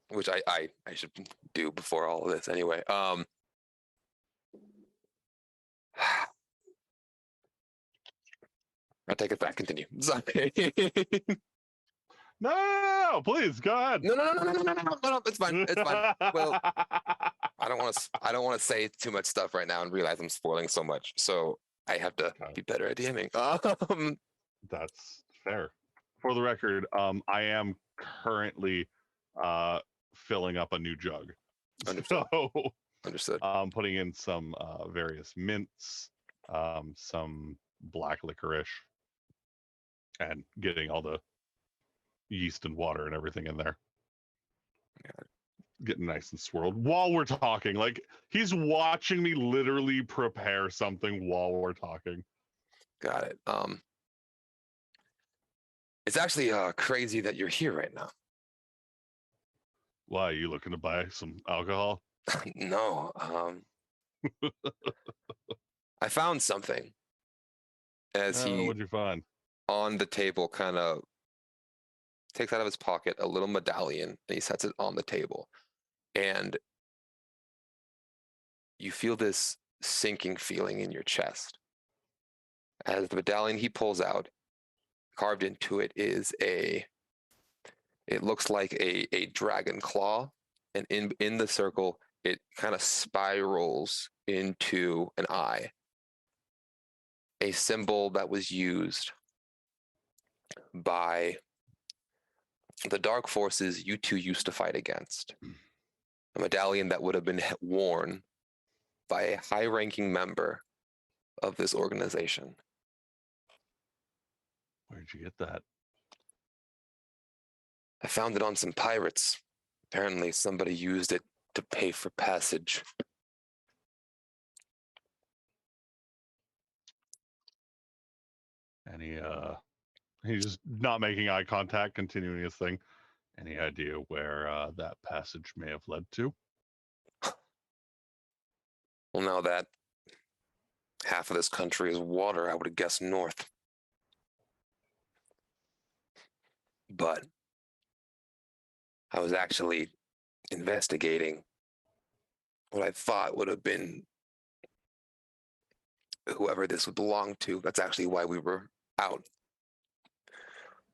Which I should do before all of this anyway. I take it back. Continue. Sorry. No, please go ahead. No. It's fine. It's fine. Well, I don't want to say too much stuff right now and realize I'm spoiling so much. So I have to be better at DMing. That's fair. For the record, I am currently filling up a new jug. Understood. So Understood. Putting in some various mints, some black licorice, and getting all the yeast and water and everything in there. Getting nice and swirled while we're talking. Like he's watching me literally prepare something while we're talking. Got it. It's actually crazy that you're here right now. Why, are you looking to buy some alcohol? No. I found something. As he What'd you find? on the table kind of takes out of his pocket a little medallion and he sets it on the table. And you feel this sinking feeling in your chest. As the medallion he pulls out, carved into it is it looks like a dragon claw. And in the circle, it kind of spirals into an eye. A symbol that was used by the dark forces you two used to fight against. A medallion that would have been worn by a high-ranking member of this organization. Where'd you get that? I found it on some pirates. Apparently somebody used it to pay for passage. He's just not making eye contact, continuing his thing. Any idea where that passage may have led to? Well, now that half of this country is water, I would have guessed north. But I was actually investigating what I thought would have been whoever this would belong to. That's actually why we were out.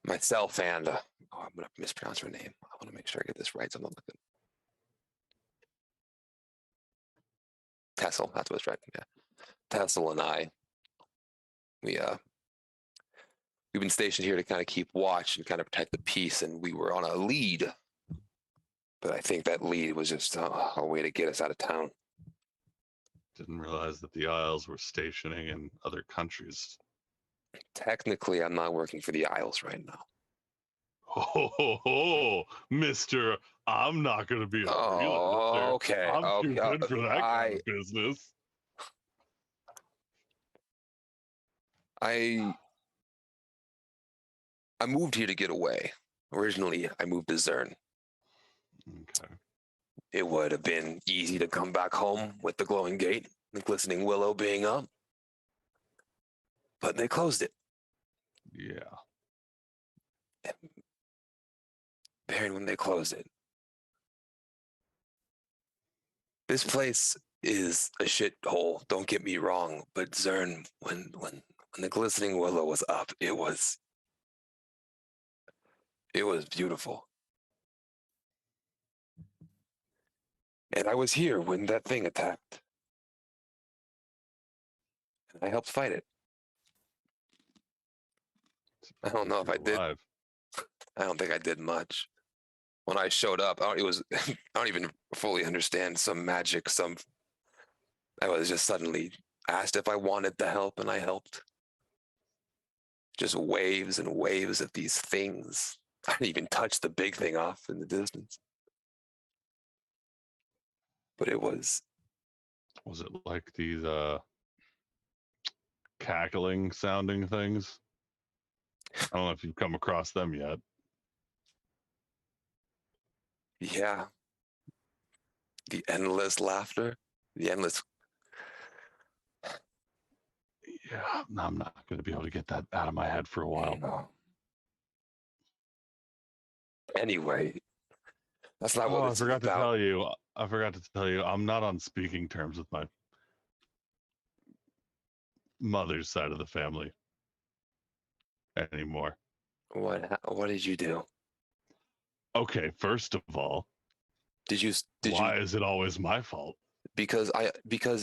Myself and, I'm going to mispronounce her name. I want to make sure I get this right. So I'm not looking. Tessel, that's what's right. Yeah. Tessel and I, we've been stationed here to kind of keep watch and kind of protect the peace, and we were on a lead. But I think that lead was just a way to get us out of town. Didn't realize that the Isles were stationing in other countries. Technically, I'm not working for the Isles right now. Oh, Mister, I'm not going to be a realtor. Okay. I'm too good for that kind of business. I moved here to get away. Originally, I moved to Zern. Okay. It would have been easy to come back home with the glowing gate, the glistening willow being up. But they closed it. Yeah. Baron, when they closed it. This place is a shithole, don't get me wrong, but Zern, when the glistening willow was up, it was beautiful. And I was here when that thing attacked. And I helped fight it. I don't know if I did. I don't think I did much. When I showed up, I don't even fully understand some magic. I was just suddenly asked if I wanted the help, and I helped. Just waves and waves of these things. I didn't even touch the big thing off in the distance. But it was Was it like these cackling sounding things? I don't know if you've come across them yet. Yeah. The endless laughter, the endless. Yeah, I'm not going to be able to get that out of my head for a while. Anyway, that's not what I this forgot is to about. tell you. I forgot to tell you. I'm not on speaking terms with my mother's side of the family anymore. What did you do? Okay, first of all, Did why you? is it always my fault? Because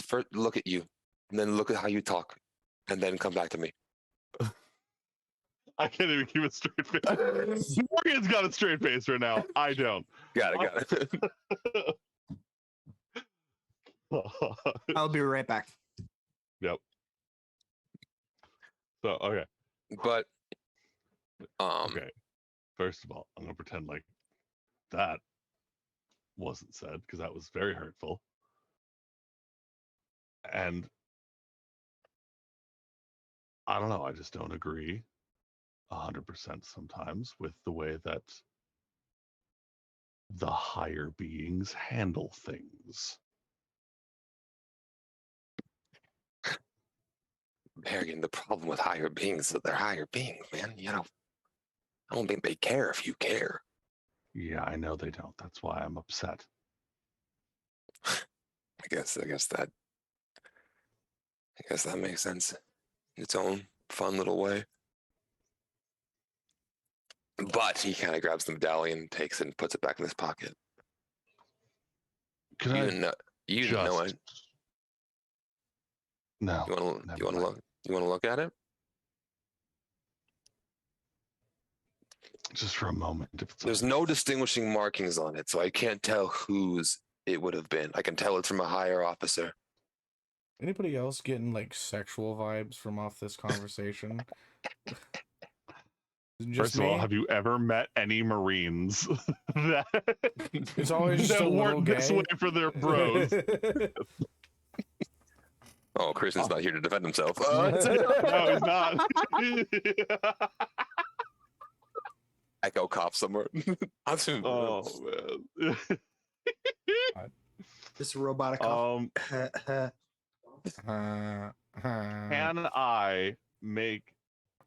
first look at you, and then look at how you talk, and then come back to me. I can't even keep a straight face. Morgan's got a straight face right now. I don't. Got it. I'll be right back. Yep. So okay. But Okay. First of all, I'm gonna pretend like that wasn't said because that was very hurtful. And I don't know, I just don't agree 100% sometimes with the way that the higher beings handle things. Marion, the problem with higher beings is that they're higher beings, man. You know, I don't think they care if you care. Yeah, I know they don't. That's why I'm upset. I guess that makes sense in its own fun little way. But he kind of grabs the medallion, takes it, and puts it back in his pocket. Can You I didn't know. You didn't know it. No. You want to never mind. look? You want to look at it? Just for a moment. If it's There's no distinguishing markings on it, so I can't tell whose it would have been. I can tell it's from a higher officer. Anybody else getting like sexual vibes from off this conversation? Just First of all, me? have you ever met any Marines that, It's always just that a little weren't this gay. way for their bros? Oh, Christian's not here to defend himself. No, he's not. Echo cop somewhere. Oh man. This robotic. Can Can I make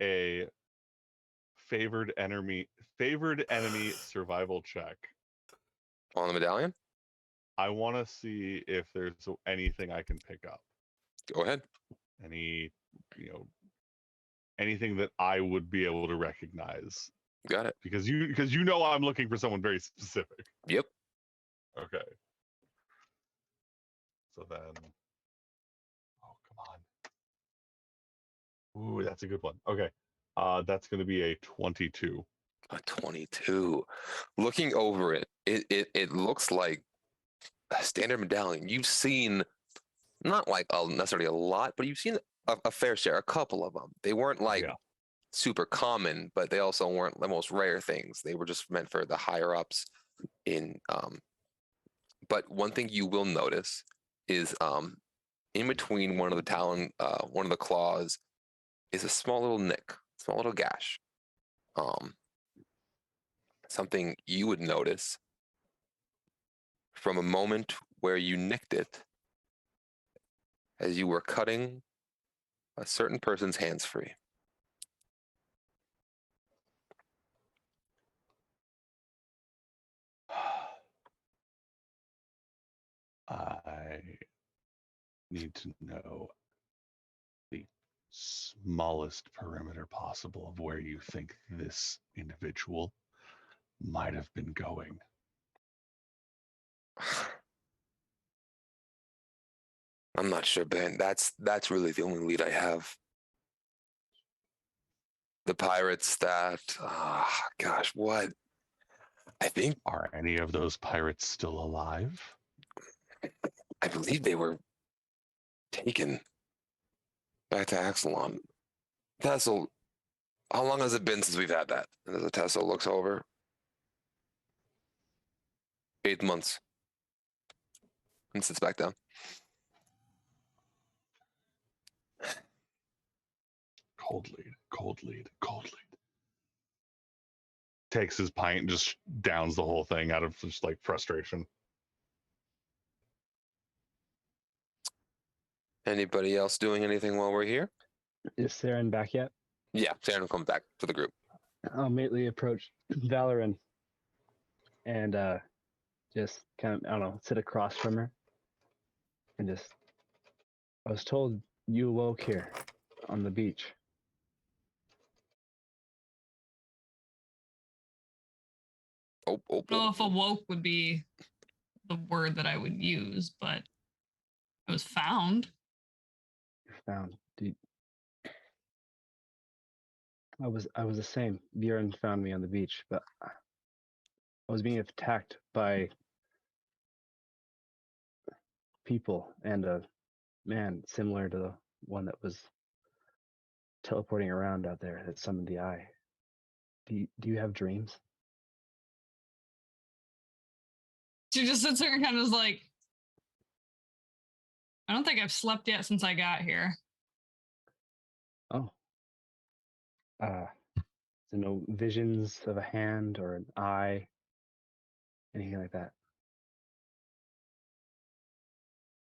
a favored enemy survival check? On the medallion? I want to see if there's anything I can pick up. Go ahead. Anything that I would be able to recognize. Got it. Because you know I'm looking for someone very specific. Yep. Okay. So then, oh come on. Ooh, that's a good one. Okay. That's going to be a 22. A 22. Looking over it, it looks like a standard medallion. You've seen not like necessarily a lot, but you've seen a fair share, a couple of them. They weren't like super common, but they also weren't the most rare things. They were just meant for the higher ups in but one thing you will notice is in between one of the claws is a small little nick, small little gash. Something you would notice from a moment where you nicked it as you were cutting a certain person's hands free. I need to know the smallest perimeter possible of where you think this individual might have been going. I'm not sure, Ben. That's really the only lead I have. The pirates that, gosh, what? I think. Are any of those pirates still alive? I believe they were taken back to Axelon. Tassel, how long has it been since we've had that? And as the Tassel looks over, 8 months. And sits back down. Cold lead. Takes his pint and just downs the whole thing out of just like frustration. Anybody else doing anything while we're here? Is Saren back yet? Yeah, Saren will come back to the group. I'll immediately approach Valoran and just kind of, I don't know, sit across from her and just, I was told you awoke here on the beach. Oh. I don't know if awoke would be the word that I would use, but it was found. Found. I was the same. Bjorn found me on the beach, but I was being attacked by people and a man similar to the one that was teleporting around out there that summoned the eye. Do you have dreams? She just sits there and kind of is like, I don't think I've slept yet since I got here. Oh. So no visions of a hand or an eye, anything like that.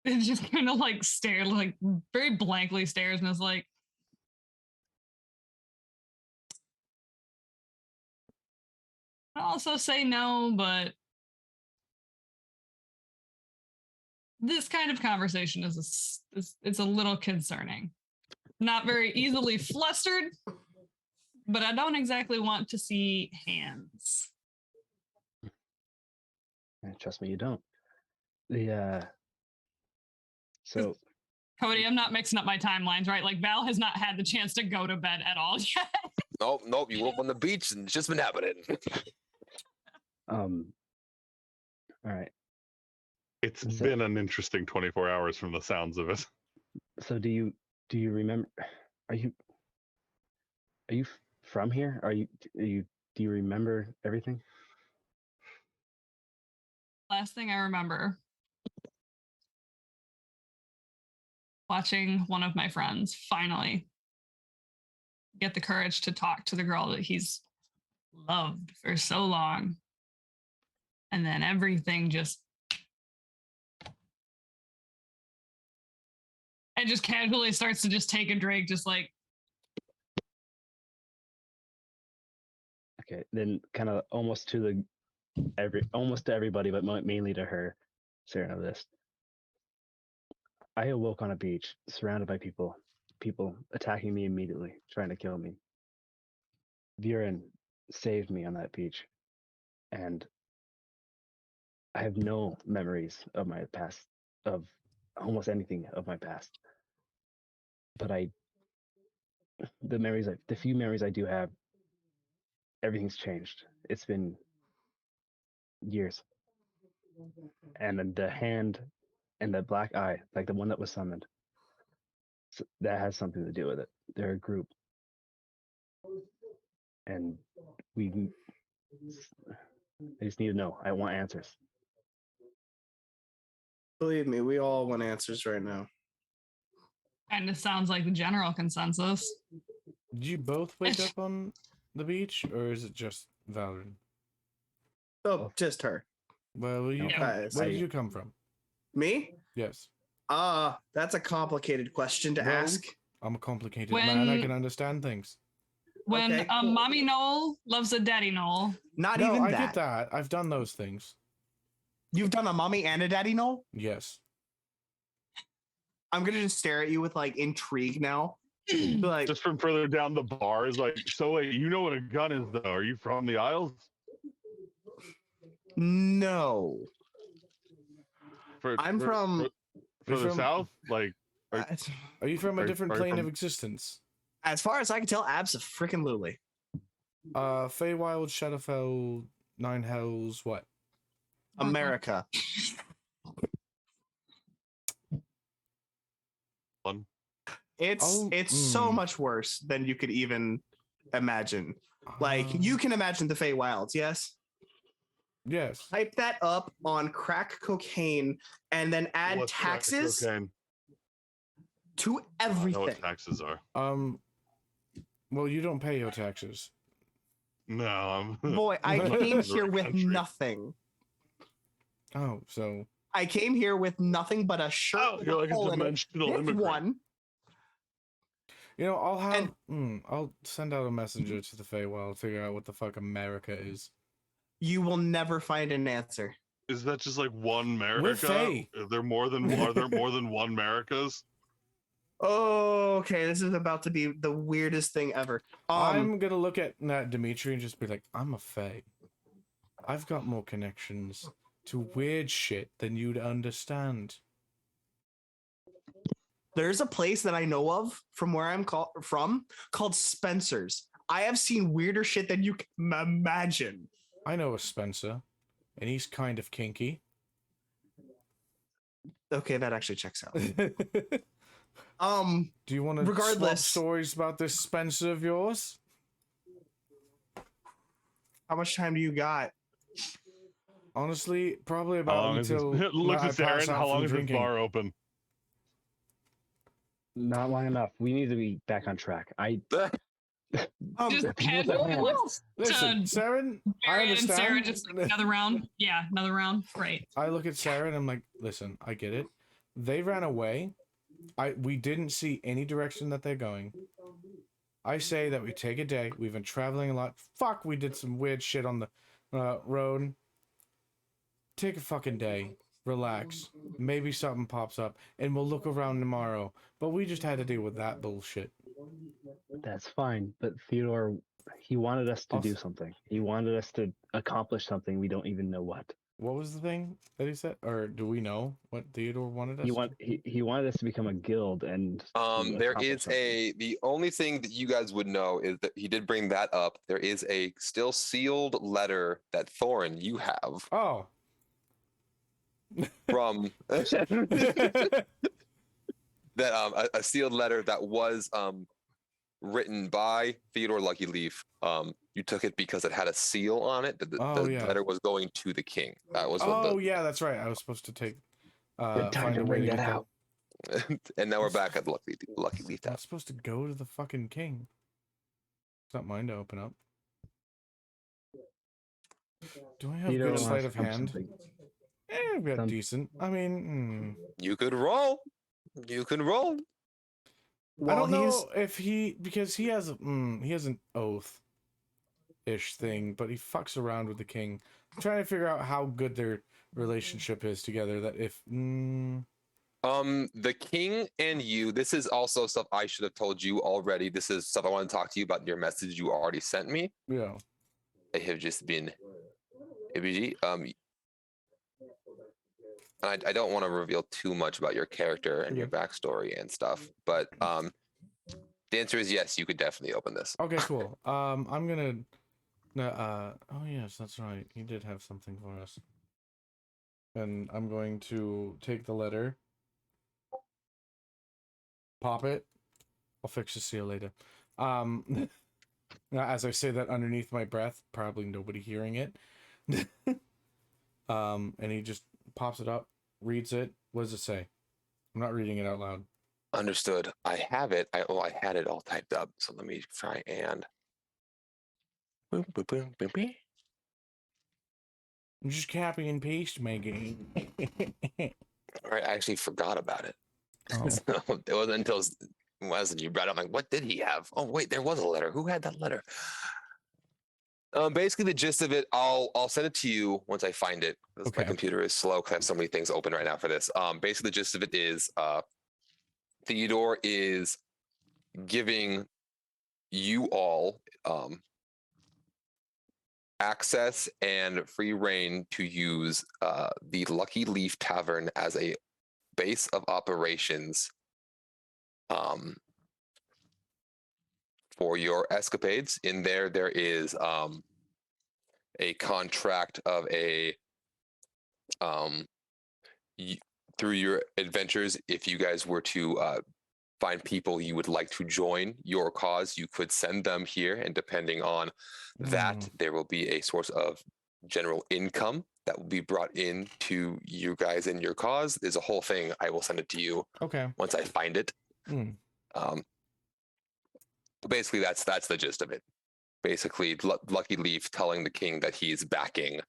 It just kind of like stared, like very blankly stares, and is like, I also say no, but this kind of conversation is it's a little concerning. Not very easily flustered, but I don't exactly want to see hands. Trust me, you don't. So Cody, I'm not mixing up my timelines, right? Like Val has not had the chance to go to bed at all yet. Nope. You woke up on the beach and it's just been happening. All right. It's been an interesting 24 hours from the sounds of it. So do you remember? Are you from here? Do you remember everything? Last thing I remember, watching one of my friends finally get the courage to talk to the girl that he's loved for so long. And then everything just, and just casually starts to just take a drink, just like. Okay, then kind of almost to everybody, but mainly to her, Sarah, of this. I awoke on a beach, surrounded by people attacking me immediately, trying to kill me. Viren saved me on that beach, and I have no memories of my past, of almost anything of my past. But the few memories I do have, everything's changed. It's been years. And then the hand and the black eye, like the one that was summoned, so that has something to do with it. They're a group. And I just need to know. I want answers. Believe me, we all want answers right now. And it sounds like the general consensus. Did you both wake up on the beach, or is it just Valoran? Oh, just her. Well, where did you come from? Me? Yes. That's a complicated question to ask. I'm a complicated man. I can understand things. When Okay, cool. mommy Noel loves a daddy Noel. Not No, even I that. get that. I've done those things. You've done a mommy and a daddy Noel? Yes. I'm gonna just stare at you with like intrigue now. Be like, Just from further down the bar is like, so wait, you know what a gun is though? Are you from the Isles? no. I'm from the south. Like, Are you from a different plane of existence? As far as I can tell, abso-freaking-lutely. Feywild, Shadowfell, Nine Hells, what? America. Fun. It's so much worse than you could even imagine. Like, you can imagine the Feywilds, yes? Yes. Type that up on crack cocaine and then add What's taxes cocaine? to I know everything. what taxes are. Well, you don't pay your taxes. No, I'm. Boy, I I'm came in the here right with country. nothing. Oh, so I came here with nothing but a shirt Oh, with you're a like a hole in it. dimensional It's immigrant. one. you know, I'll have And- I'll send out a messenger to the Feywild, figure out what the fuck America is. You will never find an answer. Is that just like one America? We're Fey. Are there more than one Americas? Oh, okay. This is about to be the weirdest thing ever. I'm gonna look at Dimitri and just be like, I'm a Fey. I've got more connections to weird shit than you'd understand. There's a place that I know of from where I'm from called Spencer's. I have seen weirder shit than you can imagine. I know a Spencer, and he's kind of kinky. Okay, that actually checks out. Do you want to swap Regardless. stories about this Spencer of yours? How much time do you got? Honestly, probably How about long is this? until Looks I at Saren. pass out How long from is this drinking. bar open? Not long enough. We need to be back on track. Just what the casually hell? looks Listen, to Saren, I Barry and understand. Sarah just like another round. Yeah, another round. Great. I look at Sarah and I'm like, listen, I get it. They ran away. We didn't see any direction that they're going. I say that we take a day. We've been traveling a lot. Fuck, we did some weird shit on the road. Take a fucking day. Relax. Maybe something pops up and we'll look around tomorrow. But we just had to deal with that bullshit. That's fine. But Theodore, he wanted us to do something. He wanted us to accomplish something. We don't even know what. What was the thing that he said? Or do we know what Theodore wanted us He wanted us to become a guild and There is the only thing that you guys would know is that he did bring that up. There is a still sealed letter that Thorin, you have Oh. from that a sealed letter that was written by Theodore Luckyleaf. You took it because it had a seal on it. The yeah. letter was going to the king. That was what Oh yeah, that's right. I was supposed to take Good time find to a way bring to that get out. and now we're back at Luckyleaf I'm Town. supposed to go to the fucking king. It's not mine to open up. Do I have Theodore good wants sleight to of come hand? something. I've got Some- decent. I mean, You could roll. You can roll. I don't know he's if because he has an oath ish thing, but he fucks around with the king. I'm trying to figure out how good their relationship is together. That if The king and you, this is also stuff I should have told you already. This is stuff I want to talk to you about in your message you already sent me. yeah. I have just been ABG. I don't want to reveal too much about your character and your backstory and stuff, but the answer is yes, you could definitely open this. Okay, cool. I'm gonna. Oh yes, that's right. He did have something for us. And I'm going to take the letter, pop it. I'll fix the seal later. As I say that underneath my breath, probably nobody hearing it. And he just pops it up, reads it. What does it say? I'm not reading it out loud. Understood. I have it. I had it all typed up. So let me try and. Boom, boom, boom, boom, boom. I'm just copy and paste making. All right, I actually forgot about it. Oh. So it wasn't until Wesley you brought it up. I'm like, what did he have? Oh wait, there was a letter. Who had that letter? Basically, the gist of it, I'll send it to you once I find it. Because my Okay. computer is slow because I have so many things open right now for this. Basically, the gist of it is Theodore is giving you all access and free reign to use the Lucky Leaf Tavern as a base of operations for your escapades. In there is a contract of through your adventures, if you guys were to find people you would like to join your cause, you could send them here, and depending on that, there will be a source of general income that will be brought in to you guys and your cause. There's a whole thing. I will send it to you Okay. once I find it. Basically, that's the gist of it. Basically, Lucky Leaf telling the king that he's backing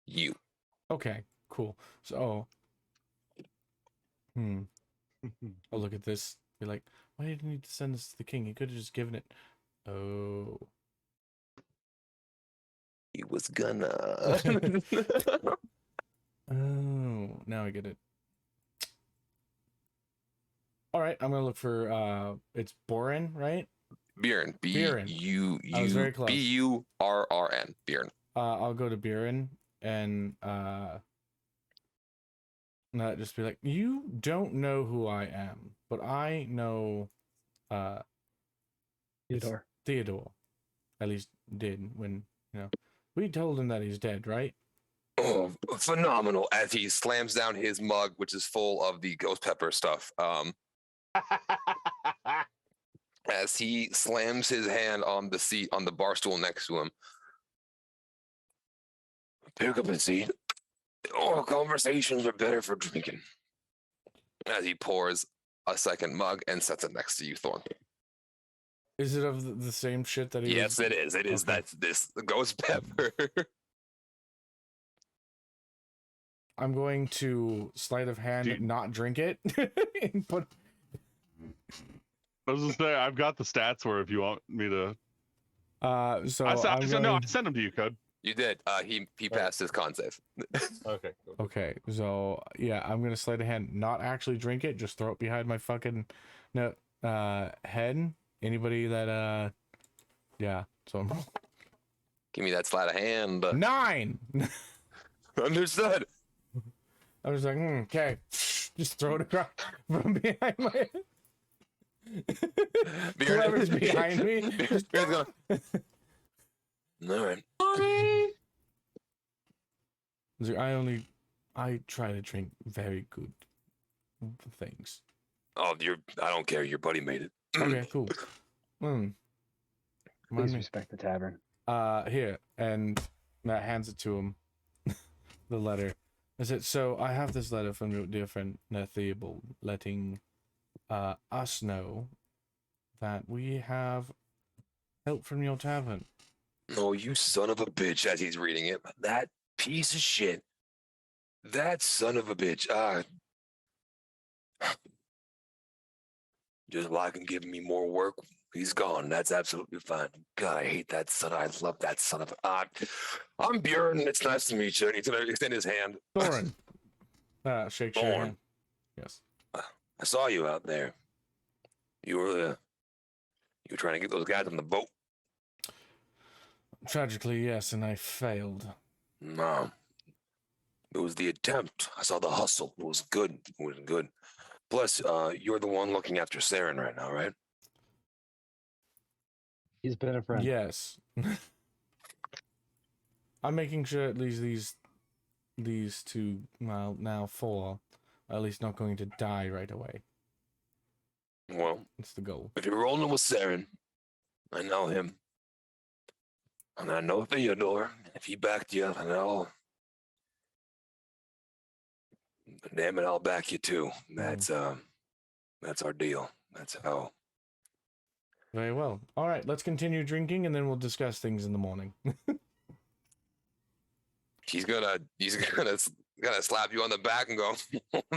you. Okay, cool. So, I'll look at this. Be like, why did he need to send this to the king? He could have just given it. Oh. He was gonna. Oh, now I get it. All right, I'm gonna look for it's Borin, right? Bjorn. Bjorn. I was very close. Burrn. Bjorn. I'll go to Bjorn and not just be like, you don't know who I am, but I know Theodore. At least did when, we told him that he's dead, right? Oh, phenomenal! As he slams down his mug, which is full of the ghost pepper stuff. As he slams his hand on the seat on the bar stool next to him. Pick up a seat. Oh, conversations are better for drinking. As he pours a second mug and sets it next to you, Thorn. Is it of the same shit that he Yes, was... it is. It is. Okay. That's this the ghost pepper. I'm going to sleight of hand not drink it and put... I was gonna say, I've got the stats where if you want me to. I sent them to you, Code. You did. He passed his con save. Okay. Cool. Okay, so yeah, I'm gonna sleight of hand, not actually drink it, just throw it behind my fucking head. Anybody that yeah. So give me that sleight of hand. 9. Understood. I was like, okay, just throw it across from behind my head. Whoever's behind me. All right. I try to drink very good things. Oh, I don't care. Your buddy made it. Okay, cool. Please respect the tavern. Here, and Matt hands it to him. The letter. I said, so I have this letter from your dear friend Theobald letting us know that we have help from your tavern. Oh, you son of a bitch, as he's reading it. That piece of shit. That son of a bitch. Just liking giving me more work. He's gone. That's absolutely fine. God, I hate that son. I love that son of a... I'm Bjorn. It's nice to meet you. He's going to extend his hand. Thorin. Shake your hand. Yes. I saw you out there. You were trying to get those guys on the boat. Tragically, yes, and I failed. No. It was the attempt. I saw the hustle. It was good. It was good. Plus, you're the one looking after Saren right now, right? He's been a friend. Yes. I'm making sure at least these two, well, now 4, are at least not going to die right away. Well, it's the goal. If you're rolling with Saren, I know him. And I know Theodore. If he backed you, I know. Damn it, I'll back you too. That's our deal. That's how. Very well. All right, let's continue drinking, and then we'll discuss things in the morning. He's gonna slap you on the back and go,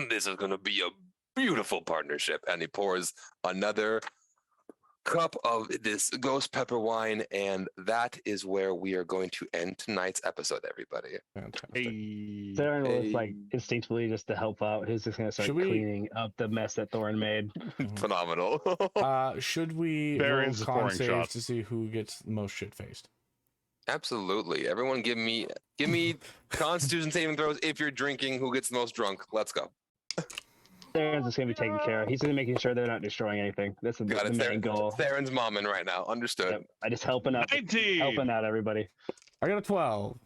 "This is gonna be a beautiful partnership." And he pours another cup of this ghost pepper wine, and that is where we are going to end tonight's episode, everybody. Saren was like instinctively just to help out. He's just gonna start cleaning up the mess that Thorin made. Phenomenal. Should we roll con saves to see who gets the most shit faced? Absolutely. Everyone give me Constitution saving throws if you're drinking. Who gets the most drunk? Let's go. Saren's just gonna be taken care of. He's gonna making sure they're not destroying anything. That's the main goal. Saren's momming right now. Understood. Yep. I just helping out everybody. I got a 12.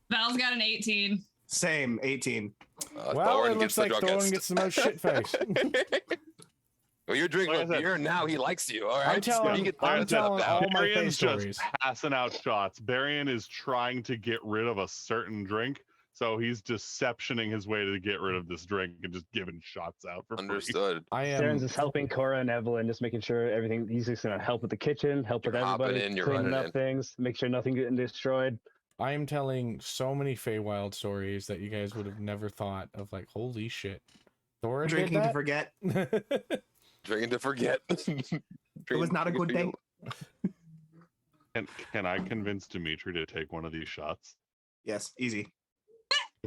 Val's got an 18. Same, 18. Well, it looks like Thorin gets the most shit faced. Well, you're drinking with beer now. He likes you. All right. I'm telling all my face stories. Just passing out shots. Barian is trying to get rid of a certain drink, So he's deceptioning his way to get rid of this drink and just giving shots out for free. Understood. I Saren's am. just helping Cora and Evelyn, just making sure everything. He's just gonna help with the kitchen, help with You're hopping everybody, in, you're cleaning running up in. things, make sure nothing getting destroyed. I am telling so many Feywild stories that you guys would have never thought of. Like, holy shit, Thorin Drinking to did forget. that. Drinking to forget. It was not a good day. Can I convince Dimitri to take one of these shots? Yes, easy.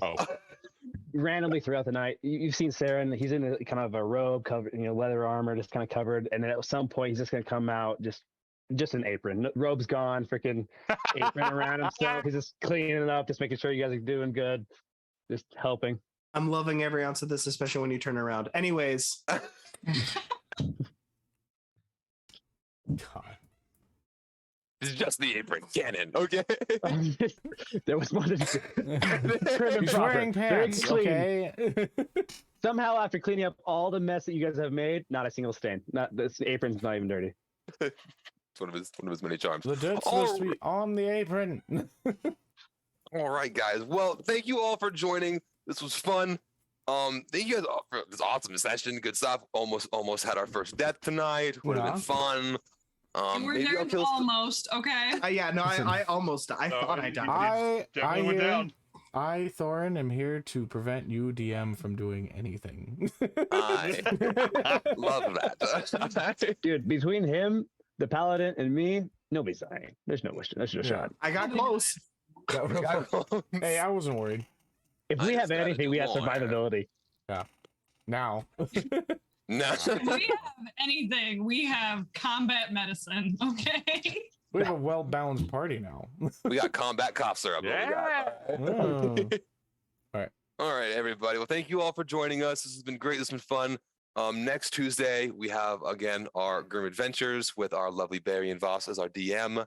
Oh, Randomly throughout the night, you've seen Saren. He's in a kind of a robe, covered, leather armor, just kind of covered. And then at some point, he's just gonna come out just an apron. Robe's gone, freaking apron around himself. He's just cleaning it up, just making sure you guys are doing good, just helping. I'm loving every ounce of this, especially when you turn around. Anyways, God. It's just the apron cannon, okay? There was one. He's wearing pants, okay? Somehow, after cleaning up all the mess that you guys have made, not a single stain. Not this apron's not even dirty. It's one of his many charms. The dirt's supposed to be on the apron. All right, guys. Well, thank you all for joining. This was fun. Thank you guys all for this awesome session. Good stuff. Almost had our first death tonight. Would have been fun. We're Maybe I'll nerds kill almost, okay? yeah, no, I almost, I thought I died. definitely went down. I, Thorin, am here to prevent you, DM, from doing anything. I love that. Dude, between him, the paladin, and me, nobody's dying. There's no shot. I got close. Hey, I wasn't worried. If I we just have gotta anything, do we have more. survivability. Now. No. If we have anything, we have combat medicine, okay? We have a well-balanced party now. We got combat cough syrup. Yeah. Oh. All right, everybody. Well, thank you all for joining us. This has been great. This has been fun. Next Tuesday, we have, again, our Grim Adventures with our lovely Barry and Voss as our DM.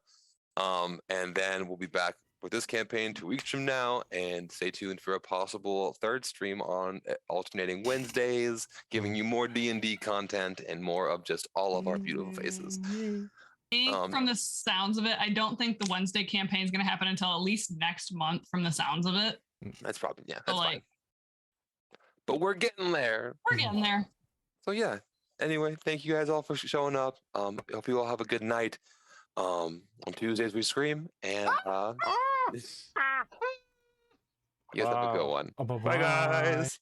And then we'll be back with this campaign 2 weeks from now. And stay tuned for a possible third stream on alternating Wednesdays, giving you more D&D content and more of just all of our beautiful faces. From the sounds of it, I don't think the Wednesday campaign is going to happen until at least next month from the sounds of it. That's probably, yeah, So, that's fine. But we're getting there. We're getting there. So yeah. Anyway, thank you guys all for showing up. Hope you all have a good night. On Tuesdays we scream, and you guys have a good one. Bye-bye. Bye guys.